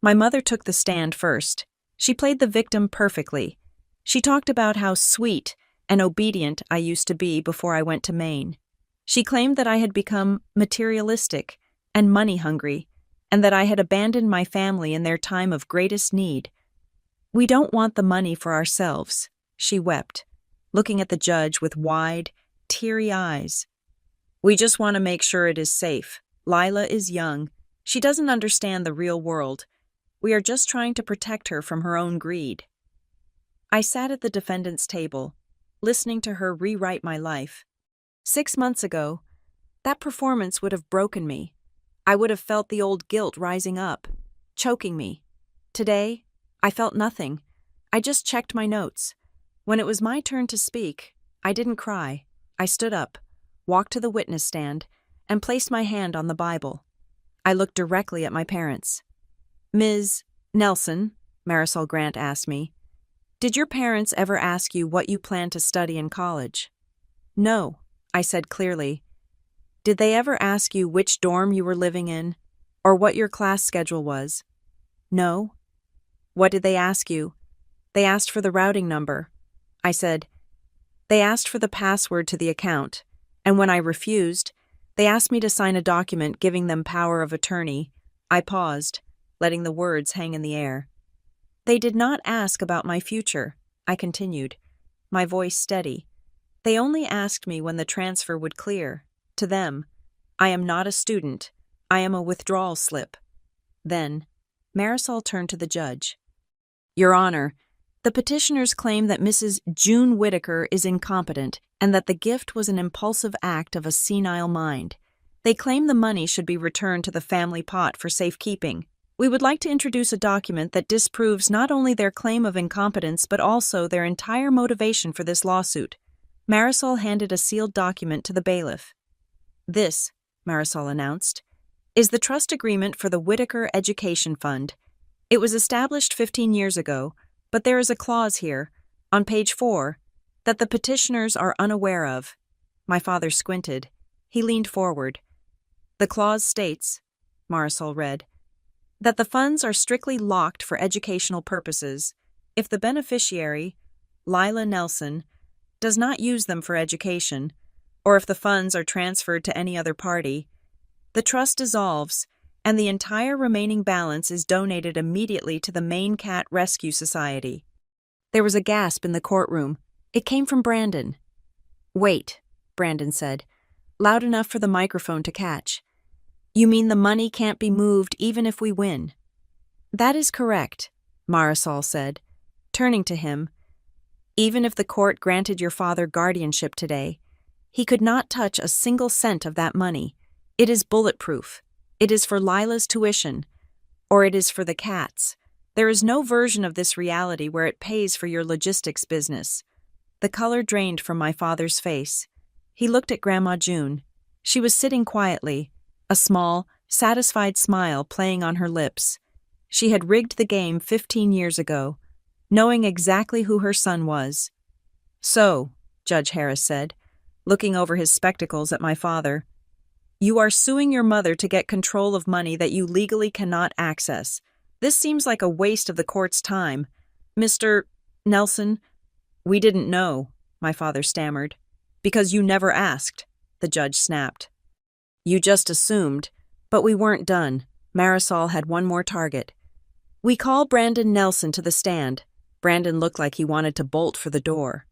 My mother took the stand first. She played the victim perfectly. She talked about how sweet and obedient I used to be before I went to Maine. She claimed that I had become materialistic and money-hungry, and that I had abandoned my family in their time of greatest need. We don't want the money for ourselves, she wept, looking at the judge with wide, teary eyes. We just want to make sure it is safe. Lila is young. She doesn't understand the real world. We are just trying to protect her from her own greed. I sat at the defendant's table, listening to her rewrite my life. 6 months ago, that performance would have broken me. I would have felt the old guilt rising up, choking me. Today, I felt nothing. I just checked my notes. When it was my turn to speak, I didn't cry. I stood up, walked to the witness stand, and placed my hand on the Bible. I looked directly at my parents. Ms. Nelson, Marisol Grant asked me, did your parents ever ask you what you plan to study in college? No, I said clearly. Did they ever ask you which dorm you were living in, or what your class schedule was? No. What did they ask you? They asked for the routing number. I said, they asked for the password to the account, and when I refused, they asked me to sign a document giving them power of attorney. I paused, letting the words hang in the air. They did not ask about my future, I continued, my voice steady. They only asked me when the transfer would clear. To them, I am not a student. I am a withdrawal slip. Then, Marisol turned to the judge. Your Honor, the petitioners claim that Mrs. June Whitaker is incompetent and that the gift was an impulsive act of a senile mind. They claim the money should be returned to the family pot for safekeeping. We would like to introduce a document that disproves not only their claim of incompetence but also their entire motivation for this lawsuit. Marisol handed a sealed document to the bailiff. This, Marisol announced, is the trust agreement for the Whitaker Education Fund. It was established 15 years ago, but there is a clause here, on page 4, that the petitioners are unaware of. My father squinted. He leaned forward. The clause states, Marisol read, that the funds are strictly locked for educational purposes if the beneficiary, Lila Nelson, does not use them for education, or if the funds are transferred to any other party. The trust dissolves, and the entire remaining balance is donated immediately to the Maine Cat Rescue Society. There was a gasp in the courtroom. It came from Brandon. Wait, Brandon said, loud enough for the microphone to catch. You mean the money can't be moved even if we win? That is correct, Marisol said, turning to him. Even if the court granted your father guardianship today, he could not touch a single cent of that money. It is bulletproof. It is for Lila's tuition, or it is for the cat's. There is no version of this reality where it pays for your logistics business. The color drained from my father's face. He looked at Grandma June. She was sitting quietly, a small, satisfied smile playing on her lips. She had rigged the game 15 years ago, knowing exactly who her son was. So, Judge Harris said, looking over his spectacles at my father, you are suing your mother to get control of money that you legally cannot access. This seems like a waste of the court's time. Mr. Nelson, we didn't know, my father stammered. Because you never asked, the judge snapped. You just assumed, but we weren't done. Marisol had one more target. We call Brandon Nelson to the stand. Brandon looked like he wanted to bolt for the door.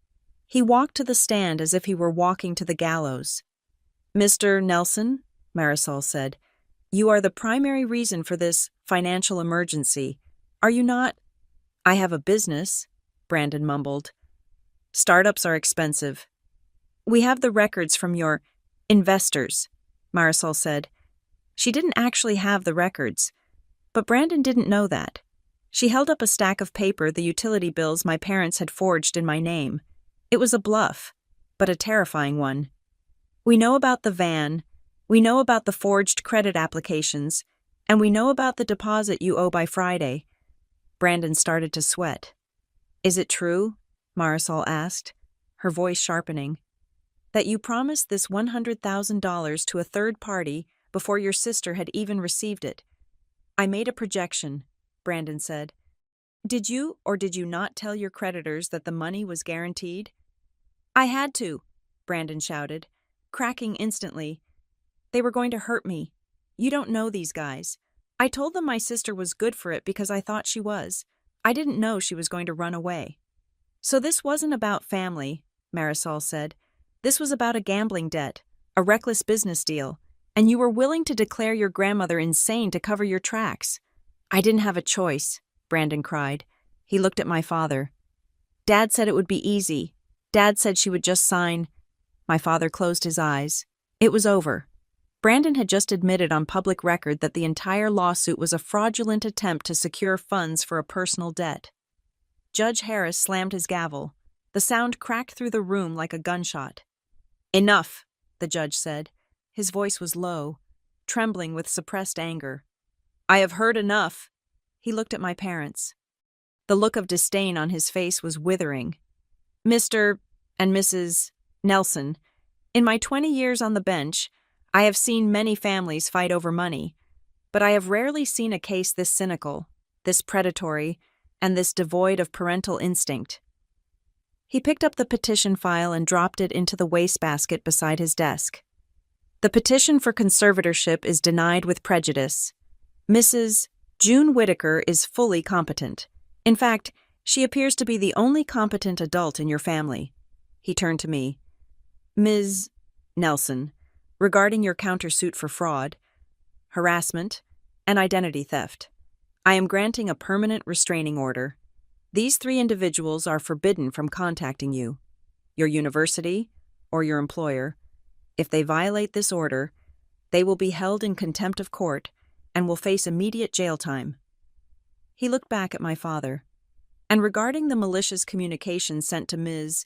He walked to the stand as if he were walking to the gallows. Mr. Nelson, Marisol said, you are the primary reason for this financial emergency. Are you not? I have a business, Brandon mumbled. Startups are expensive. We have the records from your investors, Marisol said. She didn't actually have the records, but Brandon didn't know that. She held up a stack of paper, the utility bills my parents had forged in my name. It was a bluff, but a terrifying one. We know about the van, we know about the forged credit applications, and we know about the deposit you owe by Friday. Brandon started to sweat. Is it true, Marisol asked, her voice sharpening, that you promised this $100,000 to a third party before your sister had even received it? I made a projection, Brandon said. Did you or did you not tell your creditors that the money was guaranteed? I had to, Brandon shouted, cracking instantly. They were going to hurt me. You don't know these guys. I told them my sister was good for it because I thought she was. I didn't know she was going to run away. So this wasn't about family, Marisol said. This was about a gambling debt, a reckless business deal, and you were willing to declare your grandmother insane to cover your tracks. I didn't have a choice, Brandon cried. He looked at my father. Dad said it would be easy. Dad said she would just sign. My father closed his eyes. It was over. Brandon had just admitted on public record that the entire lawsuit was a fraudulent attempt to secure funds for a personal debt. Judge Harris slammed his gavel. The sound cracked through the room like a gunshot. Enough, the judge said. His voice was low, trembling with suppressed anger. I have heard enough. He looked at my parents. The look of disdain on his face was withering. Mr. and Mrs. Nelson, in my 20 years on the bench, I have seen many families fight over money, but I have rarely seen a case this cynical, this predatory, and this devoid of parental instinct. He picked up the petition file and dropped it into the wastebasket beside his desk. The petition for conservatorship is denied with prejudice. Mrs. June Whitaker is fully competent. In fact, she appears to be the only competent adult in your family. He turned to me. Ms. Nelson, regarding your countersuit for fraud, harassment, and identity theft, I am granting a permanent restraining order. These 3 individuals are forbidden from contacting you, your university, or your employer. If they violate this order, they will be held in contempt of court and will face immediate jail time. He looked back at my father. And regarding the malicious communication sent to Ms.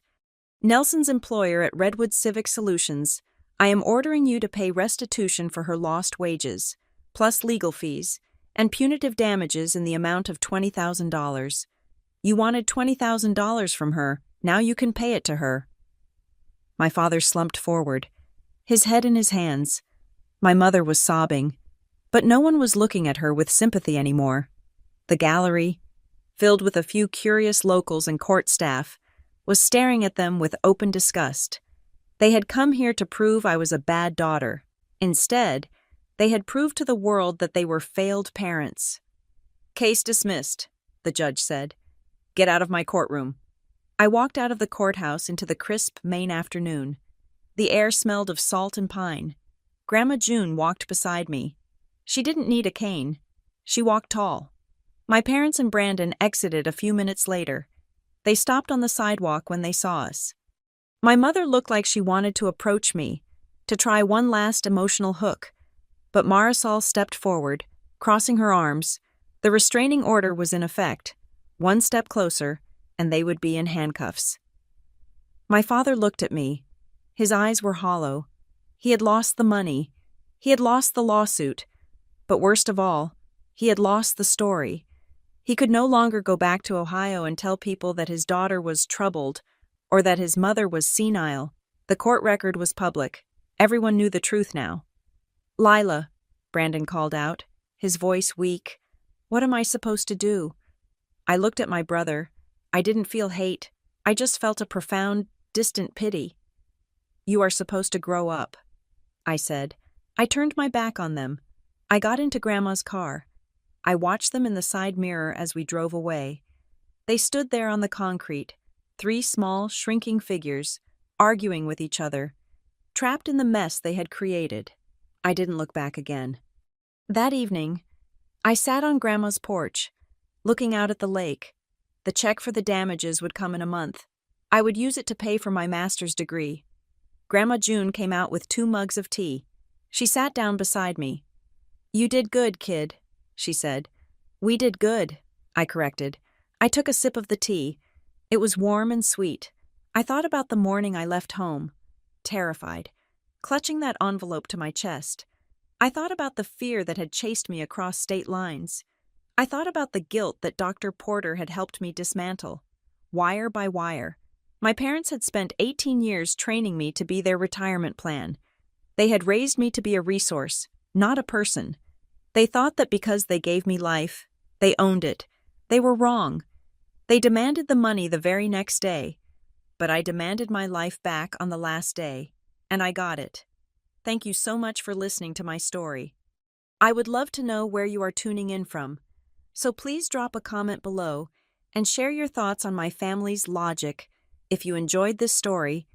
Nelson's employer at Redwood Civic Solutions, I am ordering you to pay restitution for her lost wages, plus legal fees, and punitive damages in the amount of $20,000. You wanted $20,000 from her, now you can pay it to her. My father slumped forward, his head in his hands. My mother was sobbing, but no one was looking at her with sympathy anymore. The gallery, filled with a few curious locals and court staff, was staring at them with open disgust. They had come here to prove I was a bad daughter. Instead, they had proved to the world that they were failed parents. "Case dismissed," the judge said. "Get out of my courtroom." I walked out of the courthouse into the crisp Maine afternoon. The air smelled of salt and pine. Grandma June walked beside me. She didn't need a cane. She walked tall. My parents and Brandon exited a few minutes later. They stopped on the sidewalk when they saw us. My mother looked like she wanted to approach me, to try one last emotional hook, but Marisol stepped forward, crossing her arms. The restraining order was in effect. One step closer, and they would be in handcuffs. My father looked at me. His eyes were hollow. He had lost the money. He had lost the lawsuit. But worst of all, he had lost the story. He could no longer go back to Ohio and tell people that his daughter was troubled or that his mother was senile. The court record was public. Everyone knew the truth now. "Lila," Brandon called out, his voice weak. "What am I supposed to do?" I looked at my brother. I didn't feel hate. I just felt a profound, distant pity. "You are supposed to grow up," I said. I turned my back on them. I got into Grandma's car. I watched them in the side mirror as we drove away. They stood there on the concrete, three small, shrinking figures, arguing with each other, trapped in the mess they had created. I didn't look back again. That evening, I sat on Grandma's porch, looking out at the lake. The check for the damages would come in a month. I would use it to pay for my master's degree. Grandma June came out with 2 mugs of tea. She sat down beside me. "You did good, kid," she said. "We did good," I corrected. I took a sip of the tea. It was warm and sweet. I thought about the morning I left home, terrified, clutching that envelope to my chest. I thought about the fear that had chased me across state lines. I thought about the guilt that Dr. Porter had helped me dismantle, wire by wire. My parents had spent 18 years training me to be their retirement plan. They had raised me to be a resource, not a person. They thought that because they gave me life, they owned it. They were wrong. They demanded the money the very next day, but I demanded my life back on the last day, and I got it. Thank you so much for listening to my story. I would love to know where you are tuning in from, so please drop a comment below and share your thoughts on my family's logic. If you enjoyed this story,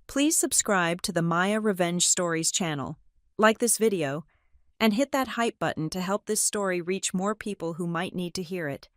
please subscribe to the Maya Revenge Stories channel, like this video, and hit that hype button to help this story reach more people who might need to hear it.